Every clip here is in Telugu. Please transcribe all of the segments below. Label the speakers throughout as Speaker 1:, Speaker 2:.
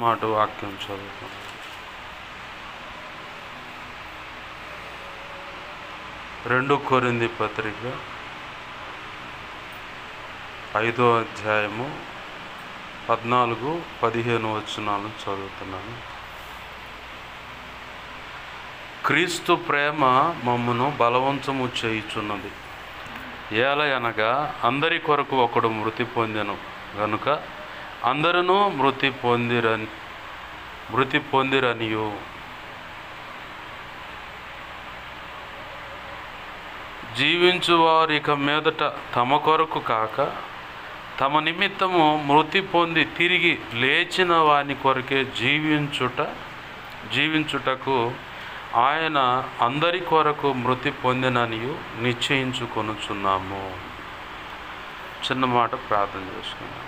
Speaker 1: మాట వాక్యం చదువుతాం. 2 కొరింథీ పత్రిక 5వ అధ్యాయము 14-15 వచనాలు చదువుతున్నాను. క్రీస్తు ప్రేమ మమ్మును బలవంతము చేయుచున్నది. ఏలయనగా అందరి కొరకు ఒకడు మృతి పొందెను గనుక అందరూ మృతి పొందిరనియు జీవించువారు ఇక మీదట తమ కొరకు కాక తమ నిమిత్తము మృతి పొంది తిరిగి లేచిన వాని కొరకే జీవించుటకు ఆయన అందరి కొరకు మృతి పొందిననియు నిశ్చయించుకొనుచున్నాము. చిన్న మాట ప్రార్థన చేసుకున్నాం.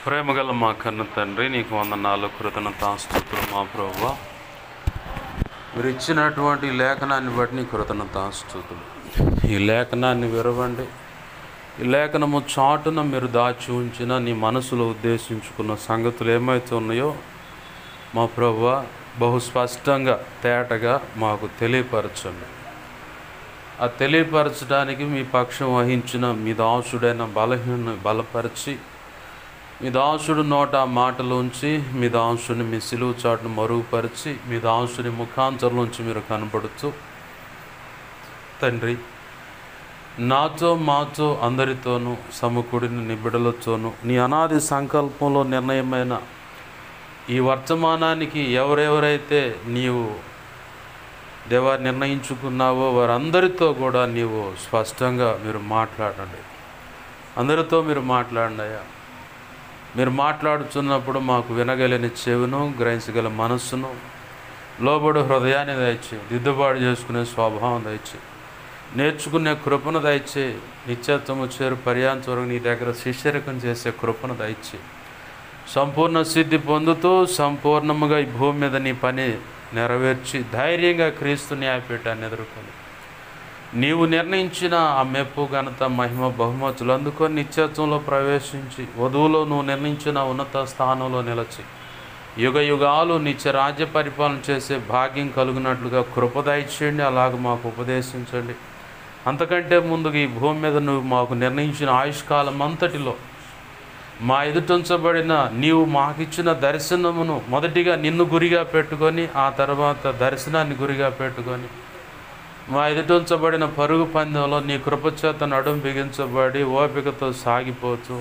Speaker 1: ప్రేమగల మా కన్న తండ్రి, నీకు వందనాలు, కృతజ్ఞతాస్తుతులు మా ప్రభువా. మీరు ఇచ్చినటువంటి లేఖనాన్ని బట్టి నీ కృతజ్ఞతాస్తుతులు. ఈ లేఖనాన్ని విరవండి. ఈ లేఖనము చాటున మీరు దాచి ఉంచిన నీ మనసులో ఉద్దేశించుకున్న సంగతులు ఏమైతే ఉన్నాయో మా ప్రభువా బహు స్పష్టంగా తేటగా మాకు తెలియపరచండి. ఆ తెలియపరచడానికి మీ పక్షం వహించిన మీ దాసుడైన బలపరిచి మీ దాసుడు నోట ఆ మాటలోంచి మీ దాసుని మీ సిలువు చాటును మరుగుపరిచి మీ దాసుని ముఖాంతరంలోంచి మీరు కనపడుతూ తండ్రి నాతో మాతో అందరితోనూ సమకూడిన నీ బిడ్డలతోనూ నీ అనాది సంకల్పంలో నిర్ణయమైన ఈ వర్తమానానికి ఎవరెవరైతే నీవు దేవా నిర్ణయించుకున్నావో వారందరితో కూడా నీవు స్పష్టంగా మీరు మాట్లాడండి. అందరితో మీరు మాట్లాడండి అయ్యా. మీరు మాట్లాడుతున్నప్పుడు మాకు వినగలిగిన చెవును, గ్రహించగల మనస్సును, లోబడు హృదయాన్ని దయచే, దిద్దుబాటు చేసుకునే స్వభావం దయచే, నేర్చుకునే కృపను దయచే, నిత్యత్వము చేరు పర్యాంత వరకు నీ దగ్గర శిష్యరికం చేసే కృపను దయచే, సంపూర్ణ సిద్ధి పొందుతూ సంపూర్ణముగా ఈ భూమి మీద నీ పని నెరవేర్చి ధైర్యంగా క్రీస్తు న్యాయపీఠాన్ని ఎదుర్కొని నీవు నిర్ణయించిన ఆ మెప్పు, ఘనత, మహిమ, బహుమతులు అందుకొని నిత్యత్వంలో ప్రవేశించి వధువులో నువ్వు నిర్ణయించిన ఉన్నత స్థానంలో నిలిచి యుగ యుగాలు నిత్య రాజ్య పరిపాలన చేసే భాగ్యం కలుగునట్లుగా కృప దయచేయండి. అలాగ మాకు ఉపదేశించండి. అంతకంటే ముందుగా ఈ భూమి మీద నువ్వు మాకు నిర్ణయించిన ఆయుష్కాలం అంతటిలో మా ఎదుటించబడిన నీవు మాకిచ్చిన దర్శనమును మొదటిగా నిన్ను గురిగా పెట్టుకొని ఆ తర్వాత దర్శనాన్ని గురిగా పెట్టుకొని మా ఎదుటించబడిన పరుగు పందెంలో నీ కృపచేత నడుం బిగించబడి ఓపికతో సాగిపోతూ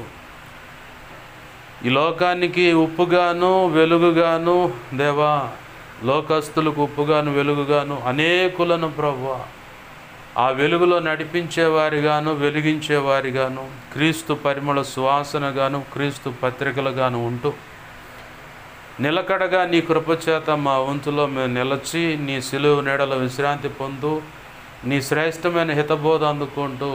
Speaker 1: ఈ లోకానికి ఉప్పుగాను వెలుగుగాను దేవా, లోకస్తులకు ఉప్పుగాను వెలుగుగాను అనేకులను ప్రభువా ఆ వెలుగులో నడిపించేవారిగాను వెలిగించేవారిగాను క్రీస్తు పరిమళ సువాసనగాను క్రీస్తు పత్రికలుగాను ఉంటూ నిలకడగా నీ కృపచేత మా వంతులో మేము నిలచి నీ సిలువ నీడలో విశ్రాంతి పొందు నీ శ్రేష్టమైన హితబోధ అందుకుంటూ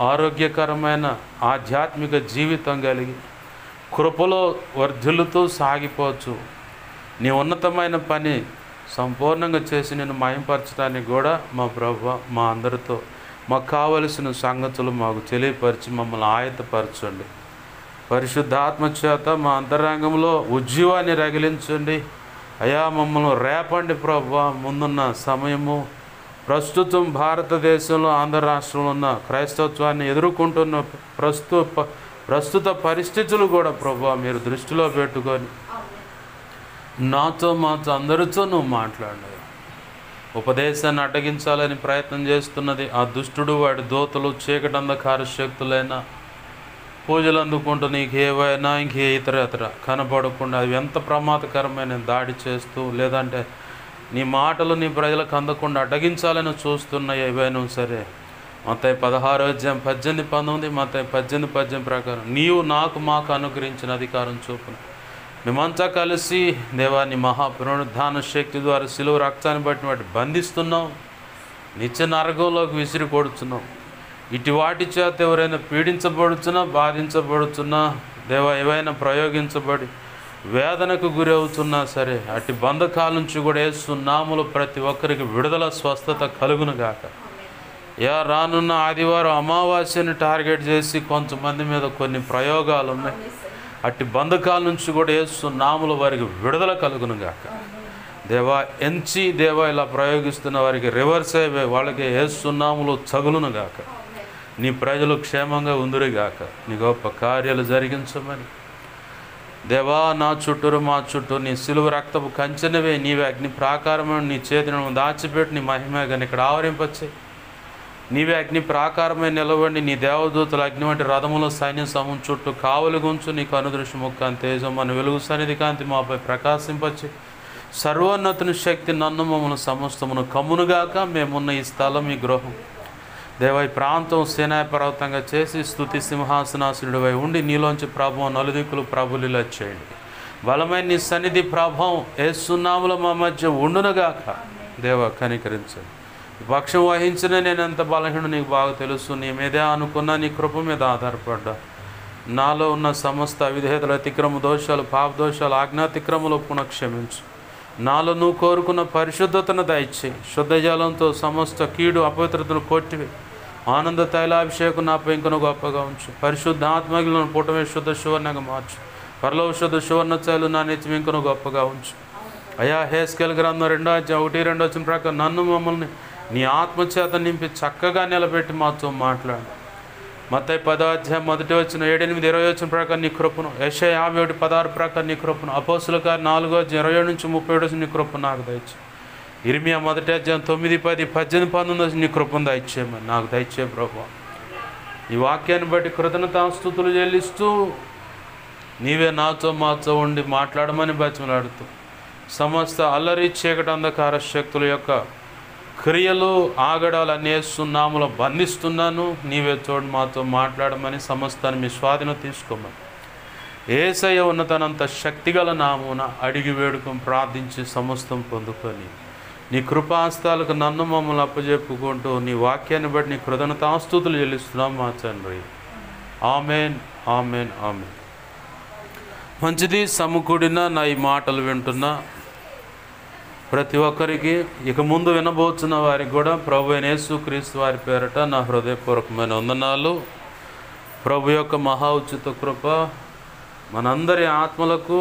Speaker 1: ఆరోగ్యకరమైన ఆధ్యాత్మిక జీవితం కలిగి కృపలో వర్ధిల్లుతూ సాగిపోవచ్చు. నీ ఉన్నతమైన పని సంపూర్ణంగా చేసి నేను మహింపరచడానికి కూడా మా ప్రభువా మా అందరితో మాకు కావలసిన సంగతులు మాకు తెలియపరిచి మమ్మల్ని ఆయత్తపరచండి. పరిశుద్ధాత్మ చేత మా అంతరంగంలో ఉజ్జీవాన్ని రగిలించండి అయా. మమ్మల్ని రేపండి ప్రభువా. ముందున్న సమయము ప్రస్తుతం భారతదేశంలో ఆంధ్ర రాష్ట్రంలో ఉన్న క్రైస్తవత్వాన్ని ఎదుర్కొంటున్న ప్రస్తుత పరిస్థితులు కూడా ప్రభువా మీరు దృష్టిలో పెట్టుకొని నాతో మాతో అందరితో నువ్వు మాట్లాడు. ఉపదేశాన్ని అడ్డగించాలని ప్రయత్నం చేస్తున్నది ఆ దుష్టుడు, వాడి దోతలు, చీకటి అంధకార శక్తులైనా పూజలు అందుకుంటూ నీకు ఏవైనా ఇంకే ఇతర కనపడకుండా అవి ఎంత ప్రమాదకరమైన దాడి చేస్తూ లేదంటే నీ మాటలు నీ ప్రజలకు అందకుండా అడ్డగించాలని చూస్తున్న ఏవైనా సరే మత్తయి 16:18-19 మత్తయి 18:18 ప్రకారం నీవు మాకు అనుగ్రహించిన అధికారం చొప్పున మేమంతా కలిసి దేవాన్ని మహాపునరుద్ధాన శక్తి ద్వారా సిలువ రక్తాన్ని బట్టి వాటి బంధిస్తున్నాం, నిత్య నరకంలోకి విసిరి కొడుతున్నాం. ఇటు వాటి చేత ఎవరైనా పీడించబడుతున్నా బాధించబడుతున్నా దేవా ఏవైనా ప్రయోగించబడి వేదనకు గురి అవుతున్నా సరే అటు బంధకాల నుంచి కూడా యేసునామములో ప్రతి ఒక్కరికి విడుదల స్వస్థత కలుగును గాక. రానున్న ఆదివారం అమావాస్యని టార్గెట్ చేసి కొంతమంది మీద కొన్ని ప్రయోగాలు ఉన్నాయి. అట్టి బంధకాల నుంచి కూడా యేసు నామములో వారికి విడుదల కలుగును గాక. దేవా ఎంచి దేవా ఇలా ప్రయోగిస్తున్న వారికి రివర్స్ అయ్యే వాళ్ళకి యేసు నామములో చగులును గాక. నీ ప్రజలు క్షేమంగా ఉందురుగాక. నీ గొప్ప కార్యాలు జరిగించమని దేవా నా చుట్టూరు మా చుట్టూ నీ సిలువ రక్తపు కంచెనవే, నీవే అగ్ని ప్రాకారమైన నీ చేతిని దాచిపెట్టి నీ మహిమ కానీ ఇక్కడ ఆవరింపచ్చే. నీవే అగ్ని ప్రాకారమైన నిలవండి. నీ దేవదూతలు అగ్ని వంటి రథములో సైన్య సమూహం చుట్టూ కావలి గుంచు. నీకు అనుదృష్టి ముఖాన్ని తేజం మన వెలుగు సన్నిధి కాంతి మాపై ప్రకాశింపచ్చి. సర్వోన్నతుని శక్తి నన్ను మమ్మల్ని సమస్తమును కమ్మునుగాక. మేమున్న ఈ స్థలం ఈ గృహం దేవ ఈ ప్రాంతం సేనాయ పర్వతంగా చేసి స్తుతి సింహాసనాసునుడివై ఉండి నీలోంచి ప్రభావం నలుదిక్కులు ప్రభులిలా చేయండి. బలమైన నీ సన్నిధి ప్రభావం యేసు నామములో మా మధ్య ఉండునుగాక. దేవ కనికరించండి. ఈ పక్షం వహించిన నేను ఎంత బలహీనుడు నీకు బాగా తెలుసు. నీ మీదే అనుకున్నా, నీ కృప మీద ఆధారపడ్డా. నాలో ఉన్న సమస్త అవిధేయతలు, అతిక్రమ దోషాలు, పాప దోషాలు, ఆజ్ఞాతిక్రమలు పునః క్షమించు. నాలో నువ్వు కోరుకున్న పరిశుద్ధతను దయచేయి. శుద్ధజలంతో సమస్త కీడు అపవిత్రతను కొట్టివి. ఆనంద తైలాభిషేకం నాపై ఇంకొన గొప్పగా ఉంచు. పరిశుద్ధ ఆత్మగిలను పుటమే శుద్ధ సువర్ణంగా మార్చు. పరలో శుద్ధ సువర్ణ చైలు నా నెత్తి ఇంకొన గొప్పగా ఉంచు. అయా హెస్కేల్ గ్రంథం 2:1-2 వచ్చిన ప్రకారం నన్ను మమ్మల్ని నీ ఆత్మచేత నింపి చక్కగా నిలబెట్టి మాతో మాట్లాడు. మత్తయి 10:1-7-8-20 వచ్చిన ప్రకారం నీ కృపను, యెషయా 51:16 ప్రకారం నీ కృపను, అపోస్తుల కార్యం 4:27-37 నీ కృపను నాకు దయచే. ఇర్మియా 1:9-10-18-19 నీ కృపను దయచేయమని నాకు దయచే ప్రభువా. ఈ వాక్యాన్ని బట్టి కృతజ్ఞతాస్తుతులు చెల్లిస్తూ నీవే నాతో మాతో ఉండి మాట్లాడమని బతిమలాడుతూ సమస్త అల్లరి చీకటి అంధకార శక్తుల యొక్క క్రియలు ఆగడాలు అన్నీ యేసు నామములో బంధిస్తున్నాను. నీవే తోడు మాతో మాట్లాడమని సమస్తాన్ని మీ స్వాధీనం తీసుకోమని యేసయ్య ఉన్నతనంత శక్తిగల నామమున అడిగి వేడుకం ప్రార్థించి సమస్తం పొందుకొని నీ కృపాస్తాలకు నన్ను మమ్మల్ని అప్పచెప్పుకుంటూ నీ వాక్యాన్ని బట్టి నీ కృతజ్ఞతాస్తుతులు చెల్లిస్తున్నాం మా తండ్రి. Amen, amen, amen. మంచిది. సమకూడిన నా ఈ మాటలు వింటున్నా ప్రతి ఒక్కరికి, ఇక ముందు వినబోతున్న వారికి కూడా ప్రభు అయిన యేసుక్రీస్తు వారి పేరట నా హృదయపూర్వకమైన వందనాలు. ప్రభు యొక్క మహా ఉచిత కృప మనందరి ఆత్మలకు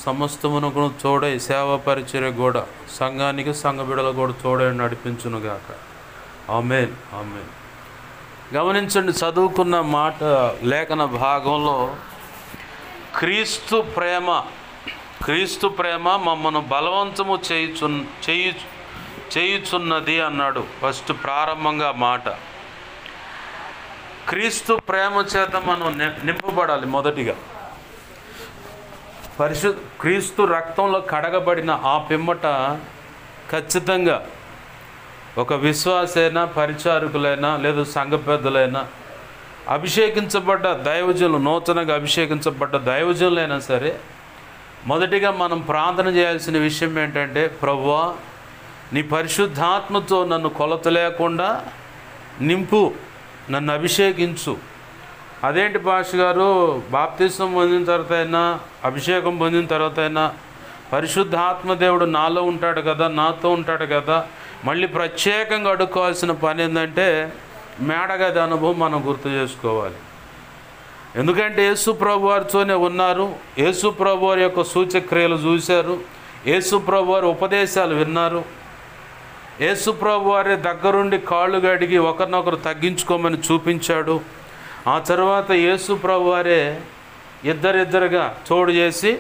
Speaker 1: సమస్తమునకు తోడై సేవా పరిచర్య కూడా సంఘానికి సంఘ బిడ్డలు కూడా తోడై నడిపించునుగాక. ఆమేన్, ఆమేన్. గమనించండి, చదువుకున్న మాట లేఖన భాగంలో క్రీస్తు ప్రేమ మమ్మను బలవంతము చేయుచున్నది అన్నాడు. ఫస్ట్ ప్రారంభంగా మాట క్రీస్తు ప్రేమ చేత మనం నింపబడాలి. మొదటిగా క్రీస్తు రక్తంలో కడగబడిన ఆ పిమ్మట ఖచ్చితంగా ఒక విశ్వాసైనా, పరిచారకులైనా, లేదా సంఘ పెద్దలైనా, అభిషేకించబడ్డ దైవజనులు, నూతనంగా అభిషేకించబడ్డ దైవజనులైనా సరే మొదటిగా మనం ప్రార్థన చేయాల్సిన విషయం ఏంటంటే, ప్రభువా నీ పరిశుద్ధాత్మతో నన్ను కొలత లేకుండా నింపు, నన్ను అభిషేకించు. అదేంటి భాష గారు, బాప్తిసం పొందిన తర్వాత అయినా, అభిషేకం పొందిన తర్వాత అయినా పరిశుద్ధాత్మ దేవుడు నాలో ఉంటాడు కదా, నాతో ఉంటాడు కదా, మళ్ళీ ప్రత్యేకంగా అడుక్కోవాల్సిన పని ఏంటంటే మేడగది అనుభవం మనం గుర్తు చేసుకోవాలి. ఎందుకంటే యేసు ప్రభు వారితోనే ఉన్నారు, యేసు ప్రభు వారి యొక్క సూచక్రియలు చూశారు, యేసు ప్రభు వారి ఉపదేశాలు విన్నారు, యేసు ప్రభు వారి దగ్గరుండి కాళ్ళు గడిగి ఒకరినొకరు తగ్గించుకోమని చూపించాడు. ఆ తర్వాత యేసు ప్రభు వారే ఇద్దరిద్దరుగా తోడు చేసి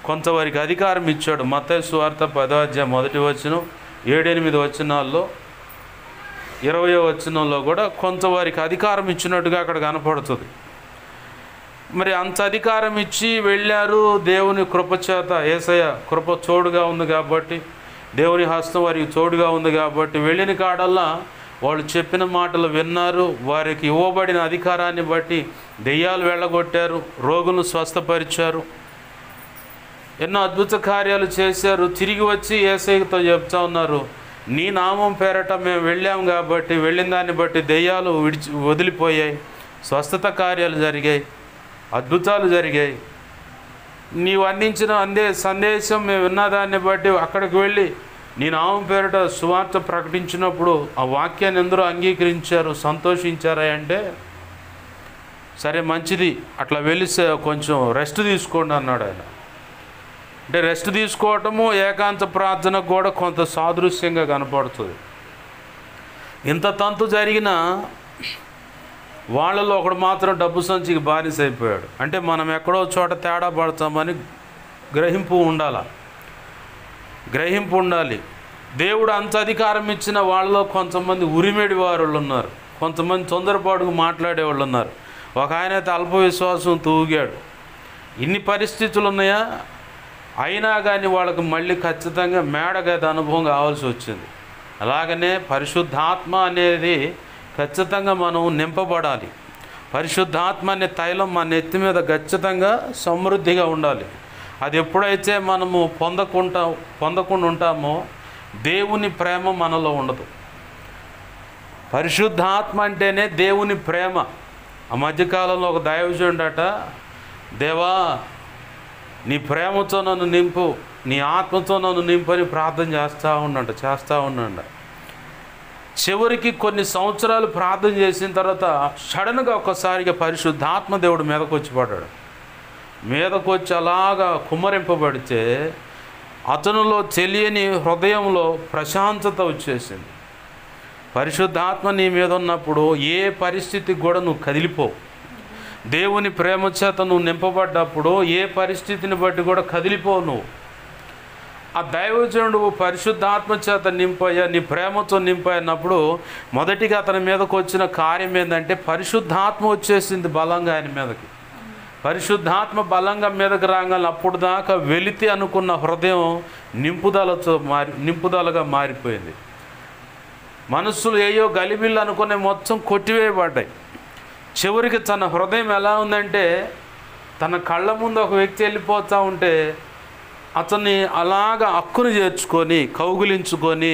Speaker 1: కొంతవరకు అధికారం ఇచ్చాడు. మత్తయి సువార్త 10:1 7-8 వచనాల్లో 20వ వచనంలో కూడా కొంతవరకు అధికారం ఇచ్చినట్టుగా అక్కడ కనపడుతుంది. మరి అంత అధికారం ఇచ్చి వెళ్ళారు. దేవుని కృపచేత, యేసయ్య కృప తోడుగా ఉంది కాబట్టి, దేవుని హస్తం వారికి తోడుగా ఉంది కాబట్టి వెళ్ళిన కాడల్లా వాళ్ళు చెప్పిన మాటలు విన్నారు. వారికి ఇవ్వబడిన అధికారాన్ని బట్టి దెయ్యాలు వెళ్ళగొట్టారు, రోగులను స్వస్థపరిచారు, ఎన్నో అద్భుత కార్యాలు చేశారు. తిరిగి వచ్చి యేసయ్యతో చెప్తా ఉన్నారు, నీ నామం పేరట మేము వెళ్ళాము కాబట్టి, వెళ్ళిన దాన్ని బట్టి దెయ్యాలు వదిలిపోయాయి, స్వస్థత కార్యాలు జరిగాయి, అద్భుతాలు జరిగాయి. నీవు అందించిన సందేశం మేము విన్నదాన్ని బట్టి అక్కడికి వెళ్ళి నీ నామం పేరట సువార్త ప్రకటించినప్పుడు ఆ వాక్యాన్ని ఎందరో అంగీకరించారు, సంతోషించారా అంటే సరే మంచిది, అట్లా వెళ్ళి కొంచెం రెస్ట్ తీసుకోండి అన్నాడు ఆయన. అంటే రెస్ట్ తీసుకోవటము ఏకాంత ప్రార్థనకు కూడా కొంత సాదృశ్యంగా కనపడుతుంది. ఇంత తంతు జరిగినా వాళ్ళలో ఒకడు మాత్రం డబ్బు సంచికి బానిస అయిపోయాడు. అంటే మనం ఎక్కడో చోట తేడా పడతామని గ్రహింపు ఉండాలి. దేవుడు అంత అధికారం ఇచ్చిన వాళ్ళలో కొంతమంది ఉరిమేడి వారు ఉన్నారు, కొంతమంది తొందరపాటుకు మాట్లాడేవాళ్ళు ఉన్నారు. ఒక ఆయన అయితే అల్ప విశ్వాసం తూగాడు. ఇన్ని పరిస్థితులు ఉన్నాయా, అయినా కానీ వాళ్ళకి మళ్ళీ ఖచ్చితంగా మేడగది అనుభవం కావాల్సి వచ్చింది. అలాగనే పరిశుద్ధాత్మ అనేది ఖచ్చితంగా మనం నింపబడాలి. పరిశుద్ధాత్మ అనే తైలం మన నెత్తి మీద ఖచ్చితంగా సమృద్ధిగా ఉండాలి. అది ఎప్పుడైతే మనము పొందకుండా ఉంటామో దేవుని ప్రేమ మనలో ఉండదు. పరిశుద్ధాత్మ అంటేనే దేవుని ప్రేమ. ఆ మధ్యకాలంలో ఒక దైవజనుడట, దేవా నీ ప్రేమతో నన్ను నింపు, నీ ఆత్మతో నన్ను నింపు అని ప్రార్థన చేస్తూ ఉన్నాడు. చివరికి కొన్ని సంవత్సరాలు ప్రార్థన చేసిన తర్వాత సడన్గా ఒక్కసారిగా పరిశుద్ధాత్మ దేవుడు మీదకు వచ్చి అలాగా కుమ్మరింపబడితే అతనిలో తెలియని హృదయంలో ప్రశాంతత వచ్చేసింది. పరిశుద్ధాత్మ నీ మీద ఉన్నప్పుడు ఏ పరిస్థితికి కూడా నువ్వు కదిలిపోవు. దేవుని ప్రేమ చేత నువ్వు నింపబడ్డప్పుడు ఏ పరిస్థితిని బట్టి కూడా కదిలిపోవు నువ్వు. ఆ దైవజనుడు పరిశుద్ధాత్మ చేత నింపయ్యా, నీ ప్రేమతో నింపయినప్పుడు మొదటిగా అతని మీదకు వచ్చిన కార్యం ఏంటంటే పరిశుద్ధాత్మ వచ్చేసింది బలంగా ఆయన మీదకి. పరిశుద్ధాత్మ బలంగా మీదకి రాగానే అప్పుడు దాకా వెలితి అనుకున్న హృదయం నింపుదలగా మారిపోయింది. మనస్సులు ఏయో గలిబిళ్ళు అనుకునే మొత్తం కొట్టివేయబడ్డాయి. చివరికి తన హృదయం ఎలా ఉందంటే, తన కళ్ళ ముందు ఒక వ్యక్తి వెళ్ళిపోతూ ఉంటే అతన్ని అలాగా హక్కును చేర్చుకొని కౌగిలించుకొని,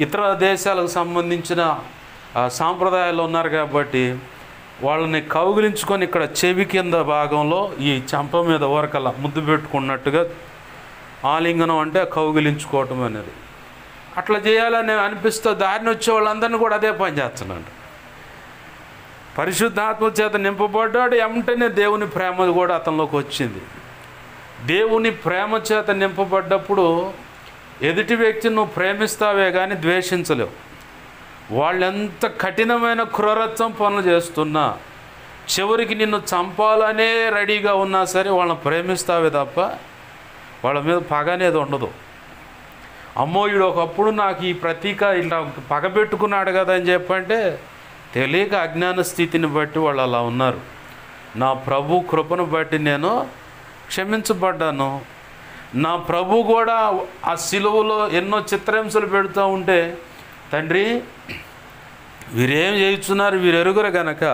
Speaker 1: ఇతర దేశాలకు సంబంధించిన సాంప్రదాయాలు ఉన్నారు కాబట్టి వాళ్ళని కౌగిలించుకొని ఇక్కడ చెవి కింద భాగంలో ఈ చెంప మీద ఊరకలా ముద్దు పెట్టుకున్నట్టుగా ఆలింగనం అంటే కౌగిలించుకోవటం అనేది. అట్లా చేయాలని అనిపిస్తే దారిని వచ్చే వాళ్ళందరినీ కూడా అదే పని చేస్తున్నాడు. పరిశుద్ధాత్మ చేత నింపబడ్డాడు, వెంటనే దేవుని ప్రేమ కూడా అతనిలోకి వచ్చింది. దేవుని ప్రేమ చేత నింపబడ్డప్పుడు ఎదుటి వ్యక్తిని నువ్వు ప్రేమిస్తావే కానీ ద్వేషించలేవు. వాళ్ళు ఎంత కఠినమైన క్రూరత్వం పనులు చేస్తున్నా, చివరికి నిన్ను చంపాలనే రెడీగా ఉన్నా సరే వాళ్ళని ప్రేమిస్తావే తప్ప వాళ్ళ మీద పగ అనేది ఉండదు. అమ్మో వీడు ఒకప్పుడు నాకు ఈ ప్రతీక ఇలా పగబెట్టుకున్నాడు కదా అని చెప్పంటే తెలియక అజ్ఞాన స్థితిని బట్టి వాళ్ళు అలా ఉన్నారు. నా ప్రభు కృపను బట్టి నేను క్షమించబడ్డాను. నా ప్రభు కూడా ఆ సిలువలో ఎన్నో చిత్రహింసలు పెడుతూ ఉంటే, తండ్రి వీరేం చేస్తున్నారు, వీరు ఎరుగురు గనక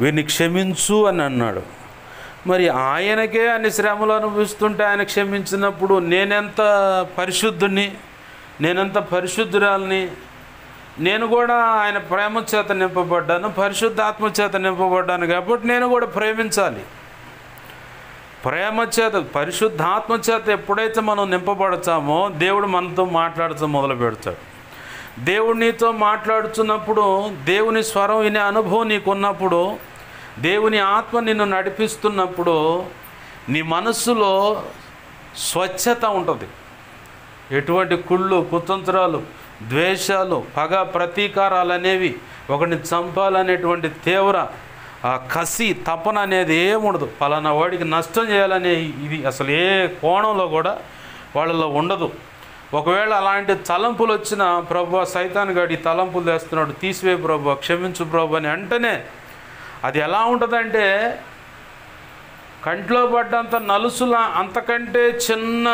Speaker 1: వీరిని క్షమించు అని అన్నాడు. మరి ఆయనకే అన్ని శ్రమలు అనుభవిస్తుంటే ఆయన క్షమించినప్పుడు నేనెంత పరిశుద్ధుని, నేనెంత పరిశుద్ధురాలని. నేను కూడా ఆయన ప్రేమ చేత నింపబడ్డాను, పరిశుద్ధాత్మ చేత నింపబడ్డాను కాబట్టి నేను కూడా ప్రేమించాలి. ప్రేమ చేత పరిశుద్ధాత్మ చేత ఎప్పుడైతే మనం నింపబడతామో దేవుడు మనతో మాట్లాడుతూ మొదలు పెడతాడు. దేవుడు నీతో మాట్లాడుతున్నప్పుడు, దేవుని స్వరం వినే అనుభవం నీకున్నప్పుడు, దేవుని ఆత్మ నిన్ను నడిపిస్తున్నప్పుడు నీ మనస్సులో స్వచ్ఛత ఉంటుంది. ఎటువంటి కుళ్ళు, కుతంత్రాలు, ద్వేషాలు, పగ, ప్రతీకారాలు అనేవి, ఒకరిని చంపాలనేటువంటి తీవ్ర కసి, తపన అనేది ఏముండదు. పలానా వాడికి నష్టం చేయాలనే ఇది అసలు ఏ కోణంలో కూడా వాళ్ళలో ఉండదు. ఒకవేళ అలాంటి తలంపులు వచ్చిన, ప్రభు సైతాన్ గాడి తలంపులు తెస్తున్నాడు, తీసివే ప్రభు, క్షమించు ప్రభు అని అంటేనే అది ఎలా ఉంటుందంటే కంట్లో పడ్డంత నలుసుల అంతకంటే చిన్న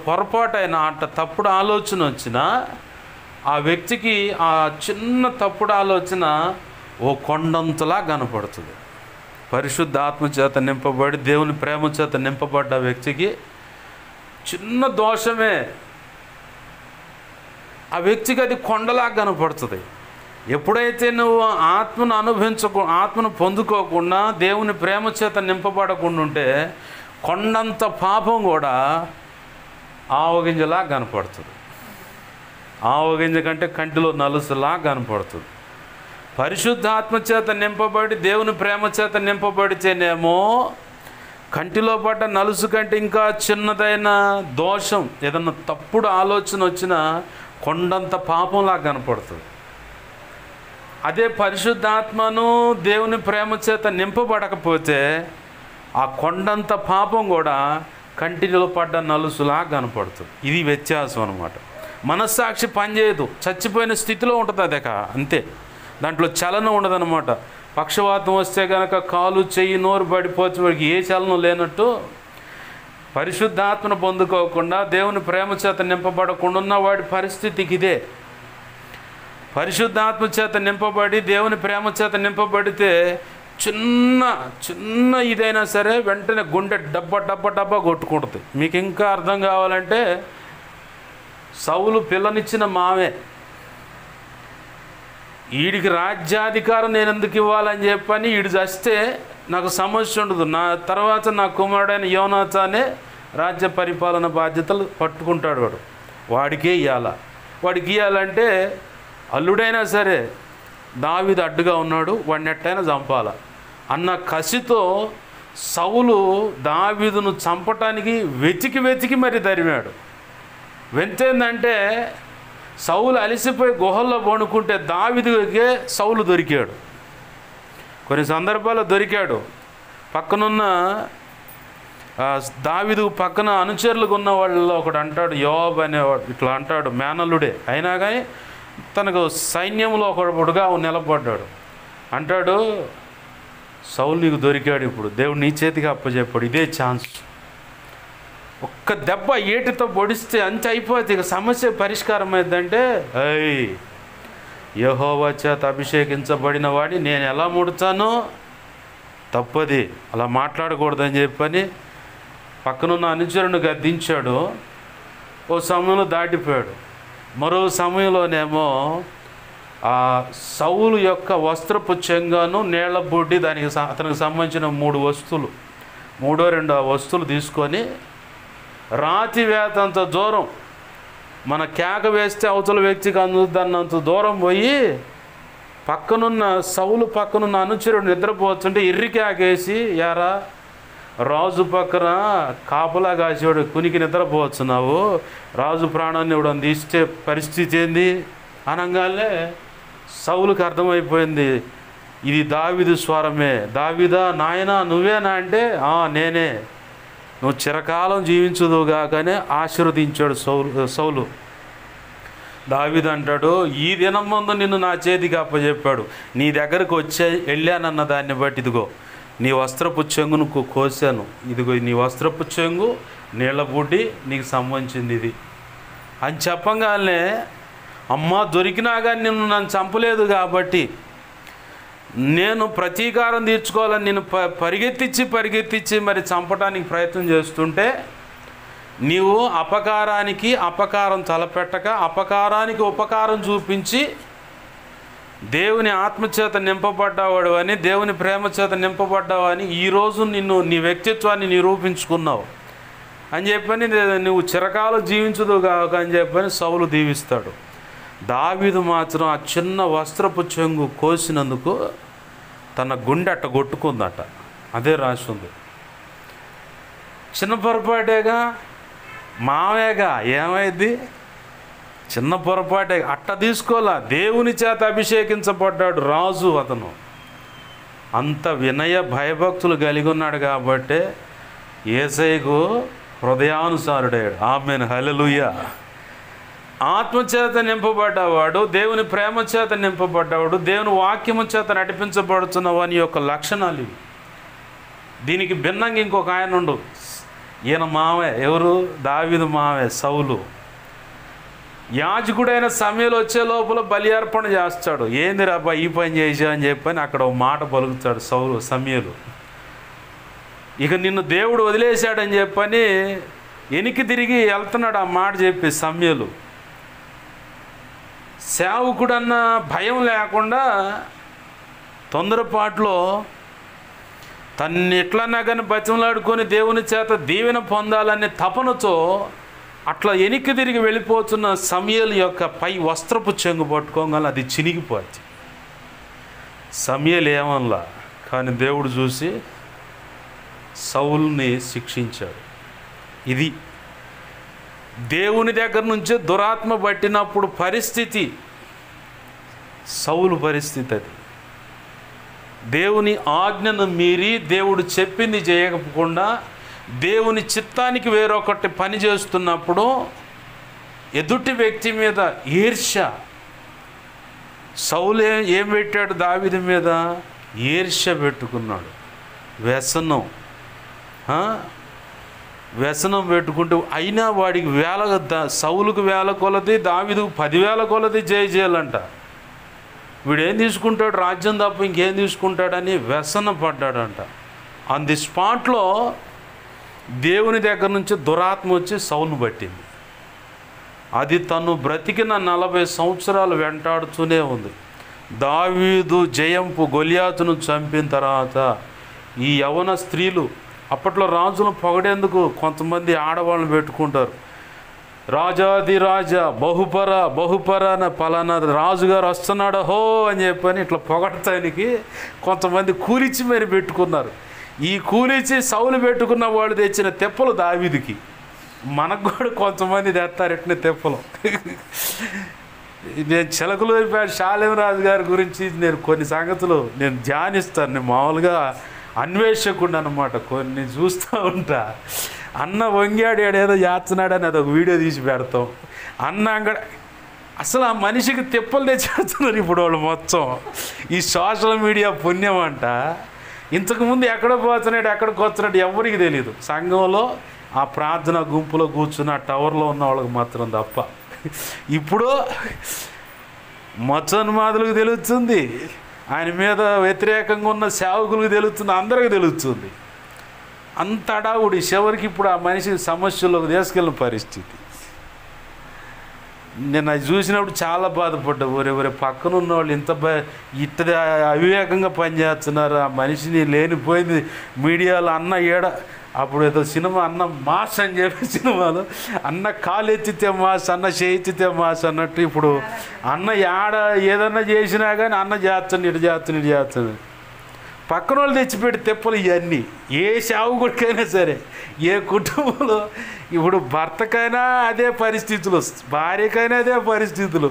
Speaker 1: పొరపాటైన అట్ట తప్పుడు ఆలోచన వచ్చినా ఆ వ్యక్తికి ఆ చిన్న తప్పుడు ఆలోచన ఓ కొండంతలా కనపడుతుంది. పరిశుద్ధ ఆత్మ చేత నింపబడి దేవుని ప్రేమ చేత నింపబడ్డ వ్యక్తికి చిన్న దోషమే ఆ వ్యక్తికి అది కొండలా కనపడుతుంది. ఎప్పుడైతే నువ్వు ఆత్మను పొందుకోకుండా దేవుని ప్రేమ చేత నింపబడకుండా ఉంటే కొండంత పాపం కూడా ఆవగింజలా కనపడుతుంది. ఆవగింజ కంటే కంటిలో నలుసులా కనపడుతుంది. పరిశుద్ధాత్మ చేత నింపబడి దేవుని ప్రేమ చేత నింపబడితేనేమో కంటిలో పడ్డ నలుసు కంటే ఇంకా చిన్నదైన దోషం, ఏదన్నా తప్పుడు ఆలోచన వచ్చినా కొండంత పాపంలా కనపడుతుంది. అదే పరిశుద్ధాత్మను దేవుని ప్రేమ చేత నింపబడకపోతే ఆ కొండంత పాపం కూడా కంటిలో పడ్డ నలుసులా కనపడుతుంది. ఇది వ్యత్యాసం అన్నమాట. మనస్సాక్షి పనిచేయదు, చచ్చిపోయిన స్థితిలో ఉంటుంది అదే అంతే, దాంట్లో చలనం ఉండదన్నమాట. పక్షవాతం వస్తే కనుక కాలు చెయ్యి నోరు పడిపోతే వాడికి ఏ చలనం లేనట్టు పరిశుద్ధాత్మను పొందుకోకుండా దేవుని ప్రేమ చేత నింపబడకుండా ఉన్న వాడి పరిస్థితికి ఇదే. పరిశుద్ధాత్మ చేత నింపబడి దేవుని ప్రేమ చేత నింపబడితే చిన్న చిన్న ఇదైనా సరే వెంటనే గుండె డబ్బా కొట్టుకుంటుంది. మీకు ఇంకా అర్థం కావాలంటే సౌలు పిల్లనిచ్చిన మామే, వీడికి రాజ్యాధికారం నేను ఎందుకు ఇవ్వాలని చెప్పని వీడు చస్తే నాకు సమస్య ఉండదు, నా తర్వాత నా కుమారుడైన యోనాతానే రాజ్య పరిపాలన బాధ్యతలు పట్టుకుంటాడు. వాడికే వాడికి ఇవ్వాలంటే అల్లుడైనా సరే దావీదు అడ్డుగా ఉన్నాడు, వాడిని ఎట్టయినా చంపాల అన్న కసితో సౌలు దావీదును చంపటానికి వెతికి మరి తరిమాడు. వెంతేందంటే సౌలు అలసిపోయి గుహల్లో పడుకుంటే దావీదుకే సౌలు దొరికాడు. కొన్ని సందర్భాల్లో దొరికాడు. పక్కనున్న దావీదు పక్కన అనుచరులకు ఉన్న వాళ్ళలో ఒకడు అంటాడు, యోబ్ అనేవాడు ఇట్లా అంటాడు, మేనల్లుడే అయినా కానీ తనకు సైన్యంలో ఒకడుగా నిలబడ్డాడు. అంటాడు, సౌలు నీకు దొరికాడు, ఇప్పుడు దేవుడు నీ చేతికి అప్పచెప్పాడు, ఇదే ఛాన్స్. ఒక్క దెబ్బ ఏటితో పొడిస్తే అంతే అయిపోతే ఇక సమస్య పరిష్కారం అయిందంటే, యెహోవా చేత అభిషేకించబడిన వాడిని నేను ఎలా ముడతానో తప్పది, అలా మాట్లాడకూడదని చెప్పని పక్కనున్న అనుచరుని గద్దించాడు. ఓ సమయంలో దాటిపోయాడు. మరో సమయంలోనేమో ఆ సౌలు యొక్క వస్త్రపు చెంగాను నీళ్ల బొడ్డి దానికి అతనికి సంబంధించిన 3 వస్తువులు 2 వస్తువులు తీసుకొని రాతి వేతంత దూరం, మన కేక వేస్తే అవతల వ్యక్తికి అందుదన్నంత దూరం పోయి పక్కనున్న సౌలు పక్కనున్న అనుచరుడు నిద్రపోతుంటే ఎర్రి కేకేసి, యారా రాజు పక్కన కాపలా కాసేవాడు కునికి నిద్రపోవచ్చున్నావు, రాజు ప్రాణాన్ని ఇవ్వడం తీస్తే పరిస్థితి ఏంది అనగానే సౌలుకి అర్థమైపోయింది, ఇది దావీదు స్వరమే. దావీదా నాయనా నువ్వేనా అంటే, నేనే, నువ్వు చిరకాలం జీవించుదుగాకనే ఆశీర్వదించాడు సౌలు. దావీదు అంటాడు, ఈ దినం ముందు నిన్ను నా చేతికి అప్పచెప్పాడు, నీ దగ్గరకు వెళ్ళానన్న దాన్ని బట్టి ఇదిగో నీ వస్త్రపు చెంగును కోసాను, ఇదిగో నీ వస్త్రపు చెంగు నీళ్ల బుడ్డి నీకు సంబంధించింది ఇది అని చెప్పగానే, అమ్మ దొరికినా కానీ నిన్ను నన్ను చంపలేదు కాబట్టి నేను ప్రతీకారం తీర్చుకోవాలని నేను పరిగెత్తించి మరి చంపడానికి ప్రయత్నం చేస్తుంటే నీవు అపకారానికి అపకారం తలపెట్టక అపకారానికి ఉపకారం చూపించి దేవుని ఆత్మచేత నింపబడ్డావాడు అని, దేవుని ప్రేమ చేత నింపబడ్డావు అని ఈరోజు నీ వ్యక్తిత్వాన్ని నిరూపించుకున్నావు అని చెప్పని నువ్వు చిరకాలం జీవించదు కాక అని చెప్పని సౌలు దీవిస్తాడు. దావీదు మాత్రం ఆ చిన్న వస్త్రపు చెంగు కోసినందుకు తన గుండె అట్ట కొట్టుకుందట. అదే రాసింది. చిన్న పొరపాటేగా, మావేగా, ఏమైంది? చిన్న పొరపాటే, అట్ట తీసుకోవాలా. దేవుని చేత అభిషేకించబడ్డాడు రాజు, అతను అంత వినయ భయభక్తులు కలిగి ఉన్నాడు కాబట్టి యేసయ్యకు హృదయానుసారుడయ్యాడు. ఆమేన్, హల్లెలూయా. ఆత్మచేత నింపబడ్డవాడు, దేవుని ప్రేమ చేత నింపబడ్డవాడు, దేవుని వాక్యము చేత నడిపించబడుతున్న వాని యొక్క లక్షణాలు ఇవి. దీనికి భిన్నంగా ఇంకొక ఆయన ఉండు, ఈయన మావే, ఎవరు? దావీదు మావే సౌలు. యాజకుడైన సమయంలో వచ్చే లోపల బలి అర్పణ చేస్తాడు. ఏంది రాబా ఈ పని చేసా అని చెప్పని అక్కడ ఒక మాట పలుకుతాడు సమయలు. ఇక నిన్ను దేవుడు వదిలేశాడని చెప్పని వెనక్కి తిరిగి వెళ్తున్నాడు ఆ మాట చెప్పి సమయలు. సేవకుడన్న భయం లేకుండా తొందరపాటులో తన్ని ఎట్లన్నా కానీ బతిమలాడుకొని దేవుని చేత దీవెన పొందాలనే తపనతో అట్లా వెనక్కి తిరిగి వెళ్ళిపోతున్న సమయలు యొక్క పై వస్త్రపు చెంగు పట్టుకోగల అది చినిగిపోద్ది. సమూయేలు ఏమనలా, కానీ దేవుడు చూసి సౌలుని శిక్షించాడు. ఇది దేవుని దగ్గర నుంచే దురాత్మ పట్టినప్పుడు పరిస్థితి, సౌలు పరిస్థితి అది. దేవుని ఆజ్ఞను మీరి దేవుడు చెప్పింది చేయకపోకుండా దేవుని చిత్తానికి వేరొకటి పని చేస్తున్నప్పుడు ఎదుటి వ్యక్తి మీద ఈర్ష్య. సౌలు ఏం పెట్టాడు దావీదు మీద? ఈర్ష్య పెట్టుకున్నాడు. వ్యసనం పెట్టుకుంటూ, అయినా వాడికి సౌలుకు 1000 కొలది, దావీదుకు 10,000 కొలది చేయాలంట. వీడేం తీసుకుంటాడు? రాజ్యం తప్ప ఇంకేం తీసుకుంటాడని వ్యసన పడ్డాడంట. ఆన్ ది స్పాట్లో దేవుని దగ్గర నుంచి దురాత్మ వచ్చి సౌలును పట్టింది. అది తను బ్రతికిన 40 సంవత్సరాలు వెంటాడుతూనే ఉంది. దావీదు జయంపు గొలియాతును చంపిన తర్వాత ఈ యవన స్త్రీలు, అప్పట్లో రాజును పొగడేందుకు కొంతమంది ఆడవాళ్ళని పెట్టుకుంటారు. రాజాది రాజా బహుపర అని పలానా రాజుగారు వస్తున్నాడు హో అని చెప్పని ఇట్లా పొగడటానికి కొంతమంది కూలిచి మరి పెట్టుకున్నారు. ఈ కూలిచి సౌలు పెట్టుకున్న వాళ్ళు తెచ్చిన తెప్పలు దావీదుకి. మనకు కూడా కొంతమంది తెస్తారు ఎట్నే తెప్పలు. నేను చిలకలూరిపేట శాలేమరాజు గారి గురించి నేను కొన్ని సంగతులు నేను ధ్యానిస్తాను. నేను మామూలుగా అన్వేషకుడు అన్నమాట, కొన్ని చూస్తూ ఉంటా. అన్న వంగాడు ఏదో చేస్తున్నాడని అదొక వీడియో తీసి పెడతాం. అన్న అంగడ అసలు ఆ మనిషికి తెప్పలు తెచ్చేస్తున్నారు ఇప్పుడు వాళ్ళు మొత్తం. ఈ సోషల్ మీడియా పుణ్యం అంట. ఇంతకుముందు ఎక్కడ పోతున్నాడు ఎక్కడికి వస్తున్నాడు ఎవరికి తెలియదు. సంఘంలో ఆ ప్రార్థన గుంపులో కూర్చున్న ఆ టవర్లో ఉన్న వాళ్ళకి మాత్రం తప్ప. ఇప్పుడు మచ్చన్మాదులకు తెలుస్తుంది, ఆయన మీద వ్యతిరేకంగా ఉన్న సేవకులకు తెలుస్తుంది, అందరికీ తెలుస్తుంది. అంత అడావుడి. చివరికి ఇప్పుడు ఆ మనిషి సమస్యల్లోకి తీసుకెళ్ళిన పరిస్థితి. నేను అది చూసినప్పుడు చాలా బాధపడ్డా. ఒరే పక్కన ఉన్న వాళ్ళు ఇంత అవివేకంగా పనిచేస్తున్నారు. ఆ మనిషిని లేనిపోయింది మీడియాలో అన్న అప్పుడు ఏదో సినిమా అన్న మాస్ అని చెప్పి సినిమాలో అన్న కాలు ఎత్తితే మాస్, అన్న చేతితే మాస్ అన్నట్టు ఇప్పుడు అన్న ఏదన్నా చేసినా కానీ అన్న ఇటు చేస్తాను. పక్కన వాళ్ళు తెచ్చిపెట్టి తెప్పలు ఇవన్నీ. ఏ సేవకుడికైనా సరే, ఏ కుటుంబంలో ఇప్పుడు భర్తకైనా అదే పరిస్థితులు, భార్యకైనా అదే పరిస్థితులు.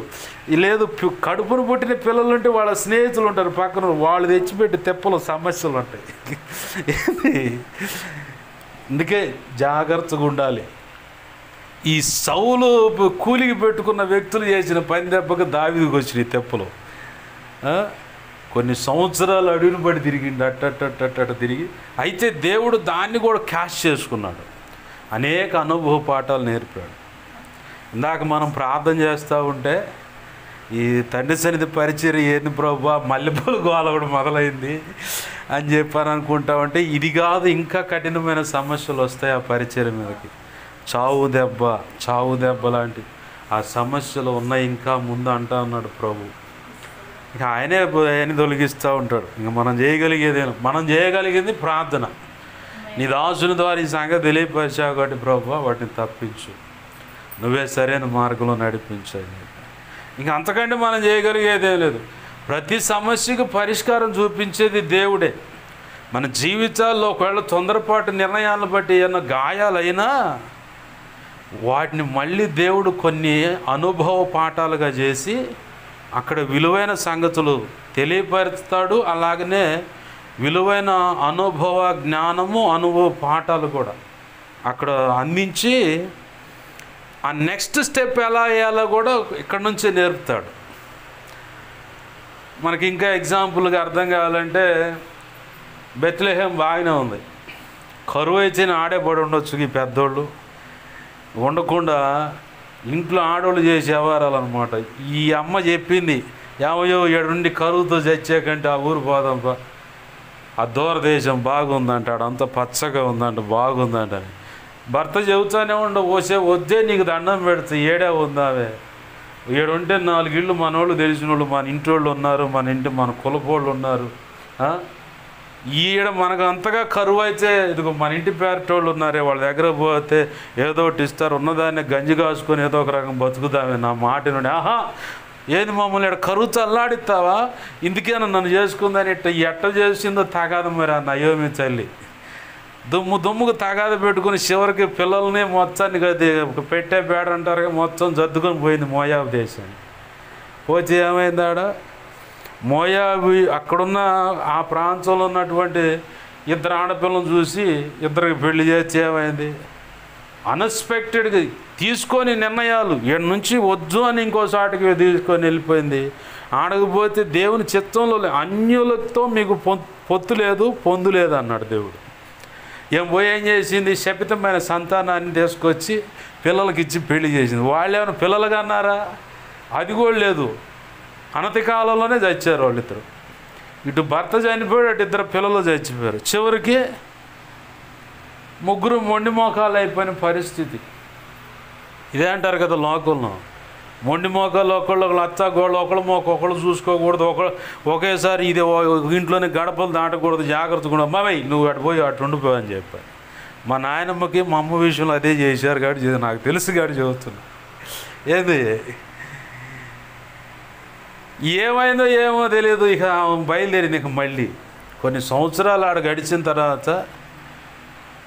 Speaker 1: లేదు కడుపును పుట్టిన పిల్లలు ఉంటే వాళ్ళ స్నేహితులు ఉంటారు పక్కన, వాళ్ళు తెచ్చిపెట్టి తెప్పలు సమస్యలు ఉంటాయి. అందుకే జాగ్రత్తగా ఉండాలి. ఈ సౌలు కూలికి పెట్టుకున్న వ్యక్తులు చేసిన పని దెబ్బకు దావీదుకు వచ్చినాయి తెప్పలు. కొన్ని సంవత్సరాలు అడుగును పడి తిరిగిండు, అట్ట తిరిగి. అయితే దేవుడు దాన్ని కూడా క్యాష్ చేసుకున్నాడు. అనేక అనుభవ పాఠాలు నేర్పాడు. ఇందాక మనం ప్రార్థన చేస్తూ ఉంటే ఈ తండ్రి సన్నిధి పరిచర్య ఏంది ప్రభువా, మల్లెపూల గోల కూడా మొదలైంది అని చెప్పాను అనుకుంటామంటే ఇది కాదు, ఇంకా కఠినమైన సమస్యలు వస్తాయి ఆ పరిచర్య మీదకి. చావు దెబ్బ లాంటి ఆ సమస్యలు ఉన్నాయి ఇంకా ముందు అంటా ఉన్నాడు ప్రభు. ఇక ఆయన తొలగిస్తూ ఉంటాడు. ఇంకా మనం చేయగలిగేది ప్రార్థన. నీ దాసుని ద్వారా ఈ సంగతి తెలియపరిచావు కాబట్టి ప్రభువా వాటిని తప్పించు, నువ్వే సరైన మార్గంలో నడిపించాలి. ఇంకా అంతకంటే మనం చేయగలిగేదేం లేదు. ప్రతి సమస్యకు పరిష్కారం చూపించేది దేవుడే. మన జీవితాల్లో ఒకవేళ తొందరపాటు నిర్ణయాలను బట్టి ఏమన్నా గాయాలైనా వాటిని మళ్ళీ దేవుడు కొన్ని అనుభవ పాఠాలుగా చేసి అక్కడ విలువైన సంగతులు తెలియపరుస్తాడు. అలాగనే విలువైన అనుభవ జ్ఞానము, అనుభవ పాఠాలు కూడా అక్కడ అందించి ఆ నెక్స్ట్ స్టెప్ ఎలా వేయాలో కూడా ఇక్కడ నుంచే నేర్పుతాడు. మనకి ఇంకా ఎగ్జాంపుల్గా అర్థం కావాలంటే బెత్లెహేం బాగానే ఉంది. కరువు అయితే ఆడే పడి ఉండొచ్చు, ఈ పెద్దోళ్ళు ఉండకుండా ఇంట్లో ఆడవాళ్ళు చేసే వ్యవహారాలన్నమాట. ఈ అమ్మ చెప్పింది, ఏమయ్యో ఏడుండి కరువుతో చచ్చాకంటే ఆ ఊరు పోదాంపా, ఆ దూరదేశం బాగుందంట, ఆడంతా పచ్చగా ఉందంట, బాగుందంట అని. భర్త చెబుతానే వద్దే నీకు దండం పెడితే ఏడే ఉందావే, ఏడుంటే 4 ఇళ్ళు మనోళ్ళు తెలిసిన వాళ్ళు, మన ఇంటోళ్ళు ఉన్నారు, మన కులపోళ్ళు ఉన్నారు. ఈడ మనకు అంతగా కరువు అయితే ఇదిగో మన ఇంటి పేరటోళ్ళు ఉన్నారే, వాళ్ళ దగ్గర పోతే ఏదో ఒకటి ఇస్తారు, ఉన్నదాన్ని గంజి కాసుకొని ఏదో ఒక రకం బతుకుదామే నా మాట నుండి. ఏంది మమ్మల్ని ఇక్కడ కరువు చల్లాడిస్తావా, ఇందుకేనా నన్ను చేసుకుందని ఎట్ట చేసిందో తగాదు మరి ఆ నయోమి తల్లి. దుమ్ముకు తగాద పెట్టుకుని చివరికి పిల్లల్ని మొత్తాన్ని పెట్టే బేడ అంటారుగా మొత్తం జద్దుకొని పోయింది మోయాబు దేశాన్ని. పోతే ఏమైంది ఆడ మోయాబు అక్కడున్న ఆ ప్రాంతంలో ఉన్నటువంటి ఇద్దరు ఆడపిల్లలను చూసి ఇద్దరికి పెళ్లి చేసి ఏమైంది, అన్ఎక్స్పెక్టెడ్గా తీసుకొని నిర్ణయాలు ఈడ నుంచి వద్దు అని ఇంకోసాటికి తీసుకొని వెళ్ళిపోయింది. ఆడకపోతే దేవుని చిత్తంలో అన్యులతో మీకు పొత్తు లేదు పొందు లేదు అన్నాడు దేవుడు. ఏం చేసింది, శపితమైన సంతానాన్ని తీసుకొచ్చి పిల్లలకి ఇచ్చి పెళ్లి చేసింది. వాళ్ళు ఏమైనా పిల్లలుగా అన్నారా, అది కూడా లేదు. అనతి కాలంలోనే చచ్చారు వాళ్ళిద్దరు. ఇటు భర్త చనిపోయాడు, అటు ఇద్దరు పిల్లలు చచ్చిపోయారు. చివరికి ముగ్గురు మొండి మోకాలు అయిపోయిన పరిస్థితి. ఇదే అంటారు కదా లోకంలో, మొండి మోకాలు ఒకళ్ళు అచ్చగోళ్ళు ఒకళ్ళు ఒకళ్ళు చూసుకోకూడదు, ఒకేసారి ఇది ఇంట్లోనే గడపలు దాటకూడదు, జాగ్రత్తగా కూడా అమ్మాయి నువ్వు అటు పోయి అటు ఉండిపోయి అని చెప్పాను. మా నాయనమ్మకి మా అమ్మ విషయంలో అదే చేశారు కాబట్టి నాకు తెలుసు కాబట్టి చెబుతున్నా. ఏది ఏమైందో ఏమో తెలియదు. ఇక బయలుదేరింది. ఇక మళ్ళీ కొన్ని సంవత్సరాలు ఆడ గడిచిన తర్వాత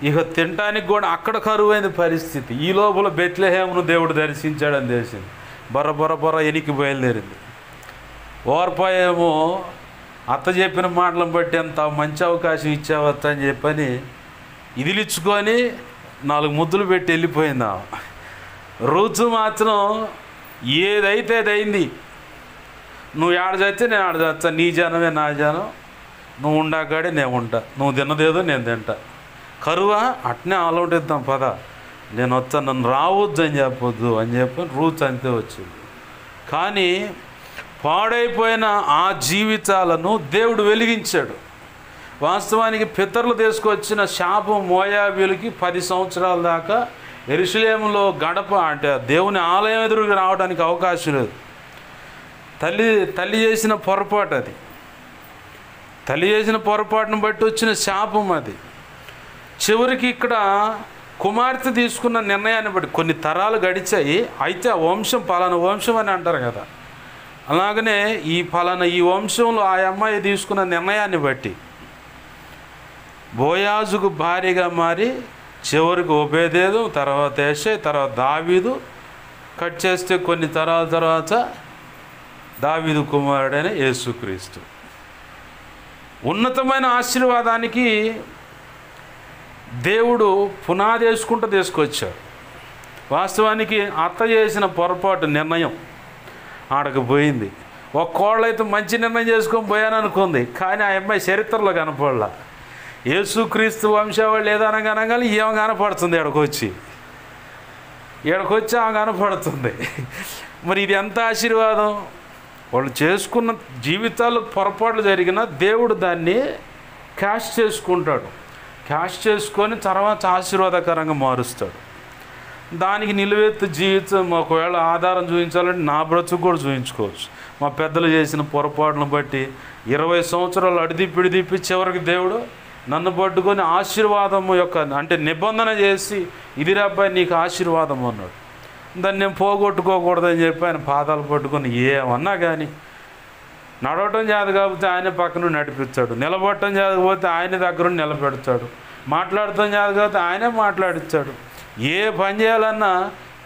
Speaker 1: ఇక తినటానికి కూడా అక్కడ కరువైన పరిస్థితి. ఈ లోపల బెత్లెహేమును దేవుడు దర్శించాడని తెలిసింది. బొర్ర ఎనికి బయలుదేరింది. ఓర్పా ఏమో అత్త చెప్పిన మాటలను బట్టి ఎంత మంచి అవకాశం ఇచ్చావత్త అని చెప్పని ఇదిలిచ్చుకొని 4 ముద్దులు పెట్టి వెళ్ళిపోయిందా. రూతు మాత్రం ఏదైతే అది అయింది. నువ్వు ఆడ చస్తే నేను ఆడ చస్తా, నీ జనమే నా జనం, నువ్వు ఉండాకాడే నేను ఉంటా, నువ్వు తిన్నదేదో నేను తింటా. కరువా అట్నే ఆలోటిద్దాం పద, నేను వస్తా, నన్ను రావద్దు అని చెప్పొద్దు అని చెప్పి రూత్ అంతే వచ్చింది. కానీ పాడైపోయిన ఆ జీవితాలను దేవుడు వెలిగించాడు. వాస్తవానికి పితరులు తీసుకొచ్చిన శాపం మోయాబీలకి 10 సంవత్సరాల దాకా యెరూషలేములో గడప అంటే దేవుని ఆలయం ఎదురుగా రావడానికి అవకాశం లేదు. తల్లి చేసిన పొరపాటు అది. తల్లి చేసిన పొరపాటును బట్టి వచ్చిన శాపం అది. చివరికి ఇక్కడ కుమార్తె తీసుకున్న నిర్ణయాన్ని బట్టి కొన్ని తరాలు గడిచాయి. అయితే ఆ వంశం పలానా వంశం అని అంటారు కదా, అలాగనే ఈ వంశంలో ఆ అమ్మాయి తీసుకున్న నిర్ణయాన్ని బట్టి బోయాజుకు భార్యగా మారి చివరికి ఓబేదేదు, తర్వాత యెషై, తర్వాత దావీదు, కట్ చేస్తే కొన్ని తరాల తర్వాత దావీదు కుమారుడైన యేసుక్రీస్తు. ఉన్నతమైన ఆశీర్వాదానికి దేవుడు పునాది వేసుకుంటూ తీసుకొచ్చాడు. వాస్తవానికి అత్త చేసిన పొరపాటు నిర్ణయం ఆడకపోయింది. ఒక కోళ్ళైతే మంచి నిర్ణయం చేసుకొని పోయాననుకుంది, కానీ ఆ అమ్మాయి చరిత్రలో కనపడలా. యేసుక్రీస్తు వంశావళి ఏదనగానే ఏమి కనపడుతుంది, ఈడకొచ్చి ఆమె కనపడుతుంది. మరి ఇది ఎంత ఆశీర్వాదం. వాళ్ళు చేసుకున్న జీవితాలు పొరపాట్లు జరిగినా దేవుడు దాన్ని క్యాష్ చేసుకుంటాడు. క్యాష్ చేసుకొని తర్వాత ఆశీర్వాదకరంగా మారుస్తాడు. దానికి నిలువెత్తు జీవితం ఒకవేళ ఆధారం చూపించాలంటే నా బ్రతుకు కూడా చూపించుకోవచ్చు. మా పెద్దలు చేసిన పొరపాటును బట్టి 20 సంవత్సరాలు అడిదిప్పి చివరికి దేవుడు నన్ను పట్టుకొని ఆశీర్వాదం యొక్క అంటే నిబంధన చేసి ఇది అబ్బాయి నీకు ఆశీర్వాదం అన్నాడు. దాన్ని నేను పోగొట్టుకోకూడదని చెప్పి ఆయన పాదాలు పట్టుకొని ఏమన్నా కానీ నడవటం చేత కాకపోతే ఆయన పక్కన నడిపిస్తాడు, నిలబడటం చేయకపోతే ఆయన దగ్గర నిలబెడతాడు, మాట్లాడటం చేత కాకపోతే ఆయనే మాట్లాడిస్తాడు. ఏ పని చేయాలన్నా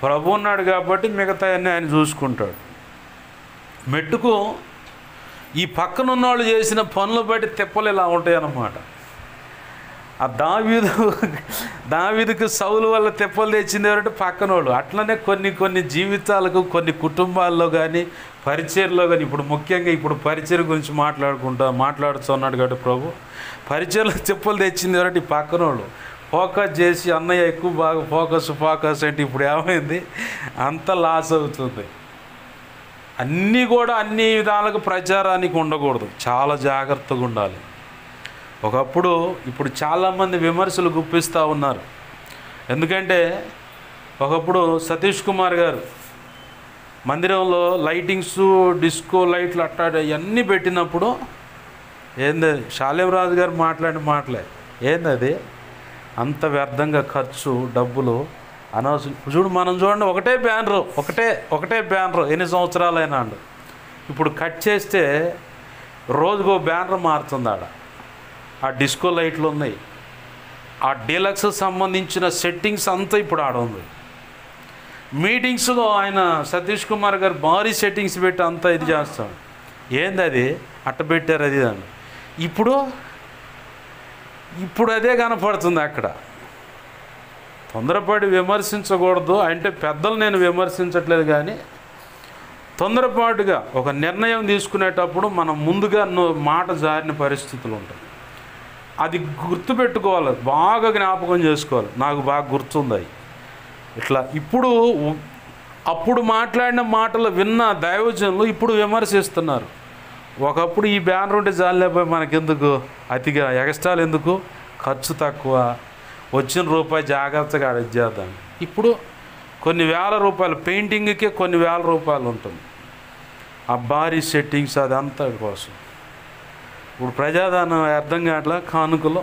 Speaker 1: ప్రభు ఉన్నాడు కాబట్టి మిగతా అన్నీ ఆయన చూసుకుంటాడు. మెట్టుకు ఈ పక్కన ఉన్నవాళ్ళు చేసిన పనులు బట్టి తిప్పలు ఇలా ఉంటాయి అన్నమాట. ఆ దావీదుకు సౌలు వల్ల తిప్పలు తెచ్చింది ఎవరంటే పక్కన వాళ్ళు. అట్లనే కొన్ని జీవితాలకు కొన్ని కుటుంబాల్లో కానీ పరిచర్లో కానీ ఇప్పుడు ముఖ్యంగా ఇప్పుడు పరిచర్ గురించి మాట్లాడుతున్నాడు కాబట్టి ప్రభు పరిచర్లో తిప్పలు తెచ్చింది ఎవరంటే ఈ పక్కన వాళ్ళు. ఫోకస్ చేసి అన్నయ్య ఎక్కువ బాగా ఫోకస్ అంటే ఇప్పుడు ఏమైంది, అంత లాస్ అవుతుంది. అన్నీ కూడా అన్ని విధాలుగా ప్రచారానికి ఉండకూడదు, చాలా జాగ్రత్తగా ఉండాలి. ఇప్పుడు చాలామంది విమర్శలు గుప్పిస్తూ ఉన్నారు. ఎందుకంటే ఒకప్పుడు సతీష్ కుమార్ గారు మందిరంలో లైటింగ్స్ డిస్కో లైట్లు అట్టాడు అవన్నీ పెట్టినప్పుడు ఏంది శాలేం రాజు గారు మాట్లాడిన మాటలే ఏంది అది అంత వ్యర్థంగా ఖర్చు డబ్బులు అనవసరం. మనం చూడండి ఒకటే బ్యానరు ఎన్ని సంవత్సరాలైనా అండు ఇప్పుడు కట్ చేస్తే రోజుకో బ్యానర్ మారుతుంది ఆడ. ఆ డిస్కో లైట్లు ఉన్నాయి, ఆ డీలక్స్ సంబంధించిన సెట్టింగ్స్ అంతా ఇప్పుడు ఆడ ఉంది. మీటింగ్స్లో ఆయన సతీష్ కుమార్ గారు భారీ సెట్టింగ్స్ పెట్టి అంతా ఇది చేస్తాడు. ఏంది అది అట్ట పెట్టారు అది అని. ఇప్పుడు అదే కనపడుతుంది అక్కడ. తొందరపాటు విమర్శించకూడదు అంటే పెద్దలు నేను విమర్శించట్లేదు, కానీ తొందరపాటుగా ఒక నిర్ణయం తీసుకునేటప్పుడు మనం ముందుగా మాట జారిన పరిస్థితులు ఉంటాయి. అది గుర్తుపెట్టుకోవాలి, బాగా జ్ఞాపకం చేసుకోవాలి. నాకు బాగా గుర్తుంది ఇట్లా. అప్పుడు మాట్లాడిన మాటలు విన్న దైవజనులు ఇప్పుడు విమర్శిస్తున్నారు. ఒకప్పుడు ఈ బ్యానర్ ఉంటే జాలేపోయి మనకెందుకు అతిగా ఎగస్ట్రాలు ఎందుకు, ఖర్చు తక్కువ, వచ్చిన రూపాయి జాగ్రత్తగా ఇచ్చేద్దాం. ఇప్పుడు కొన్ని వేల రూపాయలు పెయింటింగ్కే కొన్ని వేల రూపాయలు ఉంటుంది. ఆ భారీ సెట్టింగ్స్ అదంతా కోసం. ఇప్పుడు ప్రజాదానం అర్థం కావట్లా, కానుకలు.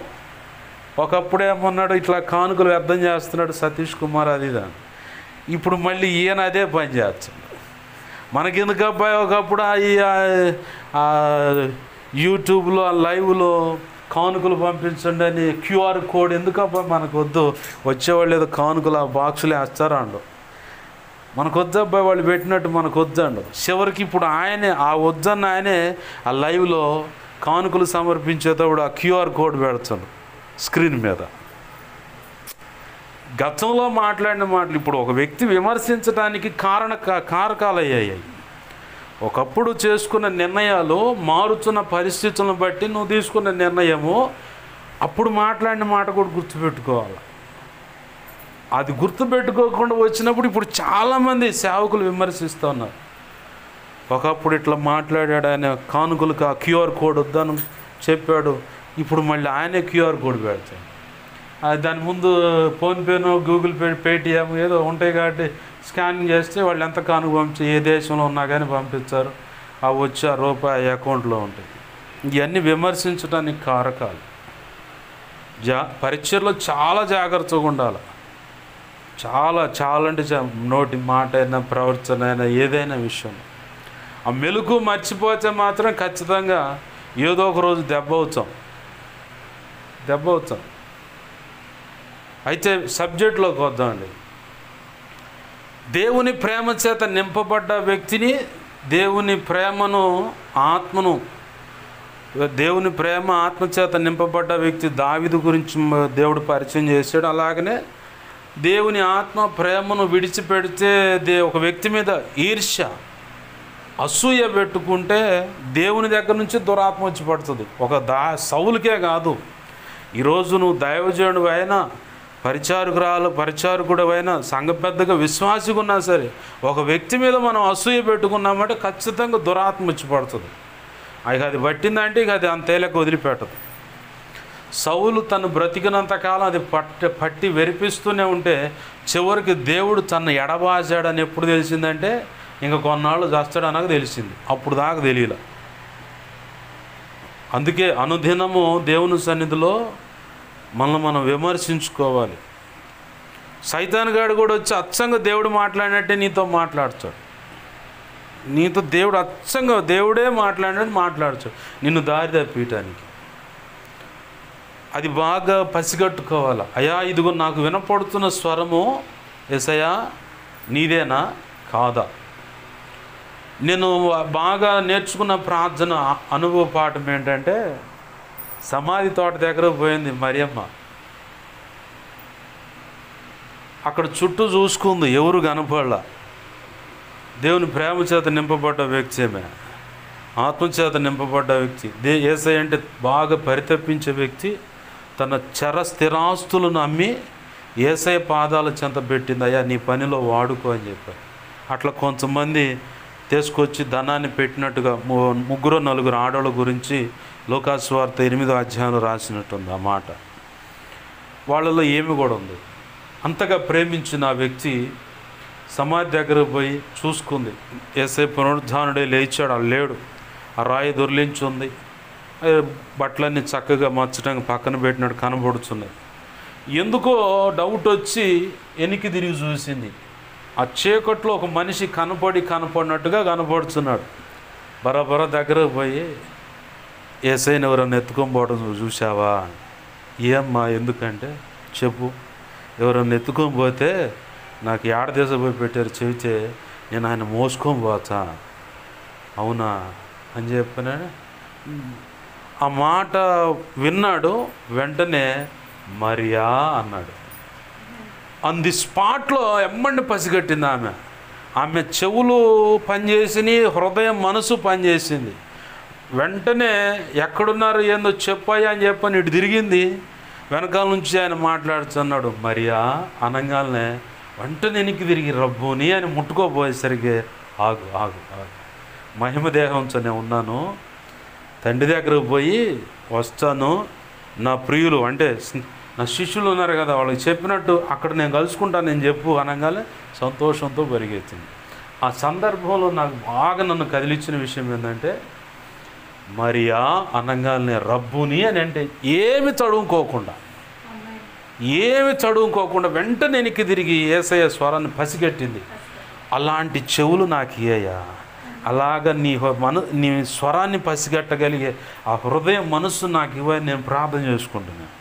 Speaker 1: ఒకప్పుడు ఏమన్నాడు, ఇట్లా కానుకలు వ్యర్థం చేస్తున్నాడు సతీష్ కుమార్ అది దాన్ని. ఇప్పుడు మళ్ళీ ఈయన అదే పని చేస్తున్నాడు. మనకెందుకు అబ్బాయి ఒకప్పుడు యూట్యూబ్లో లైవ్లో కానుకలు పంపించండి అని క్యూఆర్ కోడ్ ఎందుకు అబ్బాయి మనకు వద్దు, వచ్చేవాళ్ళు ఏదో కానుకలు ఆ బాక్సులు వేస్తారా అండు. మనకు వద్దు అబ్బాయి, వాళ్ళు పెట్టినట్టు మనకు వద్దండు. చివరికి ఇప్పుడు ఆయనే ఆ వద్దన్న ఆయనే ఆ లైవ్లో కానుకలు సమర్పించేటప్పుడు ఆ క్యూఆర్ కోడ్ పెడతాడు స్క్రీన్ మీద. గతంలో మాట్లాడిన మాటలు ఇప్పుడు ఒక వ్యక్తి విమర్శించడానికి కారకాలు అయ్యాయి. ఒకప్పుడు చేసుకున్న నిర్ణయాలు మారుతున్న పరిస్థితులను బట్టి నువ్వు తీసుకున్న నిర్ణయము, అప్పుడు మాట్లాడిన మాట కూడా గుర్తుపెట్టుకోవాలి. అది గుర్తుపెట్టుకోకుండా వచ్చినప్పుడు ఇప్పుడు చాలామంది సేవకులు విమర్శిస్తూ ఉన్నారు. ఒకప్పుడు ఇట్లా మాట్లాడాడు ఆయన, కానుకలకు ఆ క్యూఆర్ కోడ్ వద్దని చెప్పాడు, ఇప్పుడు మళ్ళీ ఆయనే క్యూఆర్ కోడ్ పెడతాడు. దాని ముందు ఫోన్పేనో గూగుల్ పే పేటిఎం ఏదో ఉంటాయి కాబట్టి స్కానింగ్ చేస్తే వాళ్ళు ఎంత కానుక పంపించి ఏ దేశంలో ఉన్నా కానీ పంపించారు. అవి వచ్చి ఆ రూపాయి అకౌంట్లో ఉంటాయి. ఇవన్నీ విమర్శించడానికి కారకాలు. పరిచయలో చాలా జాగ్రత్తగా ఉండాలి. చాలా అంటే నోటి మాట అయినా ప్రవర్తన అయినా ఏదైనా విషయం ఆ మెలుకు మర్చిపోతే మాత్రం ఖచ్చితంగా ఏదో ఒక రోజు దెబ్బ అవుతాం. అయితే సబ్జెక్టులోకి వద్దామండి. దేవుని ప్రేమ చేత నింపబడ్డ వ్యక్తిని, దేవుని ప్రేమ ఆత్మ చేత నింపబడ్డ వ్యక్తి దావీదు గురించి దేవుడు పరిచయం చేశాడు. అలాగనే దేవుని ఆత్మ ప్రేమను విడిచిపెడితే ఒక వ్యక్తి మీద ఈర్ష్య, అసూయ పెట్టుకుంటే దేవుని దగ్గర నుంచి దురాత్మ వచ్చి పడుతుంది. ఒక సౌలుకే కాదు, ఈరోజు నువ్వు దైవజనుడు అయినా, పరిచారకుడు అయినా, సంఘ పెద్దగా విశ్వాసిగా ఉన్నా సరే, ఒక వ్యక్తి మీద మనం అసూయ పెట్టుకున్నామంటే ఖచ్చితంగా దురాత్మ వచ్చి పడుతుంది. అది పట్టిందంటే ఇక అది అంతేలకు వదిలిపెట్టదు. సౌలు తను బ్రతికినంతకాలం అది పట్టి వెరిపిస్తూనే ఉంటే చివరికి దేవుడు తను ఎడబాసాడని ఎప్పుడు తెలిసిందంటే ఇంకా కొన్నాళ్ళు చేస్తాడు అనగా తెలిసింది. అప్పుడు దాకా తెలియలే. అందుకే అనుదినము దేవుని సన్నిధిలో మనం విమర్శించుకోవాలి. సైతాన్ గాడు కూడా వచ్చి అచ్చంగా దేవుడు మాట్లాడినట్టే నీతో మాట్లాడతాడు. నీతో దేవుడు అచ్చంగా దేవుడే మాట్లాడినట్టు మాట్లాడతాడు నిన్ను దారి తప్పియటానికి. అది బాగా పసిగట్టుకోవాలి. అయ్యా ఇదిగో నాకు వినపడుతున్న స్వరము యేసయ్యా నీదేనా కాదా. నేను బాగా నేర్చుకున్న ప్రార్థన అనుభవ పాఠం ఏంటంటే, సమాధి తోట దగ్గర పోయింది మరియమ్మ. అక్కడ చుట్టూ చూసుకుంది, ఎవరు కనపడలా. దేవుని ప్రేమ చేత నింపబడ్డ వ్యక్తి, ఆమె ఆత్మచేత నింపబడ్డ వ్యక్తి, యేసయ్య అంటే బాగా పరితపించే వ్యక్తి, తన స్థిరాస్తులను అమ్మి యేసయ్య పాదాల చెంత పెట్టింది. అయ్యా నీ పనిలో వాడుకో అని చెప్పారు. అట్లా కొంతమంది తీసుకొచ్చి ధనాన్ని పెట్టినట్టుగా 3-4 ఆడవాళ్ళ గురించి లూకాసు వార్త 8వ అధ్యాయంలో రాసినట్టుంది ఆ మాట. వాళ్ళలో ఏమి కూడా ఉంది. అంతగా ప్రేమించిన ఆ వ్యక్తి సమాధి దగ్గర పోయి చూసుకుంది. యేసయ్య పునరుద్ధానుడే లేచాడు, అది లేడు. ఆ రాయి దొర్లించి ఉంది. బట్టలన్నీ చక్కగా మచ్చడానికి పక్కన పెట్టినట్టు కనబడుతున్నాయి. ఎందుకో డౌట్ వచ్చి వెనక్కి తిరిగి చూసింది. ఆ చీకట్లో ఒక మనిషి కనపడినట్టుగా కనపడుతున్నాడు. బరాబర దగ్గరకు పోయి యేసయ్యని ఎవరైనా ఎత్తుకొని పోవడం చూసావా? ఏమ్మా ఎందుకంటే చెప్పు. ఎవరైనా ఎత్తుకొని పోతే నాకు ఏడ పోయి పెట్టారు చెబితే నేను ఆయన మోసుకొని పోతా. అవునా అని చెప్పినాడు. ఆ మాట విన్నాడు. వెంటనే మరియా అన్నాడు. ఆన్ ది స్పాట్లో ఎమ్మండి పసిగట్టింది ఆమె. ఆమె చెవులు పనిచేసినాయి, హృదయం మనసు పనిచేసింది. వెంటనే ఎక్కడున్నారు ఏందో చెప్పాయా అని చెప్పని ఇటు తిరిగింది. వెనకాల నుంచి ఆయన మాట్లాడుతున్నాడు మరియా అనగానే వెంటనే వెనక్కి తిరిగి రబ్బుని అని ముట్టుకోపోయేసరికి ఆగు ఆగు ఆగు, మహిమ దేహంతో నేను ఉన్నాను, తండ్రి దగ్గరకు పోయి వస్తాను, నా ప్రియులు అంటే నా శిష్యులు ఉన్నారు కదా వాళ్ళకి చెప్పినట్టు అక్కడ నేను కలుసుకుంటాను నేను చెప్పు అనగానే సంతోషంతో పరిగెత్తింది. ఆ సందర్భంలో నాకు బాగా నన్ను కదిలించిన విషయం ఏంటంటే మరియా అనగానే రబ్బుని అని అంటే ఏమి చదువుకోకుండా వెంటనే వెనక్కి తిరిగి యేసయ్య స్వరాన్ని పసిగట్టింది. అలాంటి చెవులు నాకు ఇయ్యా, అలాగ నీ స్వరాన్ని పసిగట్టగలిగే ఆ హృదయం మనస్సు నాకు ఇవ్వని నేను ప్రార్థన చేసుకుంటున్నాను.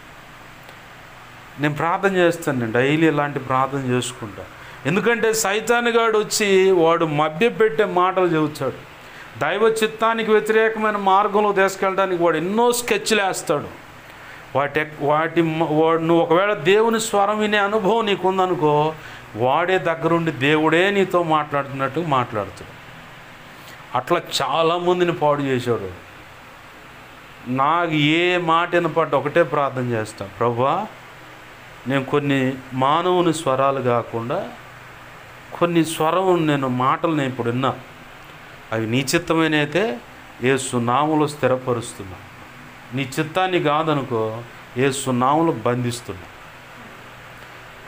Speaker 1: నేను ప్రార్థన చేస్తాను, నేను డైలీ ఇలాంటి ప్రార్థన చేసుకుంటా. ఎందుకంటే సైతానుగాడు వచ్చి వాడు మభ్యపెట్టే మాటలు చెబుతాడు. దైవ చిత్తానికి వ్యతిరేకమైన మార్గంలో తీసుకెళ్ళడానికి వాడు ఎన్నో స్కెచ్లు వేస్తాడు. నువ్వు ఒకవేళ దేవుని స్వరం వినే అనుభవం నీకు ఉందనుకో, వాడే దగ్గరుండి దేవుడే నీతో మాట్లాడుతున్నట్టు మాట్లాడుతాడు. అట్లా చాలామందిని పాడు చేశాడు. నాకు ఏ మాట వినపడ్డ ఒకటే ప్రార్థన చేస్తాను, ప్రభువా నేను కొన్ని మానవుని స్వరాలు కాకుండా కొన్ని నేను మాటలు నేను ఇప్పుడు విన్నా, అవి నీ చిత్తమైన అయితే యేసు నామములో స్థిరపరుస్తున్నా, నీ చిత్తాన్ని కాదనుకో యేసు నామములో బంధిస్తున్నా.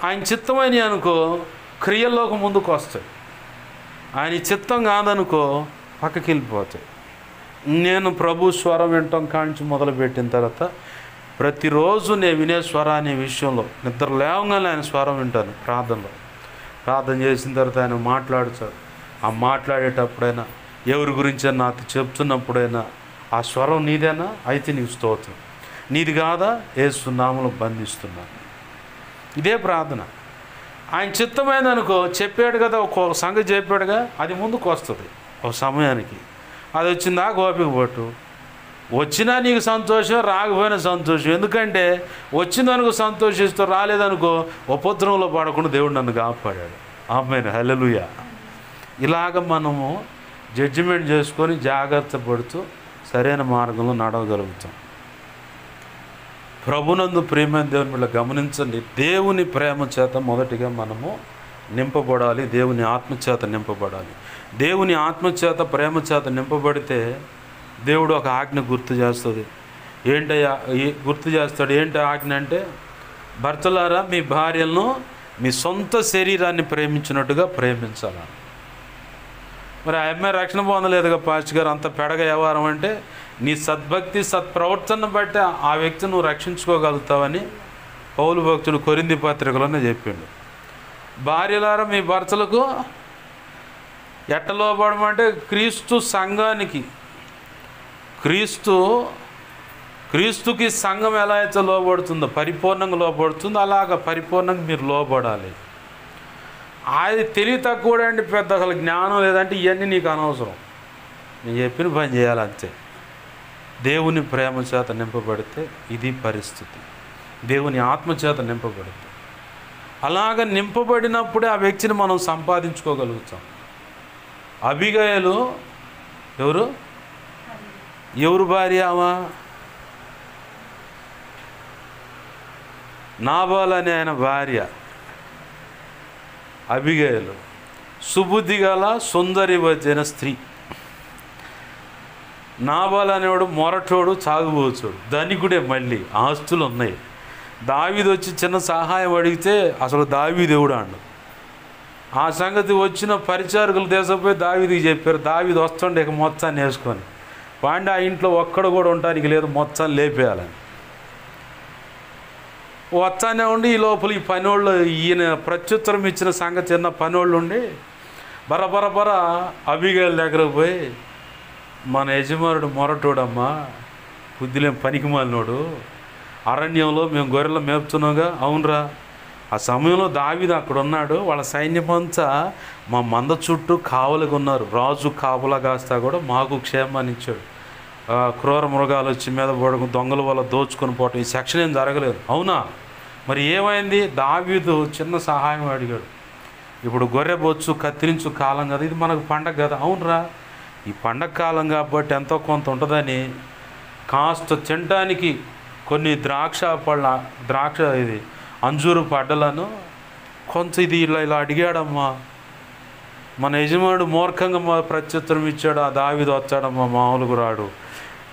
Speaker 1: ఆయన చిత్తమైన అనుకో క్రియల్లోకి ముందుకు వస్తాయి, ఆయన చిత్తం కాదనుకో పక్కకి వెళ్ళిపోతాయి. నేను ప్రభు స్వరం వినటం కాంచి మొదలుపెట్టిన తర్వాత ప్రతిరోజు నేను వినే స్వరాన్ని విషయంలో నిద్ర లేవగానే ఆయన స్వరం వింటాను. ప్రార్థన చేసిన తర్వాత ఆయన మాట్లాడుతాడు. ఆ మాట్లాడేటప్పుడైనా ఎవరి గురించి నాతో చెప్తున్నప్పుడైనా ఆ స్వరం నీదేనా అయితే నీకు స్తోత్రం, నీది కాదా యేసు నామములో బంధిస్తున్నాను. ఇదే ప్రార్థన. ఆయన చిత్తమైంది అనుకో చెప్పాడు కదా, ఒక సంగతి చెప్పాడుగా, అది ముందుకు వస్తుంది ఒక సమయానికి. అది వచ్చిందా గోపిక పట్టు, వచ్చినా నీకు సంతోషం, రాకపోయినా సంతోషం. ఎందుకంటే వచ్చిందనుకో సంతోషిస్తూ, రాలేదనుకో ఉపద్రవంలో పడకుండా దేవుడు నన్ను కాపాడాడు. ఆమేన్, హల్లెలూయా. ఇలాగ మనము జడ్జిమెంట్ చేసుకొని జాగ్రత్త పడుతూ సరైన మార్గంలో నడవగలుగుతాం. ప్రభునందు ప్రేమైన దేవుని వీళ్ళ గమనించండి, దేవుని ప్రేమ చేత మొదటిగా మనము నింపబడాలి, దేవుని ఆత్మచేత నింపబడాలి. దేవుని ఆత్మచేత ప్రేమ చేత నింపబడితే దేవుడు ఒక ఆజ్ఞ గుర్తు చేస్తుంది. గుర్తు చేస్తాడు. ఏంటి ఆజ్ఞ అంటే, భర్తలారా మీ భార్యలను మీ సొంత శరీరాన్ని ప్రేమించినట్టుగా ప్రేమించాలని. మరి ఆ అమ్మాయి రక్షణ పొందలేదుగా పాస్టర్ గారు, అంత పెడగ వ్యవహారం అంటే నీ సద్భక్తి సత్ప్రవర్తన బట్టి ఆ వ్యక్తిని నువ్వు రక్షించుకోగలుగుతావని పౌలు భక్తుడు కొరింథీ పత్రికలోనే చెప్పిండు. భార్యలారా మీ భర్తలకు ఎట్ట లోబడమంటే క్రీస్తు సంఘానికి, క్రీస్తుకి సంఘం ఎలా అయితే లోబడుతుందో, పరిపూర్ణంగా లోబడుతుందో అలాగ పరిపూర్ణంగా మీరు లోబడాలి. అది తెలివి తక్కువ అండి, పెద్ద అసలు జ్ఞానం లేదంటే ఇవన్నీ నీకు అనవసరం, నేను చెప్పిన పని చేయాలంతే. దేవుని ప్రేమ చేత నింపబడితే ఇది పరిస్థితి, దేవుని ఆత్మచేత నింపబడితే అలాగ నింపబడినప్పుడే ఆ వ్యక్తిని మనం సంపాదించుకోగలుగుతాం. అబిగయలు ఎవరు భార్య? ఆమె నాబాల్ అనే ఆయన భార్య అబిగయలు. సుబుద్ధి గల సుందరివైన స్త్రీ. నాబాల్ అనేవాడు మొరటోడు, సాగుబోచుడు, ధనికుడే, మళ్ళీ ఆస్తులు ఉన్నాయి. దావీదు వచ్చి చిన్న సహాయం అడిగితే అసలు దావీదేవుడు అండు. ఆ సంగతి వచ్చిన పరిచారకులు దేశపోయి దావీదికి చెప్పారు. దావీదు వస్తుండే ఇక మొత్తాన్ని వేసుకొని వాడిని ఆ ఇంట్లో ఒక్కడ కూడా ఉండడానికి లేదు, మొత్తాన్ని లేపేయాలని వస్తానే ఉండి. ఈ లోపల ఈ పనోళ్ళు, ఈయన ప్రత్యుత్తరం ఇచ్చిన సంగతి చిన్న పనోళ్ళు ఉండి బరబర అబిగయల్ దగ్గరకు పోయి మన యజమానుడు మొరటోడమ్మా, బుద్ధిలేం పనికి మాలినోడు. అరణ్యంలో మేము గొర్రెలు మేపుతున్నాగా. అవునరా, ఆ సమయంలో దావీదు అక్కడ ఉన్నాడు. వాళ్ళ సైన్యమంతా మా మంద చుట్టూ కావలిగా ఉన్నారు. రాజు కాపలా కాస్తా కూడా మాకు క్షేమాన్ని ఇచ్చాడు. క్రూర మృగాలు వచ్చి మీద పడకు, దొంగల వల్ల దోచుకొని పోవటం, ఈ సెక్షన్ ఏం జరగలేదు. అవునా? మరి ఏమైంది? దావీదు చిన్న సహాయం అడిగాడు. ఇప్పుడు గొర్రె బొచ్చు కత్తిరించు కాలం కదా, ఇది మనకు పండగ కదా. అవునరా, ఈ పండగ కాలం కాబట్టి ఎంతో కొంత ఉంటుందని కాస్త తినడానికి కొన్ని ద్రాక్ష ఇది అంజూరు పడ్డలను కొంచెం ఇది ఇలా అడిగాడమ్మా. మన యజమానుడు మూర్ఖంగా ప్రత్యుత్తరం ఇచ్చాడు. ఆ దావీదు వచ్చాడమ్మా, మామూలుగా రాడు.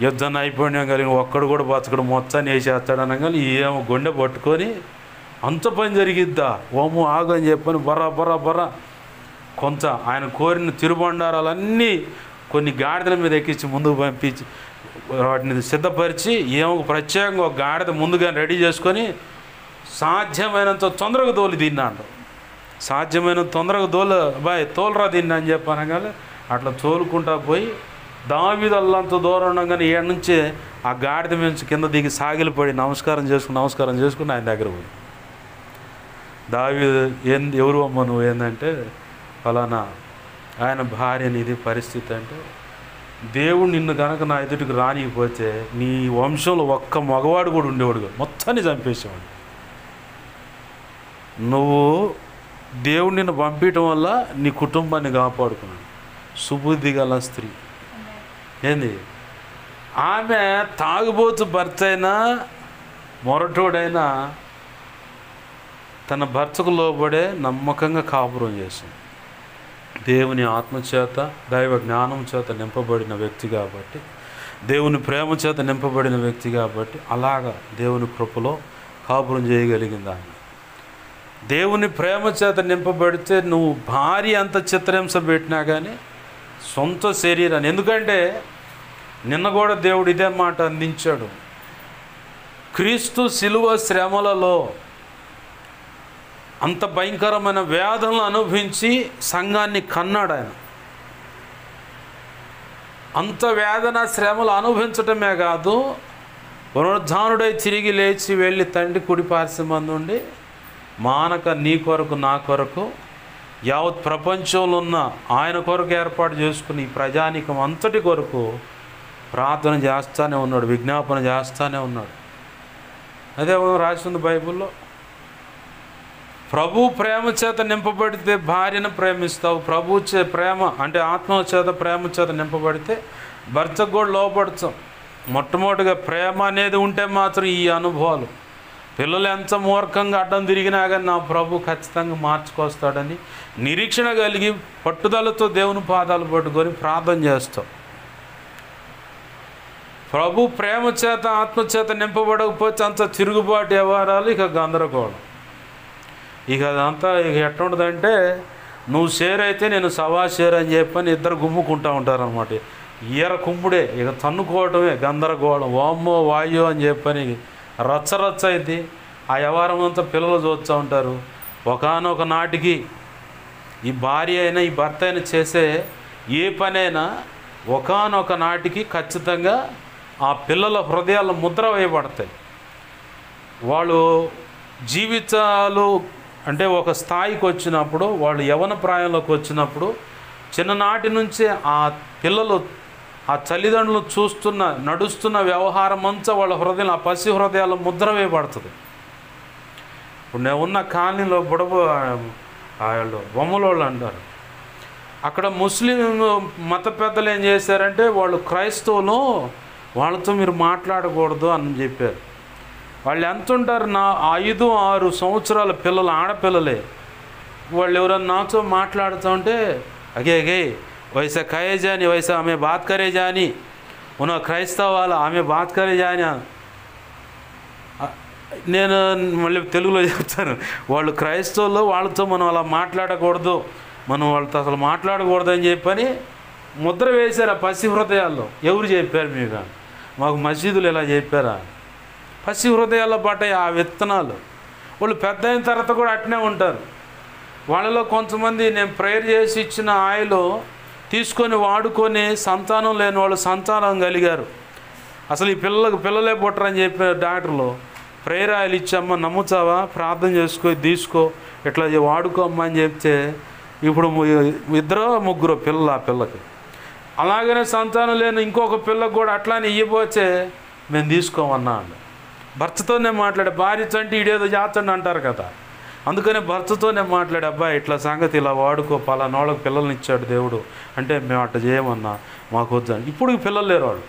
Speaker 1: యుద్ధం అయిపోయినా కలిగిన ఒక్కడు కూడా బతకడు, మొత్తాన్ని వేసేస్తాడు అనగానే ఏమో గుండె పట్టుకొని అంత పని జరిగిద్దా, ఓము ఆగు అని చెప్పని బర్రా కొంత ఆయన కోరిన తిరుబండారాలన్నీ కొన్ని గాడిదల మీద ఎక్కించి ముందుకు పంపించి వాటిని సిద్ధపరిచి ఏమో ప్రత్యేకంగా ఒక గాడిద ముందుగా రెడీ చేసుకొని సాధ్యమైనంత తొందరగా తోలి తిన్నాడు. సాధ్యమైనంత తొందరగా తోలరా దీన్ని అని చెప్పనగానే అట్లా తోలుకుంటా పోయి దావీదు అల్లంత దూరం ఉండగానే ఏడు నుంచి ఆ గాడిద నుంచి కింద దిగి సాగిలిపడి నమస్కారం చేసుకుని ఆయన దగ్గర పోయి, దావీదు ఎవరు అమ్మ నువ్వు ఏంటంటే ఫలానా ఆయన భార్య, నీది పరిస్థితి అంటే, దేవుడు నిన్ను కనుక నా ఎదుటికి రానికపోతే నీ వంశంలో ఒక్క మగవాడు కూడా ఉండేవాడు, మొత్తాన్ని చంపేసేవాడు. నువ్వు దేవుడు నిన్ను పంపించడం వల్ల నీ కుటుంబాన్ని కాపాడుకున్నాడు. సుబుద్ధి గల స్త్రీ ఏంది ఆమె, తాగుబోతు భర్త అయినా మొరటోడైనా తన భర్తకు లోబడే నమ్మకంగా కాపురం చేసింది. దేవుని ఆత్మచేత దైవ జ్ఞానం చేత నింపబడిన వ్యక్తి కాబట్టి, దేవుని ప్రేమ చేత నింపబడిన వ్యక్తి కాబట్టి అలాగా దేవుని కృపలో కాపురం చేయగలిగింది ఆమె. దేవుని ప్రేమ చేత నింపబడితే నువ్వు భార్య అంత చిత్రహింస పెట్టినా కానీ సొంత శరీరాన్ని, ఎందుకంటే నిన్న కూడా దేవుడు ఇదే మాట అందించాడు. క్రీస్తు శిలువ శ్రమలలో అంత భయంకరమైన వేదనలు అనుభవించి సంఘాన్ని కన్నాడు ఆయన. అంత వేదన శ్రమలు అనుభవించటమే కాదు, పునరుద్ధానుడై తిరిగి లేచి వెళ్ళి తండ్రి కుడి పార్శ్వమందు ఉండి మానక నీ కొరకు నా కొరకు యావత్ ప్రపంచంలో ఉన్న ఆయన కొరకు ఏర్పాటు చేసుకుని ఈ ప్రజానీకం అంతటి కొరకు ప్రార్థన చేస్తూనే ఉన్నాడు, విజ్ఞాపన చేస్తూనే ఉన్నాడు. అదే రాసింది బైబిల్లో. ప్రభు ప్రేమ చేత నింపబడితే భార్యను ప్రేమిస్తావు. ప్రభు ప్రేమ అంటే ఆత్మ చేత ప్రేమ చేత నింపబడితే భర్తకు కూడా లోపడతాం. మొట్టమొదటిగా ప్రేమ అనేది ఉంటే మాత్రం ఈ అనుభవాలు, పిల్లలు ఎంత మూర్ఖంగా అడ్డం తిరిగినా కానీ నా ప్రభు ఖచ్చితంగా మార్చుకొస్తాడని నిరీక్షణ కలిగి పట్టుదలతో దేవుని పాదాలు పట్టుకొని ప్రార్థన చేస్తాం. ప్రభు ప్రేమ చేత ఆత్మచేత నింపబడకపోతే అంత తిరుగుబాటు వ్యవహారాలు, ఇక గందరగోళం. ఇక అదంతా ఎట్లా ఉంటుందంటే, నువ్వు షేర్ అయితే నేను సవా షేర్ అని చెప్పని ఇద్దరు గుమ్ముకుంటూ ఉంటారనమాట. ఈర కుమ్ముడే, ఇక తన్నుకోవటమే గందరగోళం. వామ్మో వాయో అని చెప్పని రచ్చ అయితే ఆ వ్యవహారం అంతా పిల్లలు చూస్తూ ఉంటారు. ఒకానొక నాటికి ఈ భార్య అయినా ఈ భర్త అయినా చేసే ఏ పనైనా ఒకానొక నాటికి ఖచ్చితంగా ఆ పిల్లల హృదయాల్లో ముద్ర వేయబడతాయి. వాళ్ళు జీవితాలు అంటే ఒక స్థాయికి వచ్చినప్పుడు, వాళ్ళు యవ్వన ప్రాయంలోకి వచ్చినప్పుడు చిన్ననాటి నుంచే ఆ పిల్లలు ఆ తల్లిదండ్రులు నడుస్తున్న వ్యవహారం అంతా వాళ్ళ హృదయం, ఆ పసి హృదయాల్లో ముద్ర వేయబడుతుంది. ఇప్పుడు నేను ఉన్న కాలనీలో వాళ్ళు బొమ్మలోళ్ళు అంటారు. అక్కడ ముస్లిం మత పెద్దలు ఏం చేశారంటే, వాళ్ళు క్రైస్తవులు, వాళ్ళతో మీరు మాట్లాడకూడదు అని చెప్పారు. వాళ్ళు ఎంత ఉంటారు, 5-6 సంవత్సరాల పిల్లలు, ఆడపిల్లలే. వాళ్ళు ఎవరన్నా నాతో మాట్లాడుతూ ఉంటే అగే वैसा कहे जानी, वैसा हमें बात करे जानी, उन्हें క్రైస్తవ వాళ్ళ ఆమె బాత్ కరే జాని. నేను మళ్ళీ తెలుగులో చెప్తాను. వాళ్ళు క్రైస్తవులు, వాళ్ళతో మనం అలా మాట్లాడకూడదు, మనం వాళ్ళతో అసలు మాట్లాడకూడదు అని చెప్పని ముద్ర వేశారు ఆ పసి హృదయాల్లో. ఎవరు చెప్పారు మీకు? మాకు మసీదులు ఇలా చెప్పారా? పసి హృదయాల్లో పడ్డాయి ఆ విత్తనాలు. వాళ్ళు పెద్ద అయిన తర్వాత కూడా అట్నే ఉంటారు. వాళ్ళలో కొంతమంది నేను ప్రేయర్ చేసి ఇచ్చిన ఆయిల్ తీసుకొని వాడుకొని సంతానం లేని వాళ్ళు సంతానం కలిగారు. అసలు ఈ పిల్లలే పుట్టరని చెప్పారు డాక్టర్లు. ప్రేయర్ ఆయిల్ ఇచ్చమ్మా, నమ్ముతావా, ప్రార్థన చేసుకో, తీసుకో, ఇట్లా వాడుకోమ్మా అని చెప్తే ఇప్పుడు 2-3 పిల్లలు ఆ పిల్లకి. అలాగనే సంతానం లేని ఇంకొక పిల్లకు కూడా అట్లానే ఇవ్వబోతే మేము తీసుకోమన్నా అండి. భర్తతోనే మాట్లాడే, భార్య అంటే ఇడేదో చేస్తాడు అంటారు కదా, అందుకనే భర్తతోనే మాట్లాడే, అబ్బాయి ఇట్లా సంగతి ఇలా వాడుకో, పలానోళ్ళకి పిల్లల్ని ఇచ్చాడు దేవుడు అంటే మేము అట్లా చేయమన్నా, మాకు వద్దని. ఇప్పుడు పిల్లలు లేరు వాళ్ళు.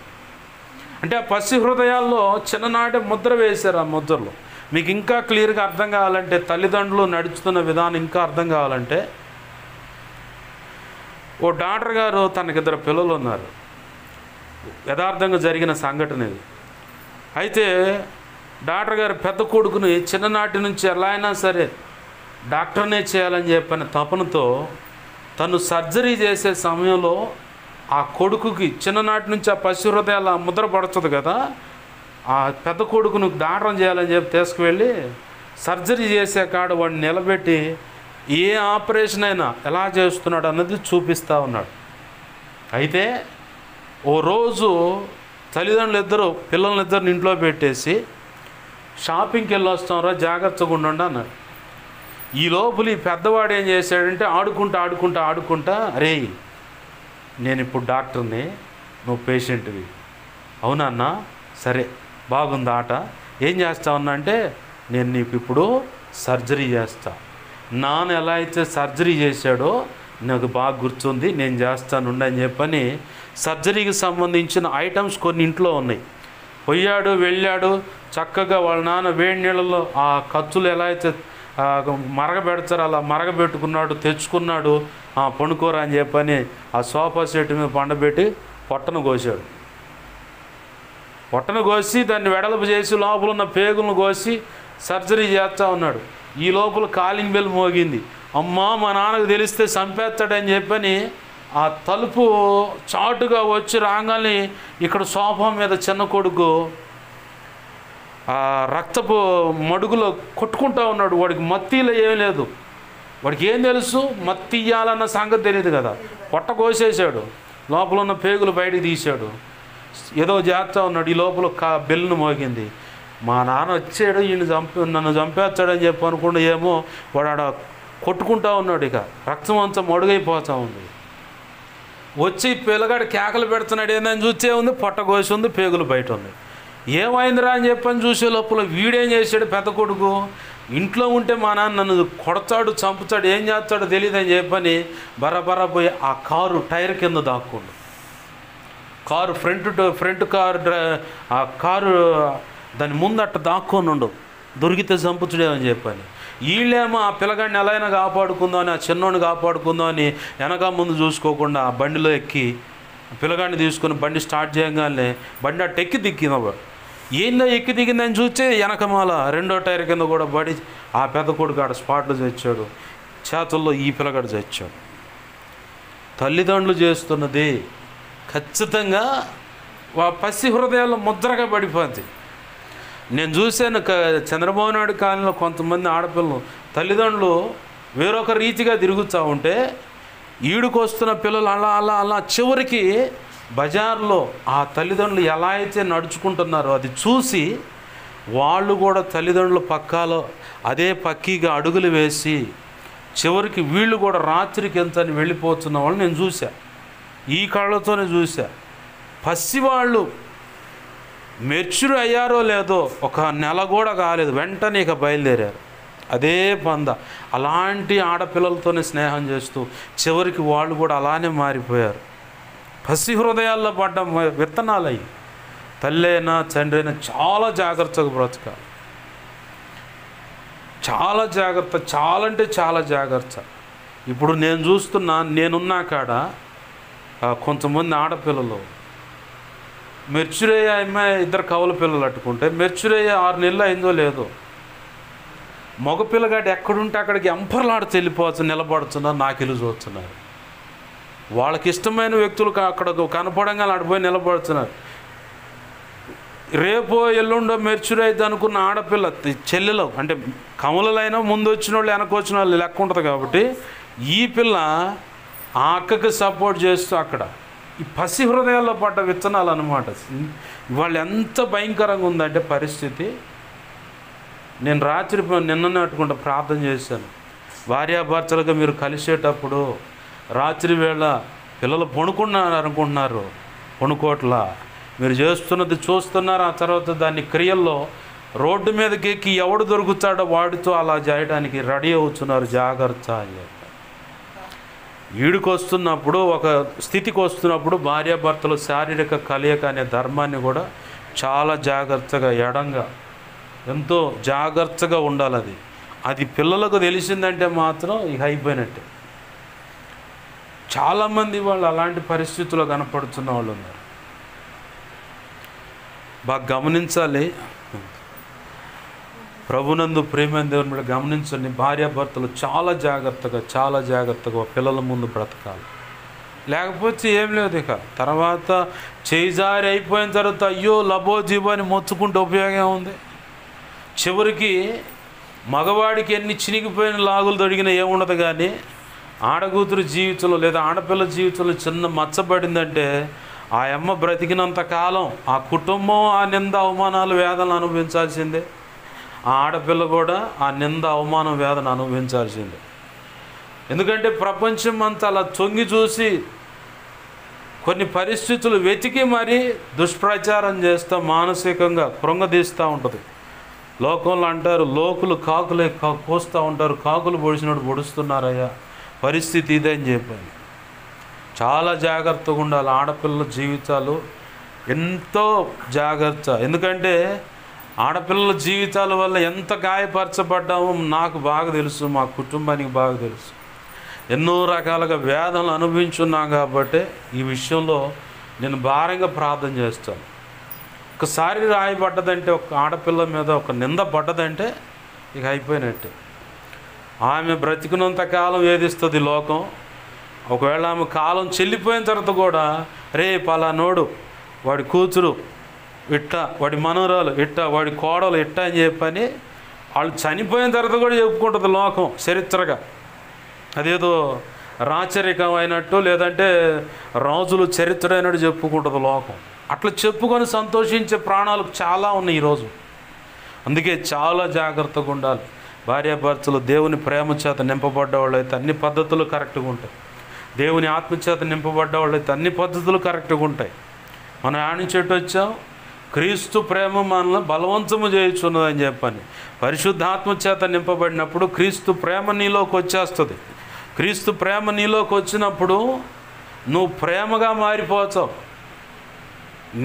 Speaker 1: అంటే ఆ పసి హృదయాల్లో చిన్ననాటి ముద్ర వేశారు. ఆ ముద్రలో మీకు ఇంకా క్లియర్గా అర్థం కావాలంటే, తల్లిదండ్రులు నడుచుతున్న విధానం ఇంకా అర్థం కావాలంటే, ఓ డాక్టర్ గారు తనకి 2 పిల్లలు ఉన్నారు. యథార్థంగా జరిగిన సంఘటన ఇది. అయితే డాక్టర్ గారు పెద్ద కొడుకుని చిన్ననాటి నుంచి ఎలా అయినా సరే డాక్టర్నే చేయాలని చెప్పిన తపనతో తను సర్జరీ చేసే సమయంలో ఆ కొడుకుకి చిన్ననాటి నుంచి ఆ పసి హృదయాల ముద్ర పడుతుంది కదా, ఆ పెద్ద కొడుకును డాక్టర్ చేయాలని చెప్పి తీసుకువెళ్ళి సర్జరీ చేసే కాడ వాడిని నిలబెట్టి ఏ ఆపరేషన్ అయినా ఎలా చేస్తున్నాడు అన్నది చూపిస్తూ ఉన్నాడు. అయితే ఓ రోజు తల్లిదండ్రులు పిల్లలిద్దరిని ఇంట్లో పెట్టేసి షాపింగ్కి వెళ్ళి వస్తాంరా, జాగ్రత్తగా ఉండండి అన్నాడు. ఈ లోపల ఈ పెద్దవాడు ఏం చేశాడంటే ఆడుకుంటా అరే నేను ఇప్పుడు డాక్టర్ని, నువ్వు పేషెంట్వి. అవునన్నా, సరే బాగుంది ఆట, ఏం చేస్తావన్నా అంటే నేను నీకు ఇప్పుడు సర్జరీ చేస్తా. నాన్న ఎలా అయితే సర్జరీ చేశాడో నాకు బాగా గుర్తుంది, నేను చేస్తాను అని చెప్పని సర్జరీకి సంబంధించిన ఐటమ్స్ కొన్ని ఇంట్లో ఉన్నాయి. పోయాడు, వెళ్ళాడు, చక్కగా వాళ్ళ నాన్న వేడి నీళ్ళలో ఆ కత్తులు ఎలా అయితే మరగబెడతారో అలా మరగబెట్టుకున్నాడు, తెచ్చుకున్నాడు. పడుకోరా అని చెప్పని ఆ సోఫా సెట్ మీద పండబెట్టి పొట్టను కోసి దాన్ని వెడల్పు చేసి లోపల ఉన్న పేగులను కోసి సర్జరీ చేస్తూ ఉన్నాడు. ఈ లోపల కాలింగ్ బెల్ మోగింది. అమ్మా మా నాన్నకు తెలిస్తే చంపేస్తాడని చెప్పని ఆ తలుపు చాటుగా వచ్చి రాగానే ఇక్కడ సోఫా మీద చిన్న కొడుకు ఆ రక్తపు మడుగులో కొట్టుకుంటూ ఉన్నాడు. వాడికి మత్తిలో ఏం లేదు, వాడికి ఏం తెలుసు, మత్తి ఇయ్యాలన్న సంగతి తెలియదు కదా. పొట్ట కోసేసాడు, లోపల ఉన్న పేగులు బయటికి తీశాడు, ఏదో చేస్తూ ఉన్నాడు. ఈ లోపల బెల్లును మోగింది. మా నాన్న వచ్చాడు, నన్ను చంపేస్తాడని చెప్పి అనుకుంటే ఏమో వాడు ఆడ కొట్టుకుంటూ ఉన్నాడు. ఇక రక్తం అంతా మడుగైపోతూ ఉంది. వచ్చి పిల్లగాడు కేకలు పెడుతున్నాడు. ఏందని చూసే ఉంది, పొట్ట కోసి ఉంది, పేగులు బయట ఉంది. ఏమైందిరా అని చెప్పని చూసే లోపల వీడేం చేశాడు, పెద్ద కొడుకు, ఇంట్లో ఉంటే మా నాన్న నన్ను కొడతాడు, చంపుతాడు, ఏం చేస్తాడో తెలియదని చెప్పని బరబరా పోయి ఆ కారు టైర్ కింద దాక్కుండు. కారు ఫ్రంట్ ఆ కారు దాని ముందు అట్ట దాక్కొని ఉండు, దొరికితే చంపుతుడేమని చెప్పని. వీళ్ళేమో ఆ పిల్లగాడిని ఎలా అయినా కాపాడుకుందాం అని, ఆ చిన్నోడిని కాపాడుకుందాం అని వెనక ముందు చూసుకోకుండా ఆ బండిలో ఎక్కి పిల్లగాడిని తీసుకుని బండి స్టార్ట్ చేయగానే బండి అట్ట ఎక్కి దిక్కింది. ఏందో ఎక్కి దిగిందని చూస్తే వెనకమాల 2వ టైర్ కింద కూడా పడి ఆ పెద్ద కొడుకు ఆడ స్పాట్లో చచ్చాడు. చేతుల్లో ఈ పిల్లగాడు చచ్చాడు. తల్లిదండ్రులు చేస్తున్నది ఖచ్చితంగా పసి హృదయాల్లో ముద్రగా పడిపోద్ది. నేను చూశాను చంద్రబాబు నాయుడు కాలంలో కొంతమంది ఆడపిల్లలు తల్లిదండ్రులు వేరొక రీతిగా తిరుగుతూ ఉంటే ఈడుకొస్తున్న పిల్లలు అలా చివరికి బజార్లో ఆ తల్లిదండ్రులు ఎలా అయితే నడుచుకుంటున్నారో అది చూసి వాళ్ళు కూడా తల్లిదండ్రుల పక్కాలో అదే పక్కీగా అడుగులు వేసి చివరికి వీళ్ళు కూడా రాత్రికి ఎంత అని వెళ్ళిపోతున్న వాళ్ళు నేను చూసా, ఈ కళ్ళతోనే చూసా. పసివాళ్ళు మెచ్యూర్ అయ్యారో లేదో 1 నెల కూడా కాలేదు, వెంటనే ఇక బయలుదేరారు. అదే పంద అలాంటి ఆడపిల్లలతోనే స్నేహం చేస్తూ చివరికి వాళ్ళు కూడా అలానే మారిపోయారు. పసి హృదయాల్లో పడ్డ విత్తనాలు అయ్యి. తల్లి అయినా తండ్రి అయినా చాలా జాగ్రత్తగా బ్రతకాలి, చాలా జాగ్రత్త, చాలా అంటే చాలా జాగ్రత్త. ఇప్పుడు నేను చూస్తున్నా, నేనున్నా కాడ కొంతమంది ఆడపిల్లలు మెచ్యూరయ్యే అమ్మాయి 2 కవల పిల్లలు అట్టుకుంటే మెచ్యూరయ్యే 6 నెలలు అయిందో లేదో మగపిల్లగాడు ఎక్కడుంటే అక్కడికి ఎంపర్లాడుతూ వెళ్ళిపోవచ్చు, నిలబడుతున్నారు, నాకెళ్ళి చూస్తున్నారు. వాళ్ళకి ఇష్టమైన వ్యక్తులు అక్కడ కనపడంగా అడిపోయి నిలబడుతున్నారు. రేపో ఎల్లుండో మెచ్యూర్ అయితే అనుకున్న ఆడపిల్ల చెల్లెలు అంటే కమలలైనా ముందు వచ్చిన వాళ్ళు వెనక వచ్చిన వాళ్ళు లెక్క ఉంటుంది కాబట్టి ఈ పిల్ల ఆ అక్కకి సపోర్ట్ చేస్తూ అక్కడ ఈ పసి హృదయాల్లో పడ్డ విత్తనాలు అన్నమాట. వాళ్ళు ఎంత భయంకరంగా ఉందంటే పరిస్థితి. నేను రాత్రి నిన్ననే అట్టుకుంటా ప్రార్థన చేశాను. భార్యాభర్తలుగా మీరు కలిసేటప్పుడు రాత్రి వేళ పిల్లలు పడుకున్నారు అనుకుంటున్నారు, పడుకోట్లా. మీరు చేస్తున్నది చూస్తున్నారు. ఆ తర్వాత దాన్ని క్రియల్లో రోడ్డు మీదకి ఎక్కి ఎవడు దొరుకుతాడో వాడితో అలా చేయడానికి రెడీ అవుతున్నారు. జాగ్రత్త అని చెప్పి ఈడుకు వస్తున్నప్పుడు, ఒక స్థితికి వస్తున్నప్పుడు భార్యాభర్తలు శారీరక కలయిక అనే ధర్మాన్ని కూడా చాలా జాగ్రత్తగా, ఎడంగా, ఎంతో జాగ్రత్తగా ఉండాలి. అది పిల్లలకు తెలిసిందంటే మాత్రం ఇక అయిపోయినట్టే. చాలామంది వాళ్ళు అలాంటి పరిస్థితుల్లో కనపడుతున్న వాళ్ళు ఉన్నారు. బాగా గమనించాలి. ప్రభునందు ప్రేమైన దేవుని గమనించండి. భార్యాభర్తలు చాలా జాగ్రత్తగా పిల్లల ముందు బ్రతకాలి. లేకపోతే ఏం లేదు. ఇక తర్వాత చేజారి అయిపోయిన తర్వాత అయ్యో లబో జీబో అని మొత్తుకుంటే ఉపయోగం ఉంది. చివరికి మగవాడికి ఎన్ని చినిగిపోయిన లాగులు తొడిగినా ఏముండదు. కానీ ఆడకూతురు జీవితంలో లేదా ఆడపిల్ల జీవితంలో చిన్న మచ్చబడిందంటే ఆ అమ్మ బ్రతికినంత కాలం ఆ కుటుంబం ఆ నింద అవమానాలు వేదనలు అనుభవించాల్సిందే. ఆ ఆడపిల్ల కూడా ఆ నింద అవమానం వేదన అనుభవించాల్సిందే. ఎందుకంటే ప్రపంచం అంతా అలా తొంగి చూసి కొన్ని పరిస్థితులు వెతికి మరీ దుష్ప్రచారం చేస్తూ మానసికంగా కృంగదీస్తూ ఉంటుంది. లోకంలో అంటారు, లోకులు కాకులే కోస్తూ ఉంటారు, కాకులు పొడిచినట్టు పొడుస్తున్నారయ్యా, పరిస్థితి ఇదే అని చెప్పాను. చాలా జాగ్రత్తగా ఉండాలి. ఆడపిల్లల జీవితాలు ఎంతో జాగ్రత్త. ఎందుకంటే ఆడపిల్లల జీవితాల వల్ల ఎంత గాయపరచబడ్డామో నాకు బాగా తెలుసు, మా కుటుంబానికి బాగా తెలుసు. ఎన్నో రకాలుగా వేదనలు అనుభవించున్నాం కాబట్టి ఈ విషయంలో నేను భారంగా ప్రార్థన చేస్తాను. ఒకసారి రాయబడ్డదంటే, ఒక ఆడపిల్ల మీద ఒక నింద పడ్డదంటే ఇక అయిపోయినట్టే. ఆమె బ్రతికినంత కాలం వేధిస్తుంది లోకం. ఒకవేళ ఆమె కాలం చెల్లిపోయిన తర్వాత కూడా రే పలానోడు, వాడి కూతురు ఇట్ట, వాడి మనవరాలు ఇట్ట, వాడి కోడలు ఇట్ట అని చెప్పని వాళ్ళు చనిపోయిన తర్వాత కూడా చెప్పుకుంటుంది లోకం చరిత్రగా. అదేదో రాచరికం అయినట్టు, లేదంటే రాజులు చరిత్ర అయినట్టు చెప్పుకుంటుంది లోకం. అట్లా చెప్పుకొని సంతోషించే ప్రాణాలు చాలా ఉన్నాయి ఈరోజు. అందుకే చాలా జాగ్రత్తగా ఉండాలి. భార్యాభర్తలు దేవుని ప్రేమ చేత నింపబడ్డ వాళ్ళు అయితే అన్ని పద్ధతులు కరెక్ట్గా ఉంటాయి. దేవుని ఆత్మచేత నింపబడ్డ వాళ్ళు అయితే అన్ని పద్ధతులు కరెక్ట్గా ఉంటాయి. మనం ఆడించేట్టు వచ్చాం, క్రీస్తు ప్రేమ మనల్ని బలవంతము చేయుచున్నదని చెప్పని. పరిశుద్ధాత్మ చేత నింపబడినప్పుడు క్రీస్తు ప్రేమ నీలోకి వచ్చేస్తుంది. క్రీస్తు ప్రేమ నీలోకి వచ్చినప్పుడు నువ్వు ప్రేమగా మారిపోతావు.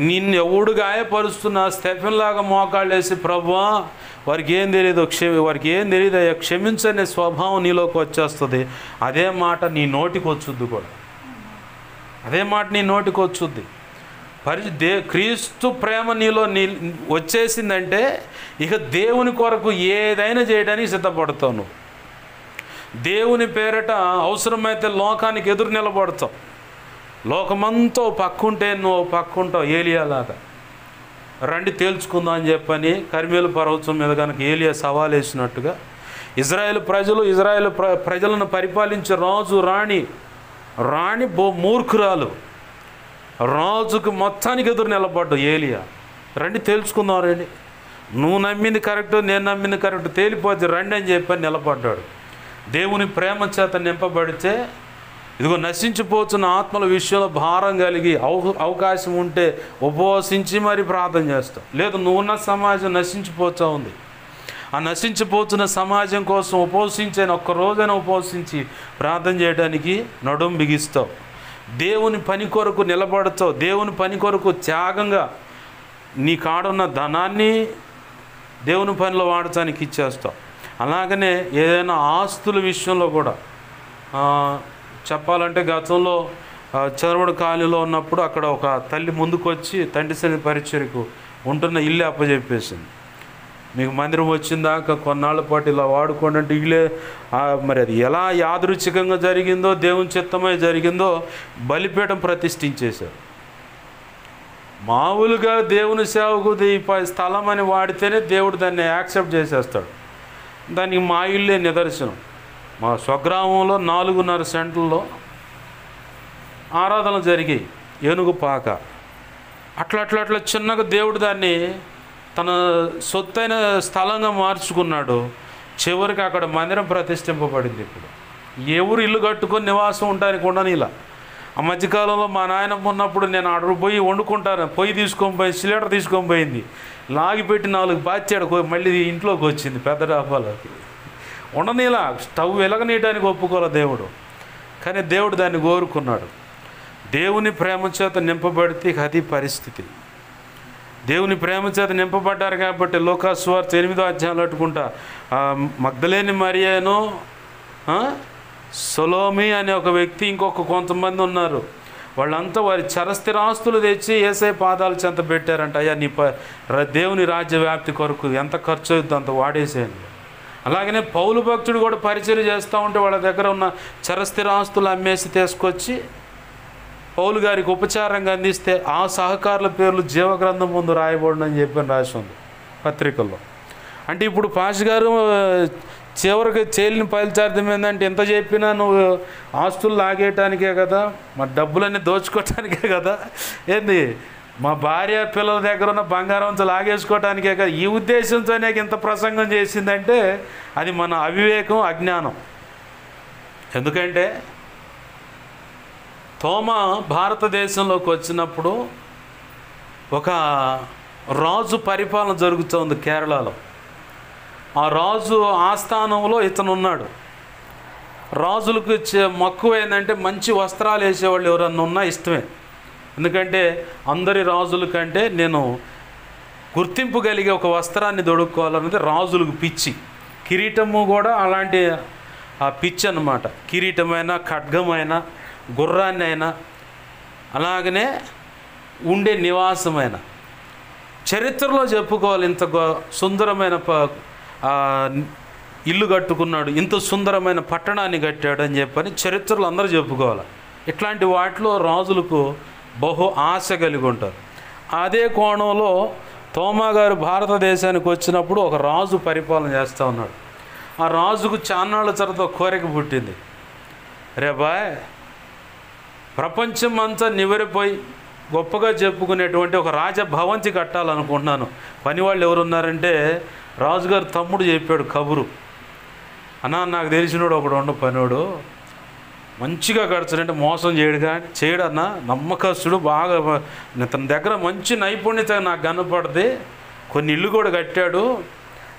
Speaker 1: నిన్ను ఎవడు గాయపరుస్తున్నా స్టెఫెన్లాగా మోకాళ్ళు వేసి ప్రభువా వారికి ఏం తెలియదు అయ్యా క్షమించనే స్వభావం నీలోకి వచ్చేస్తుంది. అదే మాట నీ నోటికి వచ్చుద్ది కూడా. అదే మాట నీ నోటికి వచ్చుద్ది. క్రీస్తు ప్రేమ నీలో వచ్చేసిందంటే ఇక దేవుని కొరకు ఏదైనా చేయడానికి సిద్ధపడతావు. నువ్వు దేవుని పేరట అవసరమైతే లోకానికి ఎదురు నిలబడతావు. లోకమంతా పక్కుంటే నువ్వు పక్కుంటావు. ఏలియాలాగా రండి తేల్చుకుందాం అని చెప్పని కర్మేలు పర్వతం మీద కనుక ఏలియా సవాల్ వేసినట్టుగా ఇజ్రాయేల్ ప్రజలను పరిపాలించే రాజు రాణి మూర్ఖురాలు రాజుకు మొత్తానికి ఎదురు నిలబడ్డావు ఏలియా. రండి తేల్చుకుందాం, రండి, నువ్వు నమ్మింది కరెక్ట్, నేను నమ్మింది కరెక్ట్, తేలిపోతే రండి అని చెప్పని నిలబడ్డాడు. దేవుని ప్రేమ చేత నింపబడితే ఇదిగో నశించిపోతున్న ఆత్మల విషయంలో భారం కలిగి అవకాశం ఉంటే ఉపవసించి మరి ప్రార్థన చేస్తావు. లేదు నువ్వున్న సమాజం నశించిపోతూ ఉంది. ఆ నశించిపోతున్న సమాజం కోసం ఉపవసించని ఒక్కరోజైనా ఉపవసించి ప్రార్థన చేయడానికి నడుం బిగిస్తావు. దేవుని పని కొరకు నిలబడతావు. దేవుని పని కొరకు త్యాగంగా నీ కాడున్న ధనాన్ని దేవుని పనిలో వాడటానికి ఇచ్చేస్తావు. అలాగనే ఏదైనా ఆస్తుల విషయంలో కూడా చెప్పాలంటే గతంలో చదవడు కాలనీలో ఉన్నప్పుడు అక్కడ ఒక తల్లి ముందుకు వచ్చి తండ్రి సన్నిధి పరిచర్యకు ఉంటున్న ఇల్లు అప్పచెప్పేసింది. మీకు మందిరం వచ్చిందాక కొన్నాళ్ళ పాటు ఇలా వాడుకోండి అంటే ఇల్లే. మరి అది ఎలా యాదృచ్ఛికంగా జరిగిందో దేవుని చిత్తమై జరిగిందో బలిపీఠం ప్రతిష్ఠించేశారు. మామూలుగా దేవుని సేవకు స్థలం అని వాడితేనే దేవుడు దాన్ని యాక్సెప్ట్ చేసేస్తాడు. దానికి మా ఇల్లే నిదర్శనం. మా స్వగ్రామంలో 4.5 సెంట్లలో ఆరాధనలు జరిగాయి, ఏనుగు పాక. అట్లా అట్లా అట్లా చిన్నగా దేవుడు దాన్ని తన సొత్తైన స్థలంగా మార్చుకున్నాడు. చివరికి అక్కడ మందిరం ప్రతిష్ఠింపబడింది. ఇప్పుడు ఎవరు ఇల్లు కట్టుకొని నివాసం ఉండడానికి ఉండని ఇలా. ఆ మధ్యకాలంలో మా నాయనమ్మ ఉన్నప్పుడు నేను అక్కడ పోయి వండుకుంటాను, పొయ్యి తీసుకొని పోయి సిలిండర్ తీసుకొని పోయింది, లాగిపెట్టి 4 బాచాడు, మళ్ళీ ఇంట్లోకి వచ్చింది పెద్ద డాబాలోకి. ఉండనీలా స్టవ్ వెలగనీయడానికి ఒప్పుకోలే దేవుడు. కానీ దేవుడు దాన్ని కోరుకున్నాడు. దేవుని ప్రేమ చేత నింపబడితే అది పరిస్థితి. దేవుని ప్రేమ చేత నింపబడ్డారు కాబట్టి లూకాసు సువార్త 8వ అధ్యాయంలో అట్టుకుంటా మగ్దలేని మరియను, సొలోమి అనే ఒక వ్యక్తి, ఇంకొక కొంతమంది ఉన్నారు. వాళ్ళంతా వారి చరస్థిరాస్తులు తెచ్చి యేసయ్య పాదాల చెంత పెట్టారంట. అయ్యా నీ దేవుని రాజ్య వ్యాప్తి కొరకు ఎంత ఖర్చు అవుతుందో అంత వాడేసేయండి. అలాగనే పౌలు భక్తుడు కూడా పరిచయం చేస్తూ ఉంటే వాళ్ళ దగ్గర ఉన్న చరస్థిరాస్తులు అమ్మేసి తీసుకొచ్చి పౌలు గారికి ఉపచారంగా అందిస్తే ఆ సహకారుల పేర్లు జీవగ్రంథం ముందు రాయబడినని చెప్పని రాసి ఉంది పత్రికల్లో. అంటే ఇప్పుడు పాష్ గారు చివరికి చేలిని పైల్చార్థం ఏంటంటే ఎంత చెప్పినా నువ్వు ఆస్తులు లాగేయటానికే కదా, మా డబ్బులన్నీ దోచుకోవటానికే కదా, ఏంది మా భార్య పిల్లల దగ్గర ఉన్న బంగారంతో లాగేసుకోవటానికే కదా, ఈ ఉద్దేశంతోనే ఇంత ప్రసంగం చేసిందంటే అది మన అవివేకం, అజ్ఞానం. ఎందుకంటే తోమా భారతదేశంలోకి వచ్చినప్పుడు ఒక రాజు పరిపాలన జరుగుతుంది కేరళలో. ఆ రాజు ఆస్థానంలో ఇతను ఉన్నాడు. రాజులకు మక్కువ ఏంటంటే మంచి వస్త్రాలు వేసేవాళ్ళు ఎవరన్నా ఉన్నా ఇష్టమే. ఎందుకంటే అందరి రాజుల కంటే నేను గుర్తింపు కలిగే ఒక వస్త్రాన్ని దొడుక్కోవాలన్నది రాజులకు పిచ్చి. కిరీటము కూడా అలాంటి ఆ పిచ్చి అన్నమాట. కిరీటమైనా, ఖడ్గమైన, గుర్రాన్ని అయినా, అలాగనే ఉండే నివాసమైన. చరిత్రలో చెప్పుకోవాలి, ఇంత సుందరమైన ఇల్లు కట్టుకున్నాడు, ఇంత సుందరమైన పట్టణాన్ని కట్టాడు అని చెప్పని చరిత్రలో అందరూ చెప్పుకోవాలి. ఇట్లాంటి వాటిలో రాజులకు బహు ఆశ కలిగి ఉంటారు. అదే కోణంలో తోమా గారు భారతదేశానికి వచ్చినప్పుడు ఒక రాజు పరిపాలన చేస్తూ ఉన్నాడు. ఆ రాజుకు చాన్నాళ్ళ తర్వాత కోరిక పుట్టింది, రే బాయ్ ప్రపంచం అంతా నివరిపోయి గొప్పగా చెప్పుకునేటువంటి ఒక రాజభవంతి కట్టాలనుకుంటున్నాను. పనివాళ్ళు ఎవరున్నారంటే రాజుగారు తమ్ముడు చెప్పాడు కబురు, అన్నా నాకు తెలిసినోడు ఒకడు ఉండు పనివాడు, మంచిగా కడతాడంటే మోసం చేయడన్నా, నమ్మకస్తుడు, బాగా తన దగ్గర మంచి నైపుణ్యత నాకు కనపడుతుంది, కొన్ని ఇల్లు కూడా కట్టాడు,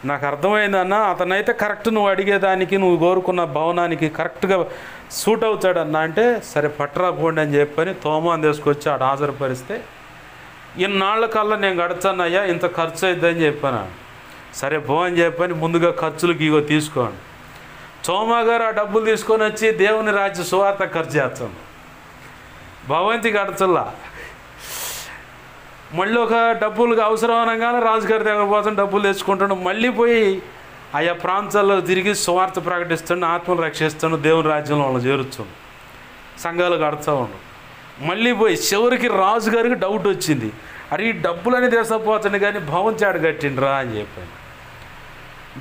Speaker 1: నాకు అర్థమైందన్న అతనైతే కరెక్ట్ నువ్వు అడిగేదానికి, నువ్వు కోరుకున్న భవనానికి కరెక్ట్గా సూట్ అవుతాడన్నా. అంటే సరే పట్టరా పోండి అని చెప్పని తోమాను తీసుకొచ్చి ఆడ హాజరుపరిస్తే, ఇన్నాళ్ళ కల్లా నేను కడతానయ్యా, ఇంత ఖర్చు అవుతుందని చెప్పాను. సరే పో అని చెప్పని ముందుగా ఖర్చులకి ఇగో తీసుకోండి. తోమా గారు ఆ డబ్బులు తీసుకొని వచ్చి దేవుని రాజ్య సువార్త ఖర్చు చేస్తాను, భవంతి కడతల్లా. మళ్ళీ ఒక డబ్బులకు అవసరం అనగానే రాజుగారి దగ్గర పోతాం, డబ్బులు తెచ్చుకుంటాడు, మళ్ళీ పోయి ఆయా ప్రాంతాల్లో తిరిగి సువార్త ప్రకటిస్తాడు, ఆత్మలు రక్షిస్తాడు, దేవుని రాజ్యంలో వాళ్ళు చేరుస్తాడు, సంఘాలు కడతా ఉన్నాడు. మళ్ళీ పోయి చివరికి రాజుగారికి డౌట్ వచ్చింది, అరే ఈ డబ్బులని తీసుకుపోతాను కానీ భవంతి ఆడ కట్టిండ్రా అని చెప్పాను.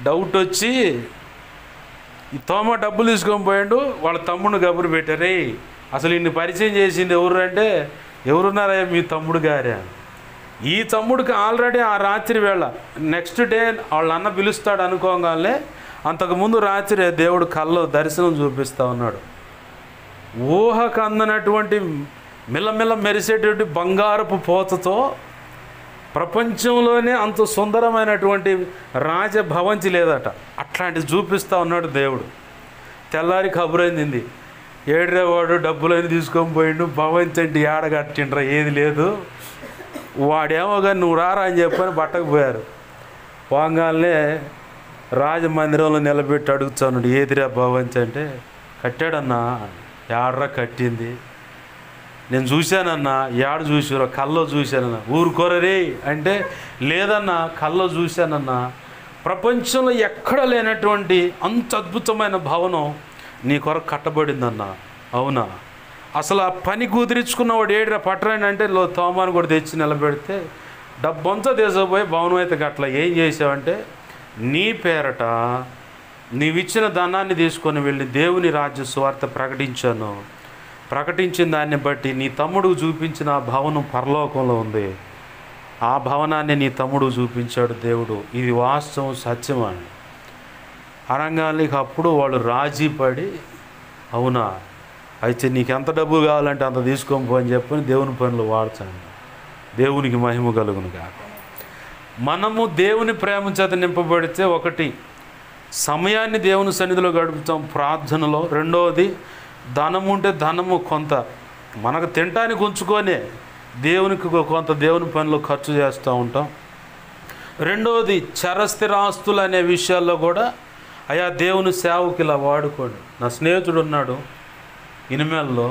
Speaker 1: డౌట్ వచ్చి ఈ తోమ డబ్బులు తీసుకొని పోయాడు, వాళ్ళ తమ్ముడిని కబురు పెట్టారే, అసలు ఇన్ని పరిచయం చేసింది ఎవరు అంటే, ఎవరున్నారయ్యా మీ తమ్ముడు గారే. ఈ తమ్ముడికి ఆల్రెడీ ఆ రాత్రి వేళ నెక్స్ట్ డే వాళ్ళ అన్న పిలుస్తాడు అనుకోగానే అంతకుముందు రాత్రి దేవుడు కల్లో దర్శనం చూపిస్తూ ఉన్నాడు. ఊహకు అందనటువంటి మిల్లమిల్ల మెరిసేటువంటి బంగారపు పోతతో ప్రపంచంలోనే అంత సుందరమైనటువంటి రాజభవంతి లేదట, అట్లాంటిది చూపిస్తూ ఉన్నాడు దేవుడు. తెల్లారి కబురైంది, ఏడ్రే వాడు డబ్బులని తీసుకొని పోయిండు, భవంతి అంటే ఏడ కట్టిండ్రా ఏది లేదు, వాడేమో కానీ నువ్వు రారా అని చెప్పని పట్టకపోయారు. పోగానే రాజమందిరంలో నిలబెట్టి అడుగుతున్నాడు, ఏదిరా భవంతి అంటే, కట్టాడన్నా. ఏడ్రా కట్టింది, నేను చూశానన్నా. ఏడు చూసారో, కల్లో చూశానన్నా. ఊరుకోరే అంటే, లేదన్నా కల్లో చూశానన్నా, ప్రపంచంలో ఎక్కడ లేనటువంటి అంత అద్భుతమైన భవనం నీ కొరకు కట్టబడిందన్నా. అవునా, అసలు ఆ పని కుదిరించుకున్నవాడు ఏడురా పట్టరాని అంటే తోమాను కూడా తెచ్చి నిలబెడితే డబ్బంతా తీసుకుపోయి భవనం అయితే గట్ల ఏం చేసావంటే, నీ పేరట నీవిచ్చిన ధనాన్ని తీసుకొని వెళ్ళి దేవుని రాజ్య సువార్త ప్రకటించాను, ప్రకటించిన దాన్ని బట్టి నీ తమ్ముడు చూపించిన ఆ భవనం పరలోకంలో ఉంది. ఆ భవనాన్ని నీ తమ్ముడు చూపించాడు దేవుడు. ఇది వాస్తవం, సత్యం అని అనగానే అప్పుడు వాళ్ళు రాజీ పడి, అవునా అయితే నీకు ఎంత డబ్బు కావాలంటే అంత తీసుకొని పో అని చెప్పని దేవుని పనులు వాడతాను. దేవునికి మహిమ కలుగును కాక. మనము దేవుని ప్రేమ చేత నింపబడితే ఒకటి సమయాన్ని దేవుని సన్నిధిలో గడుపుతాం ప్రార్థనలో. రెండవది ధనము ఉంటే ధనము కొంత మనకు తినటానికి ఉంచుకొనే దేవునికి కొంత దేవుని పనిలో ఖర్చు చేస్తూ ఉంటాం. రెండవది చరస్థిరాస్తులు అనే విషయాల్లో కూడా అయా దేవుని సేవకి ఇలా వాడుకోండి. నా స్నేహితుడు ఉన్నాడు ఇనిమేల్లో,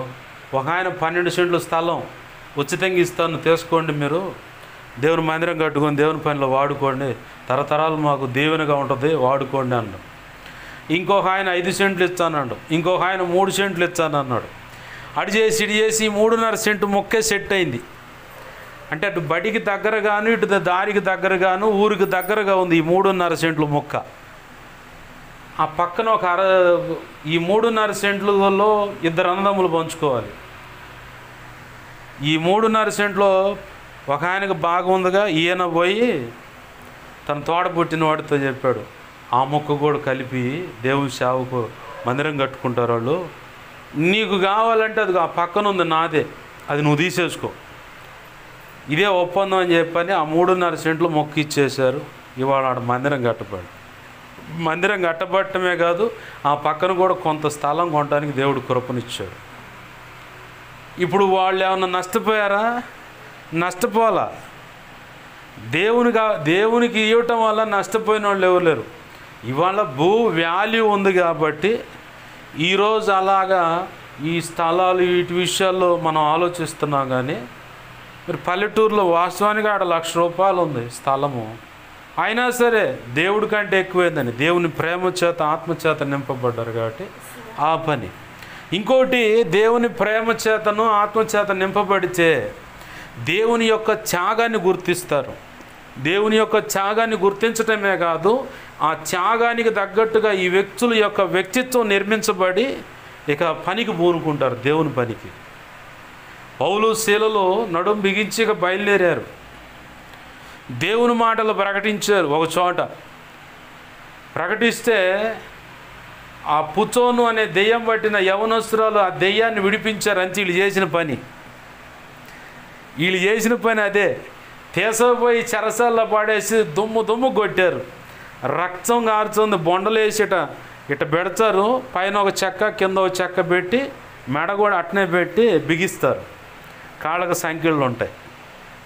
Speaker 1: ఒక ఆయన 12 సెంట్లు స్థలం ఉచితంగా ఇస్తాను, తీసుకోండి, మీరు దేవుని మందిరం కట్టుకొని దేవుని పనిలో వాడుకోండి, తరతరాలు మాకు దీవెనగా ఉంటుంది, వాడుకోండి అన్నాడు. ఇంకొక ఆయన 5 సెంట్లు ఇస్తానన్నాడు. ఇంకొక ఆయన 3 సెంట్లు ఇస్తానన్నాడు. అడి చేసి ఇడి చేసి 3.5 సెంటు మొక్కే సెట్ అయింది. అంటే అటు బడికి దగ్గరగాను ఇటు దారికి దగ్గరగాను ఊరికి దగ్గరగా ఉంది ఈ 3.5 సెంట్లు మొక్క. ఆ పక్కన ఈ 3.5 సెంట్లలో 2 అన్నదమ్ములు పంచుకోవాలి. ఈ 3.5 సెంట్లో ఒక ఆయనకు బాగా ఉందిగా, ఈయన పోయి తన తోడ పుట్టిన వాడితో చెప్పాడు, ఆ మొక్క కూడా కలిపి దేవుని సేవకు మందిరం కట్టుకుంటారు వాళ్ళు, నీకు కావాలంటే అది ఆ పక్కన ఉంది నాదే, అది నువ్వు తీసేసుకో, ఇదే ఒప్పందం అని చెప్పని ఆ 3.5 సెంట్లు మొక్క ఇచ్చేశారు. ఇవాళ ఆడ మందిరం కట్టబడి, మందిరం కట్టబడటమే కాదు ఆ పక్కన కూడా కొంత స్థలం కొనడానికి దేవుడు కృపనిచ్చాడు. ఇప్పుడు వాళ్ళు ఏమన్నా నష్టపోయారా? నష్టపోలా. దేవునికి ఇవ్వటం వల్ల నష్టపోయిన వాళ్ళు ఎవరు లేరు. ఇవాళ భూ వాల్యూ ఉంది కాబట్టి ఈరోజు అలాగా ఈ స్థలాలు వీటి విషయాల్లో మనం ఆలోచిస్తున్నాం. కానీ మరి పల్లెటూరులో వాస్తవానికి ఆడ ₹1,00,000 ఉంది స్థలము, అయినా సరే దేవుడి కంటే ఎక్కువైందని దేవుని ప్రేమ చేత ఆత్మచేత నింపబడ్డారు కాబట్టి ఆ పని. ఇంకోటి, దేవుని ప్రేమ చేతను ఆత్మచేత నింపబడితే దేవుని యొక్క త్యాగాన్ని గుర్తిస్తారు. దేవుని యొక్క త్యాగాన్ని గుర్తించటమే కాదు, ఆ త్యాగానికి తగ్గట్టుగా ఈ వ్యక్తుల యొక్క వ్యక్తిత్వం నిర్మించబడి ఇక పనికి పూనుకుంటారు, దేవుని పనికి. పౌలు శీలలో నడుం బిగించి ఇక బయలుదేరారు, దేవుని మాటలు ప్రకటించారు. ఒక చోట ప్రకటిస్తే ఆ పుచోను అనే దెయ్యం పట్టిన యవనస్తురాలు ఆ దెయ్యాన్ని విడిపించారు. అంతే వీళ్ళు చేసిన పని. వీళ్ళు చేసిన పని అదే. తీసపోయి చెరసాల్లో పాడేసి దుమ్ము కొట్టారు, రక్తం కారుతుంది, బొండలు వేసి ఇట పెడతారు, పైన ఒక చెక్క కింద ఒక చెక్క పెట్టి మెడ కూడా అట్నే పెట్టి బిగిస్తారు. కాళ్ళకు సంఖ్యలు ఉంటాయి,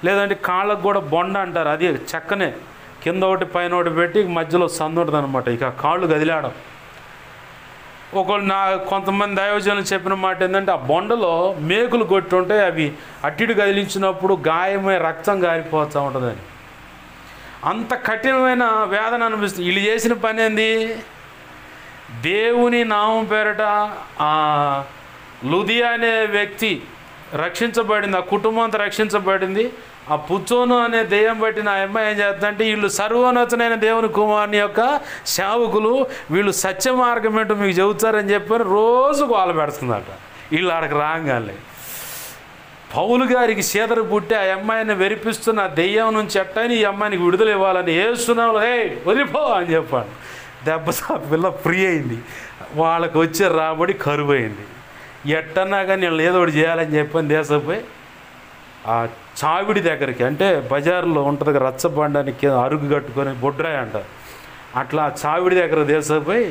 Speaker 1: లేదంటే కాళ్ళకు కూడా బొండ అంటారు, అది చెక్కనే కింద ఒకటి పైన ఒకటి పెట్టి మధ్యలో సందు ఉంటుంది అనమాట. ఇక కాళ్ళు గదిలాడం. కొంతమంది దైవజనులు చెప్పిన మాట ఏంటంటే, ఆ బొండలో మేకులు కొట్టి ఉంటాయి, అవి అట్టిడు కదిలించినప్పుడు గాయమై రక్తం గారిపోతూ ఉంటుందని. అంత కఠినమైన వేదన అనిపిస్తుంది. వీళ్ళు చేసిన పని ఏంది? దేవుని నామం పేరట ఆ లుదియా అనే వ్యక్తి రక్షించబడింది, ఆ కుటుంబం అంతా రక్షించబడింది. ఆ పుచ్చోను అనే దెయ్యం బట్టిన ఆ అమ్మాయి ఏం చేస్తుందంటే, వీళ్ళు సర్వోన్నతునైన దేవుని కుమారుని యొక్క సేవకులు, వీళ్ళు సత్య మార్గం ఏంటో మీకు చెబుతారని చెప్పని రోజు గోల పెడుతుందట. వీళ్ళు ఆడకు రాగానే పౌలు గారికి సీదరు పుట్టి ఆ అమ్మాయిని వెరిపిస్తున్న ఆ దెయ్యం నుంచి ఎట్టని ఈ అమ్మాయినికి విడుదల ఇవ్వాలని ఏస్తున్నావు, వదిలిపో అని చెప్పాడు. దెబ్బతో పిల్ల ఫ్రీ అయింది. వాళ్ళకు వచ్చే రాబడి కరువు అయింది. ఎట్టన్నా కానీ వీళ్ళు ఏదో ఒకటి చేయాలని చెప్పని దేశపోయి ఆ చావిడి దగ్గరికి, అంటే బజార్లో ఉంటుంది రచ్చబండానికి అరుగు కట్టుకొని బొడ్రాయి అంటారు, అట్లా చావిడి దగ్గర దేశపోయి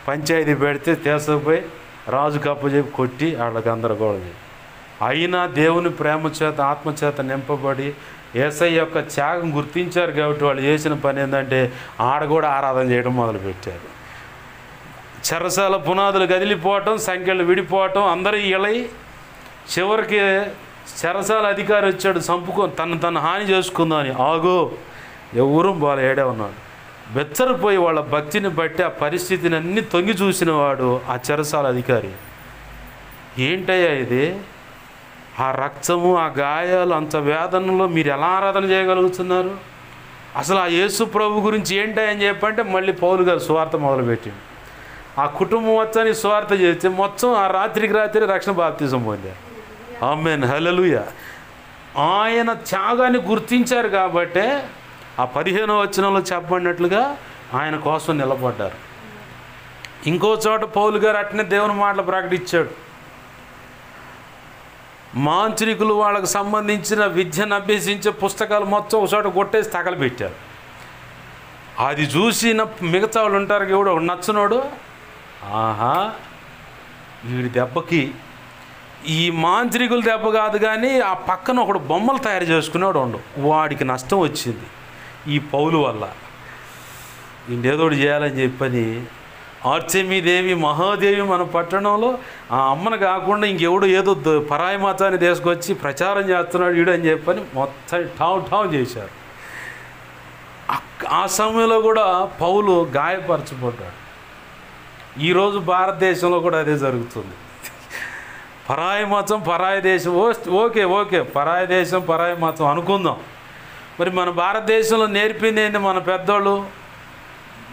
Speaker 1: పంచాయతీ పెడితే దేశపోయి రాజు కప్పచెప్పి కొట్టి వాళ్ళ గందరగోళం. అయినా దేవుని ప్రేమ చేత ఆత్మచేత నింపబడి యేసయ్య యొక్క త్యాగం గుర్తించారు కాబట్టి వాళ్ళు చేసిన పని ఏంటంటే ఆడ కూడా ఆరాధన చేయడం మొదలుపెట్టారు. చెరసాల పునాదులు కదిలిపోవటం, సంఖ్యలు విడిపోవటం, అందరూ ఇళై చివరికి చెరసాల అధికారి వచ్చాడు, తను హాని చేసుకుందామని. ఆగో, ఎవరూ బాగా ఏడే ఉన్నాడు. బెచ్చరిపోయి వాళ్ళ భక్తిని బట్టి ఆ పరిస్థితిని అన్నీ తొంగి చూసిన వాడు ఆ చెరసాల అధికారి. ఏంటయ్యా ఇది? ఆ రక్తము, ఆ గాయాలు, అంత వేదనలో మీరు ఎలా ఆరాధన చేయగలుగుతున్నారు? అసలు ఆ యేసు ప్రభు గురించి ఏంటని చెప్పంటే మళ్ళీ పౌలు గారు సువార్త మొదలుపెట్టిండు. ఆ కుటుంబం మొత్తానికి సువార్త చేస్తే మొత్తం ఆ రాత్రికి రాత్రి రక్షణ బాప్తిజం పొందారు. ఆమేన్, హల్లెలూయా. ఆయన త్యాగాన్ని గుర్తించారు కాబట్టే ఆ 15వ వచనంలో చెప్పబడినట్లుగా ఆయన కోసం నిలబడ్డారు. ఇంకో చోట పౌలు గారు అట్నే దేవుని మాటలు ప్రకటించాడు. మాంత్రికులు వాళ్ళకు సంబంధించిన విద్యను అభ్యసించే పుస్తకాలు మొత్తం ఒక చోట కొట్టేసి తగలబెట్టారు. అది చూసిన మిగతా వాళ్ళు ఉంటారు ఎవడో నచ్చనోడు, ఆహా వీడి దెబ్బకి ఈ మాంత్రికుల దెబ్బ కాదు కానీ ఆ పక్కన ఒకడు బొమ్మలు తయారు చేసుకునేవాడు ఉండు, వాడికి నష్టం వచ్చింది ఈ పౌలు వల్ల. ఇంకేదో చేయాలని చెప్పని ఆర్చెమీదేవి మహాదేవి మన పట్టణంలో ఆ అమ్మను కాకుండా ఇంకెవడు ఏదో పరాయి మతాన్ని తీసుకొచ్చి ప్రచారం చేస్తున్నాడు వీడు అని చెప్పని మొత్తం ఠావ్ చేశారు. ఆ సమయంలో కూడా పౌలు గాయపరచబడ్డాడు. ఈరోజు భారతదేశంలో కూడా అదే జరుగుతుంది. పరాయి మతం పరాయి దేశం, ఓకే పరాయి దేశం పరాయి మతం అనుకుందాం. మరి మన భారతదేశంలో నేర్పింది ఏంటి? మన పెద్దోళ్ళు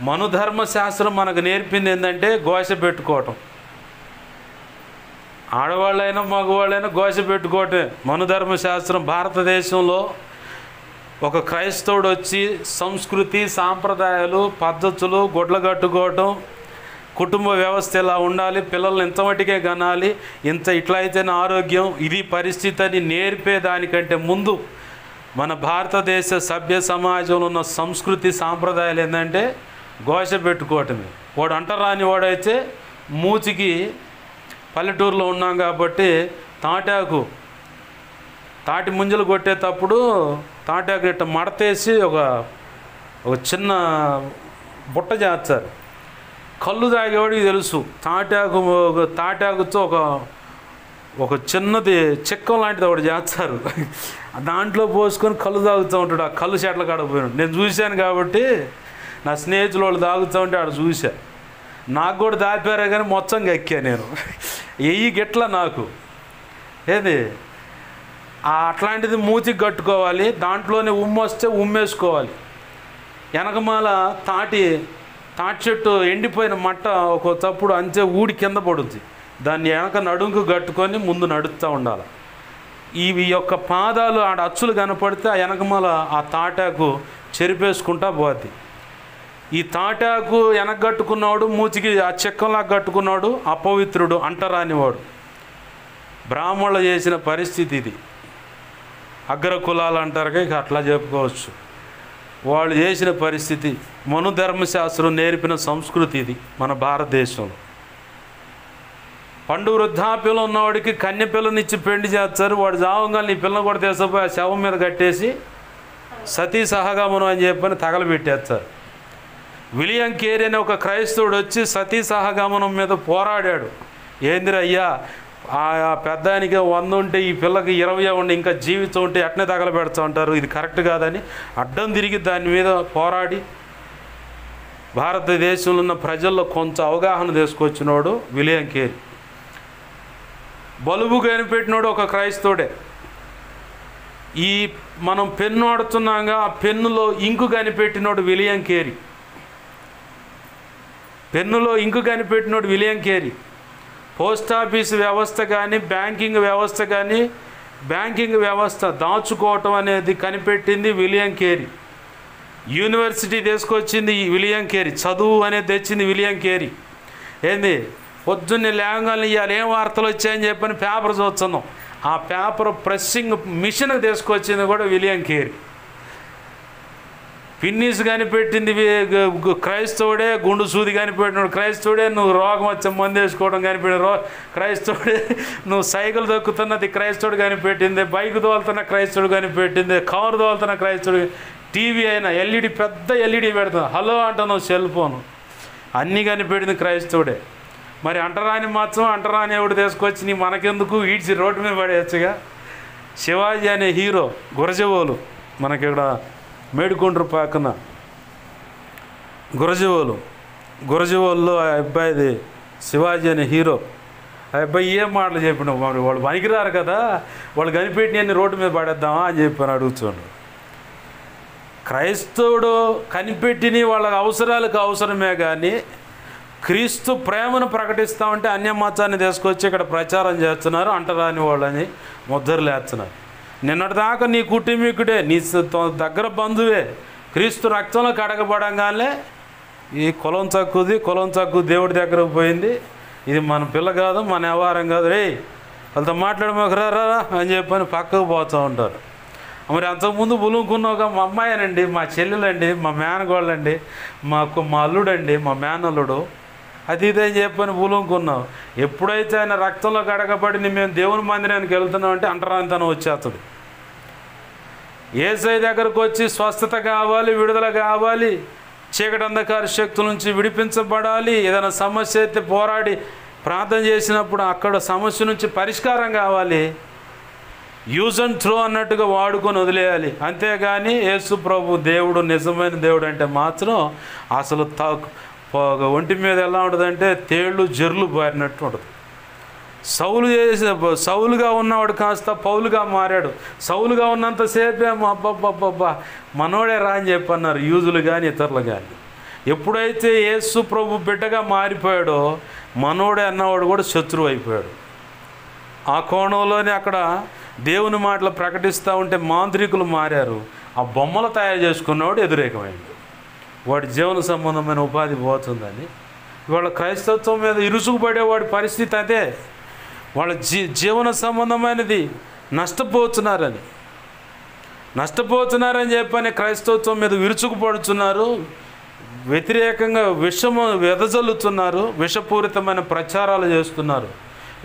Speaker 1: మనుధర్మశాస్త్రం మనకు నేర్పింది ఏంటంటే ఘోష పెట్టుకోవటం. ఆడవాళ్ళైనా మగవాళ్ళైనా ఘోష పెట్టుకోవటం మనుధర్మశాస్త్రం. భారతదేశంలో ఒక క్రైస్తవుడు వచ్చి సంస్కృతి సాంప్రదాయాలు పద్ధతులు గుడ్లు కట్టుకోవటం, కుటుంబ వ్యవస్థ ఎలా ఉండాలి, పిల్లల్ని ఇంత మట్టికే కనాలి, ఇట్లా అయితేనే ఆరోగ్యం, ఇది పరిస్థితి అని నేర్పేదానికంటే ముందు మన భారతదేశ సభ్య సమాజంలో ఉన్న సంస్కృతి సాంప్రదాయాలు ఏంటంటే ఘోష పెట్టుకోవటమే. వాడు అంటరాని వాడైతే మూతికి పల్లెటూరులో ఉన్నాం కాబట్టి తాటి ముంజలు కొట్టేటప్పుడు తాటాకు ఇట్ట మడతేసి ఒక చిన్న బుట్ట చేస్తారు. కళ్ళు తాగేవాడికి తెలుసు తాటాకుతో ఒక చిన్నది చెక్కం లాంటిది ఒకటి చేస్తారు, దాంట్లో పోసుకొని కళ్ళు తాగుతూ ఉంటాడు. ఆ కళ్ళు చెట్ల కాడపోయినాడు. నేను చూశాను కాబట్టి నా స్నేహితులు వాళ్ళు తాగుతూ ఉంటే ఆడ చూసా. నాకు కూడా దాపారే కానీ మొత్తం గక్కా నేను. గిట్ల నాకు ఏది అట్లాంటిది మూతికి కట్టుకోవాలి, దాంట్లోనే వస్తే ఉమ్మేసుకోవాలి. వెనకమాల తాటి చెట్టు ఎండిపోయిన మట్ట ఒక తప్పుడు అంతే ఊడి కింద పడుద్ది, దాన్ని వెనక నడుంకు కట్టుకొని ముందు నడుస్తూ ఉండాలి. ఇవి యొక్క పాదాలు ఆడ అచ్చులు కనపడితే ఆ వెనకమాల ఆ తాటాకు చెరిపేసుకుంటా పోద్ది. ఈ తాటాకు వెనక కట్టుకున్నాడు, మూతికి ఆ చెక్కలా కట్టుకున్నాడు అపవిత్రుడు, అంటరానివాడు. బ్రాహ్మణులు చేసిన పరిస్థితి ఇది. అగ్ర కులాలు అంటారు ఇక అట్లా చెప్పుకోవచ్చు. వాళ్ళు చేసిన పరిస్థితి, మనుధర్మశాస్త్రం నేర్పిన సంస్కృతి ఇది మన భారతదేశంలో. పండు వృద్ధాప్యంలో ఉన్నవాడికి కన్య పిల్లనిచ్చి పెళ్లి చేస్తారు. వాడు జావంగా నీ పిల్లని కూడా తీసుకుపోయి ఆ శవం మీద కట్టేసి సతీ సహగమనం అని చెప్పని తగలబెట్టేస్తారు. విలియం కేరీ అనే ఒక క్రైస్తవుడు వచ్చి సతీ సహగమనం మీద పోరాడాడు. ఏందిరయ్యా ఆ పెద్దానికి 100 ఉంటే ఈ పిల్లకి 20 ఉండి ఇంకా జీవితం ఉంటే అట్నే తగలబెడతా ఉంటారు, ఇది కరెక్ట్ కాదని అడ్డం తిరిగి దాని మీద పోరాడి భారతదేశంలో ఉన్న ప్రజల్లో కొంత అవగాహన తీసుకొచ్చినోడు విలియం కేరీ. బలుబు కనిపెట్టినోడు ఒక క్రైస్తవుడే. ఈ మనం పెన్ను ఆడుతున్నాగా ఆ పెన్నులో ఇంకు కనిపెట్టినోడు విలియం కేరీ. పెన్నులో ఇంకు కనిపెట్టినోడు విలియం కేరీ. పోస్ట్ ఆఫీస్ వ్యవస్థ కానీ బ్యాంకింగ్ వ్యవస్థ దాచుకోవటం అనేది కనిపెట్టింది విలియం కేరీ. యూనివర్సిటీ తీసుకొచ్చింది విలియం కేరీ. చదువు అనేది తెచ్చింది విలియం కేరీ. ఏంది పొద్దున్నే లేవగానే ఇవాళ ఏం వార్తలు వచ్చాయని చెప్పని పేపర్ చూస్తున్నాం. ఆ పేపర్ ప్రెస్సింగ్ మిషన్కి తీసుకొచ్చింది కూడా విలియం కేరీ. పిన్నీస్ కనిపెట్టింది క్రైస్తవుడే. గుండు సూది కనిపెట్టినాడు క్రైస్తవుడే. నువ్వు రోగం వచ్చే మందు వేసుకోవడం కనిపెట్టిన క్రైస్తవుడే. నువ్వు సైకిల్ దొక్కుతున్నది క్రైస్తవుడు కనిపెట్టింది. బైక్ తోలుతున్న క్రైస్తవుడు కనిపెట్టింది. కారు తోలుతున్న క్రైస్తవుడు. టీవీ అయినా పెద్ద ఎల్ఈడి పెడుతున్నా, హలో అంటున్నావు, సెల్ ఫోను, అన్నీ కనిపెట్టింది క్రైస్తవుడే. మరి అంటరాని ఎవడు తీసుకొచ్చి నీ మనకెందుకు ఈడ్చి రోడ్డు మీద పడేయచ్చుగా. శివాజీ అనే హీరో గురజవోలు, మనకి ఇక్కడ మేడుకొండ్రు పక్కన గురజవోల్లో ఆ అబ్బాయిది శివాజీ అనే హీరో. ఆ అబ్బాయి ఏం మాటలు చెప్పిన వాళ్ళు పనికిరారు కదా, వాళ్ళు కనిపెట్టినన్ని రోడ్డు మీద పడేద్దామా అని చెప్పని అడుగుతాడు. క్రైస్తవుడు కనిపెట్టిన వాళ్ళ అవసరాలకు అవసరమే కానీ క్రీస్తు ప్రేమను ప్రకటిస్తామంటే అన్యమతాన్ని తీసుకొచ్చి ఇక్కడ ప్రచారం చేస్తున్నారు, అంటరాని వాళ్ళని ముద్రలు వేస్తున్నారు. నిన్నటిదాకా నీ కుటుంబీకుడే, నీ దగ్గర బంధువే క్రీస్తు రక్తంలో కడగబడంగానే ఈ కులం చక్కు దేవుడి దగ్గరకు పోయింది, ఇది మన పిల్ల కాదు, మన వ్యవహారం కాదు, రే వాళ్ళతో మాట్లాడమాకరా అని చెప్పని పక్కకు పోతూ ఉంటారు. మరి అంతకుముందు బులుకున్నావుగా మా అమ్మాయినండి, మా చెల్లెలండి, మా మేనగోళ్ళండి, మా అల్లుడండి, మా మేనల్లుడు, అది ఇదని చెప్పని బులుకున్నావు. ఎప్పుడైతే ఆయన రక్తంలో కడగబడి మేము దేవుని మందిరానికి వెళ్తున్నాం అంటే అంటరానితనం వచ్చేస్తుంది. యేసయ్య దగ్గరకు వచ్చి స్వస్థత కావాలి, విడుదల కావాలి, చీకటి అంధకార శక్తుల నుంచి విడిపించబడాలి, ఏదైనా సమస్య అయితే పోరాడి ప్రార్థన చేసినప్పుడు అక్కడ సమస్య నుంచి పరిష్కారం కావాలి, యూజ్ అండ్ త్రో అన్నట్టుగా వాడుకొని వదిలేయాలి. అంతేగాని యేసు ప్రభు దేవుడు నిజమైన దేవుడు అంటే మాత్రం అసలు ఒంటి మీద ఎలా ఉంటుందంటే తేళ్ళు జర్లు బారినట్టు ఉంటుంది. సౌలుగా ఉన్నవాడు కాస్త పౌలుగా మారాడు. సౌలుగా ఉన్నంతసేపేమో అబ్బబ్బబ్బబ్బా మనోడే రా అని చెప్పన్నారు యూదులు కానీ ఇతరులు కానీ. ఎప్పుడైతే యేసు ప్రభు బిడ్డగా మారిపోయాడో మనోడే అన్నవాడు కూడా శత్రువు అయిపోయాడు. ఆ కోణంలోనే అక్కడ దేవుని మాటలు ప్రకటిస్తూ ఉంటే మాంత్రికులు మారారు. ఆ బొమ్మలు తయారు చేసుకున్నవాడు వ్యతిరేకమైంది. వాడి జీవన సంబంధమైన ఉపాధి పోతుందని ఇవాళ క్రైస్తత్వం మీద ఇరుసుకుపడేవాడి పరిస్థితి అదే. వాళ్ళ జీవన సంబంధమైనది నష్టపోతున్నారని చెప్పని క్రైస్తవత్వం మీద విరుచుకుపడుతున్నారు, వ్యతిరేకంగా విషము వెదజల్లుతున్నారు, విషపూరితమైన ప్రచారాలు చేస్తున్నారు.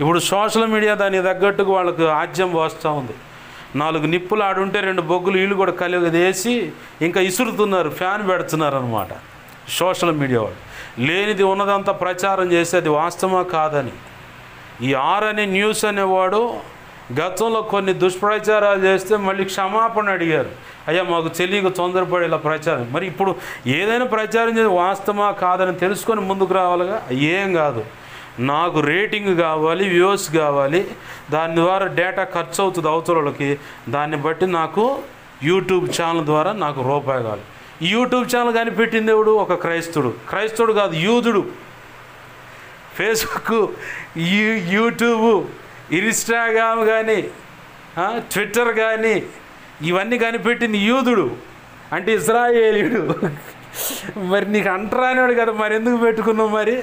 Speaker 1: ఇప్పుడు సోషల్ మీడియా దానికి తగ్గట్టుగా వాళ్ళకు ఆజ్యం వస్తూ ఉంది. 4 నిప్పులు ఆడుంటే 2 బొగ్గులు వీళ్ళు కూడా కలిగి వేసి ఇంకా ఇసురుతున్నారు, ఫ్యాన్ పెడుతున్నారు అనమాట సోషల్ మీడియా వాళ్ళు. లేనిది ఉన్నదంతా ప్రచారం చేసి అది వాస్తవమా కాదని. ఈ అనే న్యూస్ అనేవాడు గతంలో కొన్ని దుష్ప్రచారాలు చేస్తే మళ్ళీ క్షమాపణ అడిగారు, అయ్యా మాకు తెలియక తొందరపడి ఇలా ప్రచారం. మరి ఇప్పుడు ఏదైనా ప్రచారం చేసి వాస్తవమా కాదని తెలుసుకొని ముందుకు రావాలిగా. ఏం కాదు, నాకు రేటింగ్ కావాలి, వ్యూస్ కావాలి, దాని ద్వారా డేటా ఖర్చు అవుతుంది అవతలకి, దాన్ని బట్టి నాకు యూట్యూబ్ ఛానల్ ద్వారా నాకు రూపాయి కావాలి. ఈ యూట్యూబ్ ఛానల్ కనిపెట్టింది ఎవడు? ఒక క్రైస్తవుడు కాదు, యూదుడు. ఫేస్బుక్, యూట్యూబ్, ఇన్స్టాగ్రామ్ కానీ ట్విట్టర్ కానీ ఇవన్నీ కనిపెట్టింది యూదుడు, అంటే ఇజ్రాయేలీయుడు. మరి నీకు అంటరానివాడు కదా, మరి ఎందుకు పెట్టుకున్నావు? మరి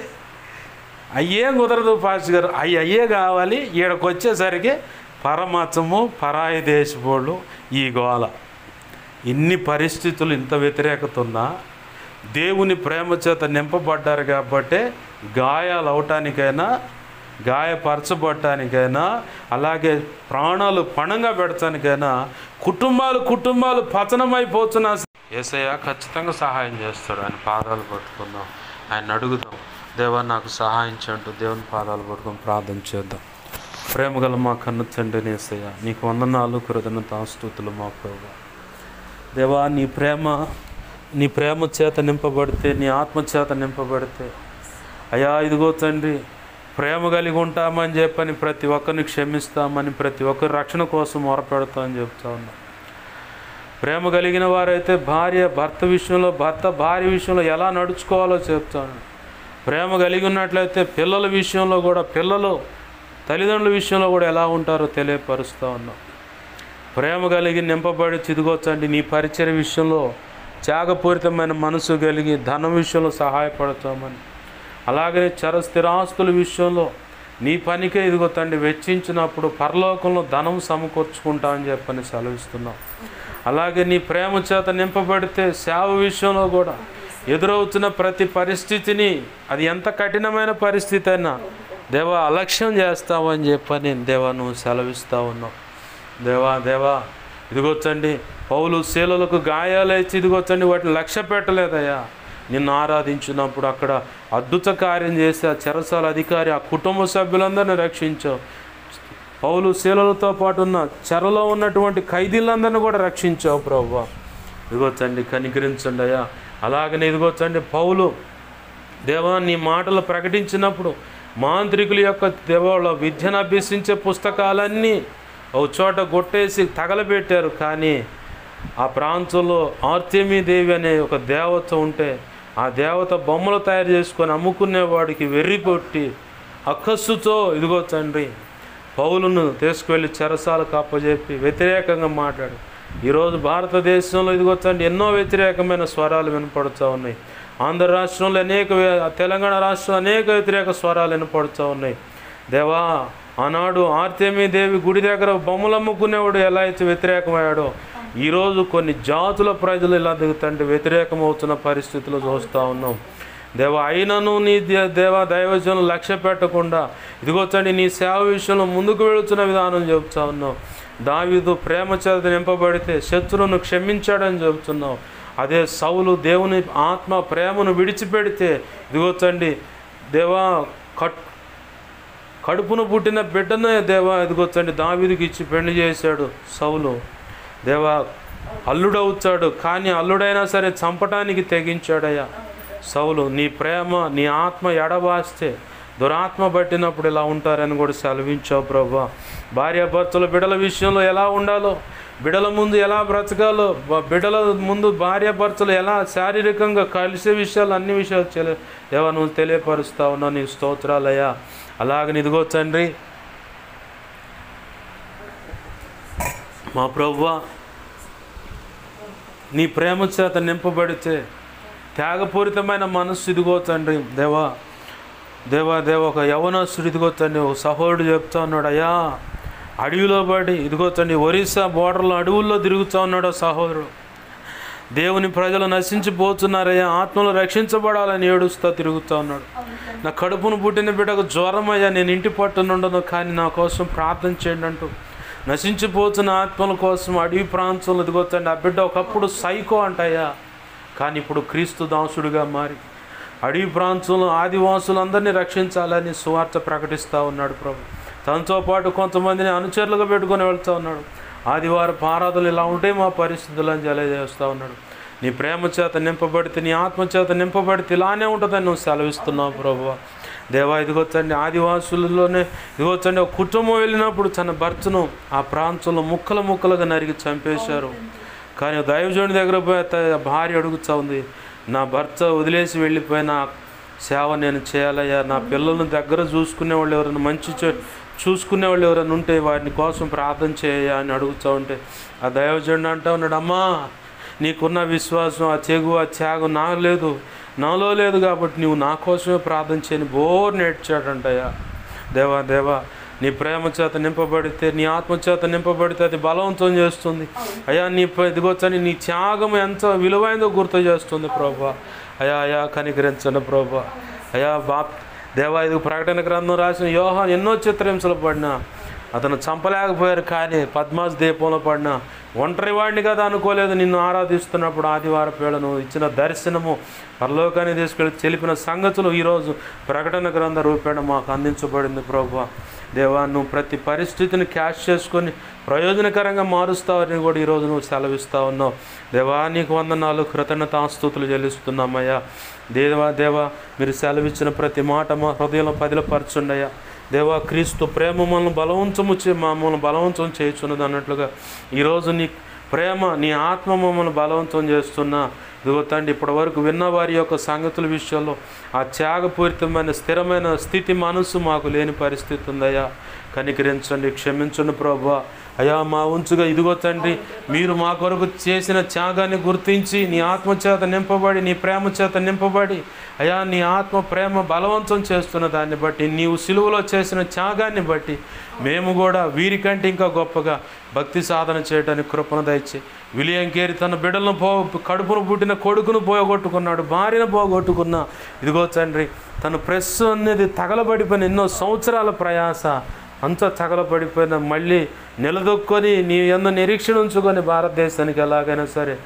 Speaker 1: అయ్యేం కుదరదు పాస్ గారు, అయ్యే కావాలి. ఈడకు వచ్చేసరికి పరమతము, పరాయి దేశపోళ్ళు, ఈ గోల. ఇన్ని పరిస్థితులు, ఇంత వ్యతిరేకత ఉన్నా దేవుని ప్రేమ చేత నింపబడ్డారు కాబట్టి గాయాలు అవటానికైనా, గాయపరచబడటానికైనా, అలాగే ప్రాణాలు పణంగా పెడటానికైనా కుటుంబాలు పతనమైపోతున్నా యేసయ్య ఖచ్చితంగా సహాయం చేస్తాడు. ఆయన పాదాలు పట్టుకుందాం, ఆయన అడుగుదాం, దేవా నాకు సహాయం చేయంటూ దేవుని పాదాలు పట్టుకొని ప్రార్థన చేద్దాం. ప్రేమగల మా కన్ను తండ్రిని యేసయ్య, నీకు వందనాలు, కృతజ్ఞతాస్తుతులు మా ప్రభువా. దేవా నీ ప్రేమ చేత నింపబడితే, నీ ఆత్మ చేత నింపబడితే, అయ్యా ఇదిగో తండ్రి ప్రేమ కలిగి ఉంటామని చెప్పని ప్రతి ఒక్కరిని క్షమిస్తామని, ప్రతి ఒక్కరి రక్షణ కోసం మొరపెడతామని చెప్తా ఉన్నా. ప్రేమ కలిగిన వారైతే భర్త భార్య విషయంలో ఎలా నడుచుకోవాలో చెప్తాను. ప్రేమ కలిగి ఉన్నట్లయితే పిల్లల విషయంలో కూడా, తల్లిదండ్రుల విషయంలో కూడా ఎలా ఉంటారో తెలియపరుస్తూ ఉన్నాం. ప్రేమ కలిగి నింపబడి చిదుగొచ్చండి నీ పరిచర్య విషయంలో త్యాగపూరితమైన మనసు కలిగి ధనం విషయంలో సహాయపడతామని, అలాగే స్థిరాస్తుల విషయంలో నీ పనికే ఇదిగో తండ్రి వెచ్చించినప్పుడు పరలోకంలో ధనం సమకూర్చుకుంటామని చెప్పని సెలవిస్తున్నాం. అలాగే నీ ప్రేమ చేత నింపబడితే సేవ విషయంలో కూడా ఎదురవుతున్న ప్రతి పరిస్థితిని, అది ఎంత కఠినమైన పరిస్థితి అయినా దేవా అలక్ష్యం చేస్తావని చెప్పని దేవా నువ్వు సెలవిస్తూ ఉన్నావు. దేవా ఇదిగొచ్చండి పౌలు శీలలకు గాయాలైతే ఇదిగొచ్చండి వాటిని లక్ష్య పెట్టలేదయ్యా. నిన్ను ఆరాధించినప్పుడు అక్కడ అద్భుత కార్యం చేసి ఆ చెరసాల అధికారి ఆ కుటుంబ సభ్యులందరినీ రక్షించావు. పౌలు శీలలతో పాటు ఉన్న చెరలో ఉన్నటువంటి ఖైదీలందరినీ కూడా రక్షించావు ప్రభువా. ఇదిగొచ్చండి కనికరించండి అయ్యా. అలాగనే ఇదిగొచ్చండి పౌలు దేవా నీ మాటలు ప్రకటించినప్పుడు మాంత్రికుల యొక్క దేవాళ్ళ విద్యను అభ్యసించే పుస్తకాలన్నీ ఒక చోట కొట్టేసి తగలబెట్టారు. కానీ ఆ ప్రాంతంలో ఆర్తెమీ దేవి అనే ఒక దేవత ఉంటే ఆ దేవత బొమ్మలు తయారు చేసుకొని అమ్ముకునేవాడికి వెర్రిపొట్టి అక్కస్సుతో ఇదిగో తండ్రి పౌలును తీసుకువెళ్ళి చెరసాలకు అప్పజెప్పి వ్యతిరేకంగా మాట్లాడు. ఈరోజు భారతదేశంలో ఇదిగో తండ్రి ఎన్నో వ్యతిరేకమైన స్వరాలు వినపడుతూ ఉన్నాయి. ఆంధ్ర రాష్ట్రంలో తెలంగాణ రాష్ట్రంలో అనేక వ్యతిరేక స్వరాలు వినపడుతూ ఉన్నాయి. దేవా, ఆనాడు ఆర్తెమీ దేవి గుడి దగ్గర బొమ్మలు అమ్ముకునేవాడు ఎలా అయితే వ్యతిరేకమయ్యాడో, ఈరోజు కొన్ని జాతుల ప్రజలు ఇలా దిగుతంటే వ్యతిరేకమవుతున్న పరిస్థితులు చూస్తూ ఉన్నాం. దేవా, అయినను నీ దైవజనులు లక్ష్య పెట్టకుండా ఇదిగో తండ్రి నీ సేవ విషయంలో ముందుకు వెళుతున్న విధానం చెబుతా ఉన్నావు. దావీదు ప్రేమ చేత నింపబడితే శత్రువును క్షమించాడని చెబుతున్నావు. అదే సౌలు దేవుని ఆత్మ ప్రేమను విడిచిపెడితే ఇదిగో తండ్రి దేవా కడుపును పుట్టిన బిడ్డనే దేవా ఇదిగో తండ్రి దావీదుకి ఇచ్చి పెళ్లి చేశాడు సౌలు. దేవా, అల్లుడవుతాడు కానీ అల్లుడైనా సరే చంపటానికి తెగించాడయ్యా సౌలు. నీ ప్రేమ నీ ఆత్మ ఎడబాస్తే దురాత్మ పట్టినప్పుడు ఎలా ఉంటారని కూడా సెలవించావు ప్రభువా. భార్యాభర్తలు బిడ్డల విషయంలో ఎలా ఉండాలో, బిడ్డల ముందు ఎలా బ్రతకాలో, బిడ్డల ముందు భార్యాభర్తలు ఎలా శారీరకంగా కలిసే విషయాలు అన్ని విషయాలు దేవా నువ్వు తెలియపరుస్తా ఉన్నావు. నీ స్తోత్రాలయ్యా. అలాగని ఇదిగో తండ్రి మా ప్రభువా, నీ ప్రేమ చేత నింపబడితే త్యాగపూరితమైన మనస్సు ఇదిగో తండ్రి దేవా దేవా దేవ ఒక యవనస్తుడు ఇదిగో తండ్రి ఒక సహోదరుడు చెప్తా ఉన్నాడు, అయ్యా అడవిలో పడి ఇదిగో తండ్రి ఒరిస్సా బోర్డర్లో అడవుల్లో తిరుగుతూ ఉన్నాడు సహోదరుడు. దేవుని ప్రజలు నశించిపోతున్నారయ్యా, ఆత్మలు రక్షించబడాలని ఏడుస్తూ తిరుగుతూ ఉన్నాడు. నా కడుపును పుట్టిన బిడ్డకు జ్వరం అయ్యా, నేను ఇంటి పట్టునుండను కానీ నా కోసం ప్రార్థన చేయండి అంటూ నశించిపోతున్న ఆత్మల కోసం అడవి ప్రాంతంలో ఇదిగో తండ్రి ఆ బిడ్డ ఒకప్పుడు సైకో అంటయ్యా, కానీ ఇప్పుడు క్రీస్తు దాసుడిగా మారి అడవి ప్రాంతంలో ఆదివాసులందరినీ రక్షించాలని సువార్త ప్రకటిస్తూ ఉన్నాడు ప్రభు. తనతో పాటు కొంతమందిని అనుచరులుగా పెట్టుకొని వెళ్తూ ఉన్నాడు. ఆదివారపు ఆరాధనలు ఇలా ఉంటే మా పరిస్థితులను తెలియజేస్తూ ఉన్నాడు. నీ ప్రేమ చేత నింపబడితే, నీ ఆత్మ చేత నింపబడితే ఇలానే ఉంటుందని నువ్వు సెలవిస్తున్నావు ప్రభువ. దేవా ఇదిగో తండ్రి ఆదివాసులలోనే ఇదిగో తండ్రి ఒక కుటుంబం వెళ్ళినప్పుడు తన భర్తను ఆ ప్రాంతంలో ముక్కలుగా నరికి చంపేశారు. కానీ దైవజనుడి దగ్గర పోయి భార్య అడుగుతూ ఉంది, నా భర్త వదిలేసి వెళ్ళిపోయిన సేవ నేను చేయాలయ్యా, నా పిల్లలను దగ్గర చూసుకునే వాళ్ళు ఎవరైనా చూసుకునే వాళ్ళు ఎవరైనా ఉంటే వారిని కోసం ప్రార్థన చేయ అని అడుగుతూ ఉంటే ఆ దైవజనుడు అంటూ ఉన్నాడు, అమ్మా నీకున్న విశ్వాసం ఆ త్యాగం నాలో లేదు కాబట్టి నువ్వు నా కోసమే ప్రార్థన చేయని బోర్ నేర్చాడంటయ్యా. దేవా నీ ప్రేమ చేత నింపబడితే, నీ ఆత్మ చేత నింపబడితే అది బలవంతం చేస్తుంది అయ్యా. ఇదిగొచ్చని నీ త్యాగం ఎంత విలువైందో గుర్తు చేస్తుంది ప్రభా. అయ్యా కనికరించండి ప్రభా. దేవా ఇది ప్రకటన గ్రంథం రాసిన యోహాను ఎన్నో చిత్రహింసలు పడినా అతను చంపలేకపోయారు, కానీ పద్మాస్ దీపంలో పడినా ఒంటరి వాడిని కదా అనుకోలేదు. నిన్ను ఆరాధిస్తున్నప్పుడు ఆదివారం వేళ నువ్వు ఇచ్చిన దర్శనము, పరలోకాన్ని తీసుకెళ్ళి తెలిపిన సంగతులు ఈరోజు ప్రకటన గ్రంథ రూపేణ మాకు అందించబడింది ప్రభువా. దేవా నువ్వు ప్రతి పరిస్థితిని క్యాష్ చేసుకొని ప్రయోజనకరంగా మారుస్తావని కూడా ఈరోజు నువ్వు సెలవిస్తూ ఉన్నావు. దేవా నీకు వందనాలు, కృతజ్ఞతాస్తుతులు చెల్లిస్తున్నామయ్యా. దేవా మీరు సెలవిచ్చిన ప్రతి మాట మా హృదయంలో పదిలపరచుండయ్యా. దేవా క్రీస్తు ప్రేమ మమ్మల్ని బలవంతం చేయుచున్నది అన్నట్లుగా ఈరోజు నీ ప్రేమ నీ ఆత్మ మమ్మల్ని బలవంతం చేస్తున్నా. ఇదిగో తండ్రి ఇప్పటి వరకు విన్న వారి యొక్క సంగతుల విషయంలో ఆ త్యాగపూరితమైన స్థిరమైన స్థితి మనసు మాకు లేని పరిస్థితి ఉందయ్యా. కనికరించండి, క్షమించండి ప్రభువా. అయ్యా మా ఉంచుగా ఇదిగో తండ్రి మీరు మా కొరకు చేసిన త్యాగాన్ని గుర్తించి నీ ఆత్మచేత నింపబడి, నీ ప్రేమ చేత నింపబడి అయ్యా నీ ఆత్మ ప్రేమ బలవంతం చేస్తున్న దాన్ని బట్టి, నీవు సిలువలో చేసిన త్యాగాన్ని బట్టి మేము కూడా వీరికంటే ఇంకా గొప్పగా భక్తి సాధన చేయడానికి కృపణ దయచి. విలియం కేరీ తన బిడ్డలను కడుపును పుట్టిన కొడుకును పోగొట్టుకున్నాడు, భార్యను పోగొట్టుకున్నా. ఇదిగో తండ్రి తన ప్రెస్ అనేది తగలబడిపోయిన ఎన్నో సంవత్సరాల ప్రయాస అంతా తగలబడిపోయిన మళ్ళీ నిలదొక్కొని నీ యందు నిరీక్షణ ఉంచుకొని భారతదేశానికి ఎలాగైనా సరే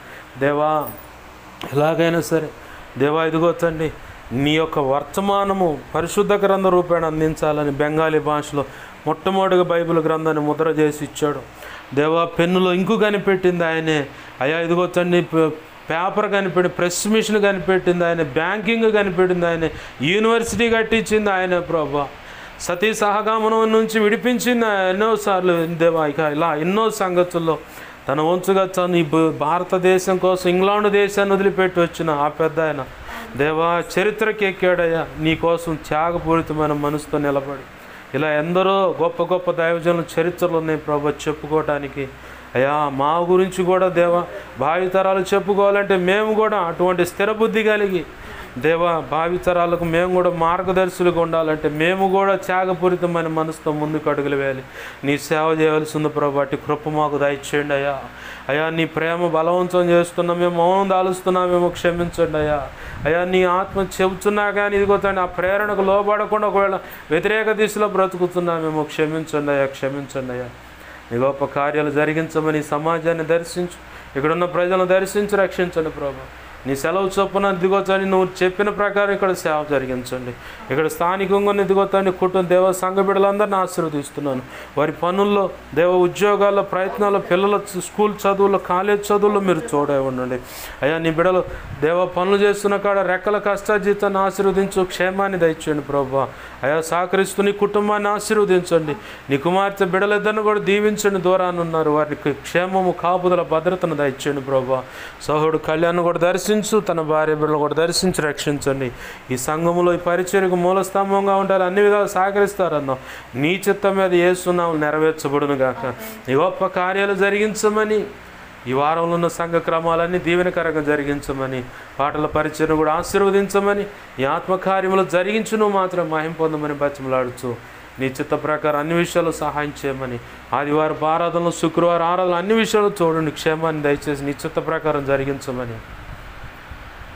Speaker 1: దేవా ఇదిగో తండ్రి నీ యొక్క వర్తమానము పరిశుద్ధ గ్రంథ రూపేణ అందించాలని బెంగాలీ భాషలో మొట్టమొదటిగా బైబిల్ గ్రంథాన్ని ముద్ర చేసి ఇచ్చాడు. దేవా పెన్నులో ఇంకు కనిపెట్టింది ఆయనే. అయ్యా ఇదిగో తండ్రి పేపర్ కనిపెట్టి, ప్రెస్ మిషన్ కనిపెట్టింది ఆయనే, బ్యాంకింగ్ కనిపెట్టింది ఆయనే, యూనివర్సిటీ కట్టించింది ఆయనే ప్రభా. సతీ సహగమనం నుంచి విడిపించింది ఎన్నోసార్లు దేవా. ఇక ఇలా ఎన్నో సంగతుల్లో తన వంతుగా తను భారతదేశం కోసం ఇంగ్లాండ్ దేశాన్ని వదిలిపెట్టి వచ్చిన ఆ పెద్ద ఆయన దేవా చరిత్రకి ఎక్కాడయ్యా, నీకోసం త్యాగపూరితమైన మనసుతో నిలబడి. ఇలా ఎందరో గొప్ప గొప్ప దైవజనుల చరిత్రలు ఉన్నాయి ప్రభు చెప్పుకోవటానికి. అయ్యా మా గురించి కూడా దేవా భావితరాలు చెప్పుకోవాలంటే మేము కూడా అటువంటి స్థిర బుద్ధి కలిగి దేవా భావితరాలకు మేము కూడా మార్గదర్శులుగా ఉండాలంటే మేము కూడా త్యాగపూరితమైన మనసుతో ముందుకు అడుగులు వేయాలి. నీ సేవ చేయవలసి ఉంది ప్రభు. అట్టి కృప మాకు దయచేయండి అయ్యా. అయ్యా నీ ప్రేమ బలవంతం చేస్తున్నాం, మేము మౌనం దాలుస్తున్నామేమో క్షమించండి అయ్యా. అయ్యా నీ ఆత్మ చెబుతున్నా కానీ ఇదిగోతండి ఆ ప్రేరణకు లోబడకుండా ఒకవేళ వ్యతిరేక దిశలో బ్రతుకుతున్నామేమో క్షమించండి అయ్యా, క్షమించండి అయ్యా. నీ గొప్ప కార్యాలు జరిగించమని సమాజాన్ని దర్శించు, ఇక్కడున్న ప్రజలను దర్శించి రక్షించండి ప్రభు. నీ సెలవు చొప్పున దిగొచ్చని నువ్వు చెప్పిన ప్రకారం ఇక్కడ సేవ జరిగించండి. ఇక్కడ స్థానికంగా దిగొచ్చని కుటుంబ దేవ సంఘ బిడ్డలందరినీ ఆశీర్వదిస్తున్నాను. వారి పనుల్లో దేవ ఉద్యోగాల్లో ప్రయత్నాల్లో పిల్లల స్కూల్ చదువుల్లో కాలేజ్ చదువుల్లో మీరు చూడే ఉండండి అయ్యా. నీ బిడ్డలు దేవ పనులు చేస్తున్న కాడ రెక్కల కష్టాజీతాన్ని ఆశీర్వదించు, క్షేమాన్ని దయచేయండి ప్రభు. అయ్యా సహకరిస్తూ నీ కుటుంబాన్ని ఆశీర్వదించండి. నీ కుమార్తె బిడ్డలిద్దరిని కూడా దీవించండి. దూరాన్ని ఉన్నారు వారికి క్షేమము కాపుదల భద్రతను దయచేయండి ప్రభు. సహోడు కళ్యాణ్ కూడా దర్శించు, తన భార్య బిడ్డలు కూడా దర్శించి రక్షించండి. ఈ సంఘములో ఈ పరిచర్యకు మూలస్తంభంగా ఉంటారు, అన్ని విధాలు సహకరిస్తారన్నావు. నీ చిత్తం మీద యేసునామం నెరవేర్చబడును గాక. ఈ గొప్ప కార్యాలు జరిగించమని, ఈ వారంలో ఉన్న సంఘ క్రమాలన్నీ దీవెనకరంగా జరిగించమని, పాటల పరిచయం కూడా ఆశీర్వదించమని, ఈ ఆత్మకార్యములు జరిగించును మాత్రం మహిమ పొందమని బతిమలాడుచు నీ చిత్త ప్రకారం అన్ని విషయాలు సహాయం చేయమని, ఆదివారం ఆరాధనలు శుక్రవారం ఆరాధనలు అన్ని విషయాలు చూడండి, క్షేమాన్ని దయచేసి నీ చిత్త ప్రకారం జరిగించమని.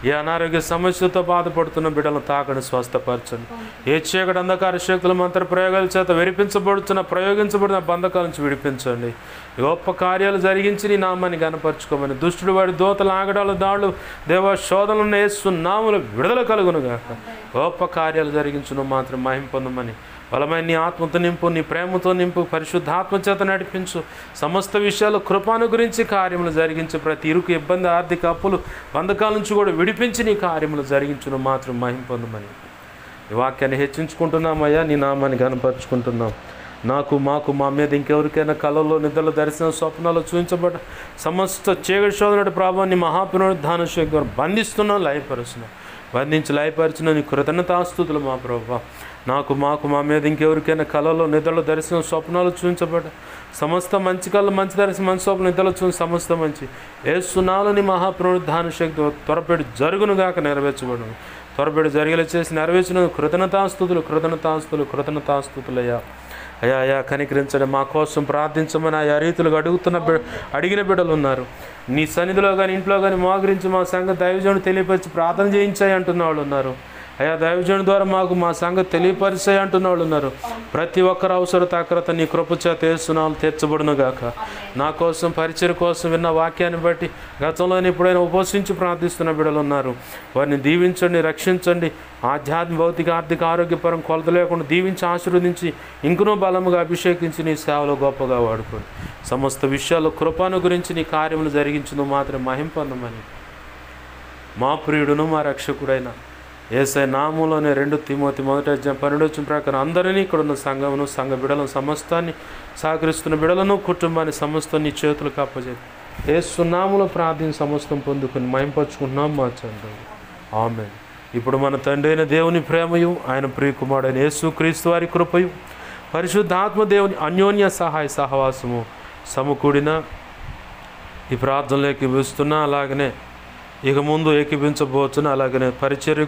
Speaker 1: ఈ అనారోగ్య సమస్యతో బాధపడుతున్న బిడ్డలను తాకని స్వస్థపరచండి. ఏ చీకటి అంధకార శక్తుల మంత్ర ప్రయోగాల చేత ప్రయోగించబడిన బంధకాల నుంచి విడిపించండి. గొప్ప కార్యాలు జరిగించి నీ నామాన్ని గణపరచుకోమని, దుష్టుడు వాడి దోతలు ఆగడాలు దాడులు దేవ శోధనలను వేస్తున్నాములు విడుదల కలుగునుగాక. గొప్ప కార్యాలు జరిగించును మాత్రం మహిమ పొందమని, బలమైన నీ ఆత్మతో నింపు, నీ ప్రేమతో నింపు, పరిశుద్ధాత్మ చేత నడిపించు. సమస్త విషయాలు కృపను గురించి కార్యములు జరిగించి ప్రతి ఇరుకు ఇబ్బంది ఆర్థిక అప్పులు బంధకాల నుంచి కూడా విడిపించి నీ కార్యములు జరిగించును మాత్రం మహిమ పొందమని ఈ వాక్యాన్ని హెచ్చించుకుంటున్నామయ్యా. నీ నామాన్ని గణపరుచుకుంటున్నాం. మాకు మా మీద ఇంకెవరికైనా కళల్లో నిద్రలో దర్శనం స్వప్నాలు చూపించబడ్డ సమస్త చీకటి శోధనటి ప్రభావాన్ని మహాపునరుద్ధాన శక్తి బంధిస్తున్నాం, లయపరుస్తున్నాం. బంధించి లయపరిచిన నీ కృతజ్ఞతాస్తుతులు మా ప్రభువా. మాకు మా మీద ఇంకెవరికైనా కళలో నిద్రలో దర్శనం స్వప్నాలు చూపించబడ్డ సమస్త మంచి కళ్ళు మంచి దర్శనం మంచి స్వప్నం నిద్రలో చూసి సమస్త మంచి ఏసునాలని మహాపునరుద్ధాన శక్తి త్వరపెట్టి జరుగునుగాక, నెరవేర్చబడును. త్వరపెట్టి జరిగేలా చేసి నెరవేర్చిన కృతజ్ఞతాస్తుతులయ్యా. అయ్యా కనికరించడం, మా కోసం ప్రార్థించమని ఆయా రీతులుగా అడిగిన బిడ్డలు ఉన్నారు. నీ సన్నిధిలో కానీ ఇంట్లో కానీ మోకరించి మా సంగతి దైవజనుడు తెలియపరిచి ప్రార్థన చేయించాయి అంటున్న వాళ్ళు ఉన్నారు. అయ్యా దైవజనుడి ద్వారా మా సంగతి తెలియపరిచాయి అంటున్న వాళ్ళు ఉన్నారు. ప్రతి ఒక్కరు అవసరత అక్రత నీ కృపచేత యేసునామములో తీర్చబడును గాక. నా కోసం పరిచయం కోసం విన్న వాక్యాన్ని బట్టి గతంలో ఎప్పుడైనా ఉపవసించి ప్రార్థిస్తున్న బిడ్డలు ఉన్నారు. వారిని దీవించండి, రక్షించండి. ఆధ్యాత్మిక భౌతిక ఆర్థిక ఆరోగ్యపరం కొలత లేకుండా దీవించి ఆశీర్వదించి ఇంకనూ బలముగా అభిషేకించి నీ సేవలో గొప్పగా వాడుకోండి. సమస్త విషయాలు కృపను గురించి నీ కార్యములు జరిగించును మాత్రం మహిమ పొందమని మా ప్రియుడును మా రక్షకుడైన యేసయ్య నామములోనే 2 తిమోతి 1:12 ప్రకారం అందరినీ ఇక్కడున్న సంఘమును సంఘ బిడలను సమస్తాన్ని సహకరిస్తున్న బిడలను కుటుంబాన్ని సమస్తం నీ చేతులకు అప్పజేసి యేసు నామములో ప్రార్థన సమస్తం పొందుకుని మహింపరచుకుంటున్నాం మా తండ్రి. ఆమేన్. ఇప్పుడు మన తండ్రి అయిన దేవుని ప్రేమయు ఆయన ప్రియకుమారుడైన యేసుక్రీస్తు వారి కృపయు పరిశుద్ధాత్మ దేవుని అన్యోన్య సహాయ సహవాసము సమకూడిన ఈ ప్రార్థనలోకి వేస్తున్నా, అలాగనే ఇక ముందు ఏకీపించబోతున్న, అలాగనే పరిచర్య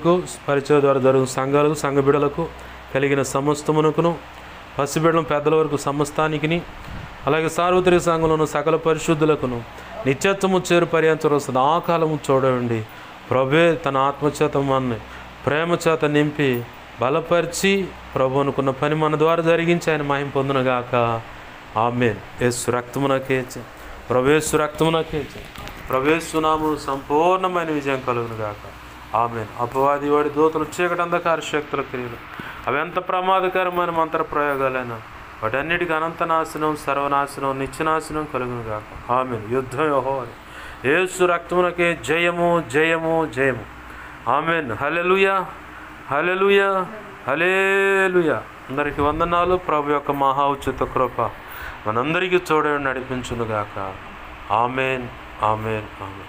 Speaker 1: ద్వారా జరుగుతున్న సంఘాలకు సంఘ బిడలకు కలిగిన సమస్తమునకును పసిబిడలను పెద్దల వరకు సమస్తానికి, అలాగే సార్వత్రిక సంఘంలో ఉన్న సకల పరిశుద్ధులకును నిత్యత్వము చేరు పర్యంతం వస్తుంది ఆ కాలము చూడండి. ప్రభువే తన ఆత్మచేత మనని ప్రేమ చేత నింపి బలపరిచి ప్రభు అనుకున్న పని మన ద్వారా జరిగించి ఆయన మహిమ పొందునుగాక. ఆమేన్. యేసు రక్తమునకేచ ప్రవేశు రక్తమునకేచ ప్రవేశు నామమున సంపూర్ణమైన విజయం కలుగునుగాక. ఆమేన్. అపవాది వాడి దూతలు చీకటి అంధకార శక్తుల క్రియలు అవి ఎంత ప్రమాదకరమైన మంత్ర ప్రయోగాలైనా వాటన్నిటికీ అనంత నాశనం, సర్వనాశనం, నిత్యనాశనం కలుగునుగాక. ఆమేన్. యుద్ధం యెహోవాది. యేసు రక్తమునకే జయము జయము జయము. ఆమేన్. హల్లెలూయా హల్లెలూయా హల్లెలూయా. అందరికీ వందనాలు. ప్రభు యొక్క మహా ఉచిత కృప మనందరికీ తోడై నడిపించునుగాక. ఆమేన్ ఆమేన్ ఆమేన్.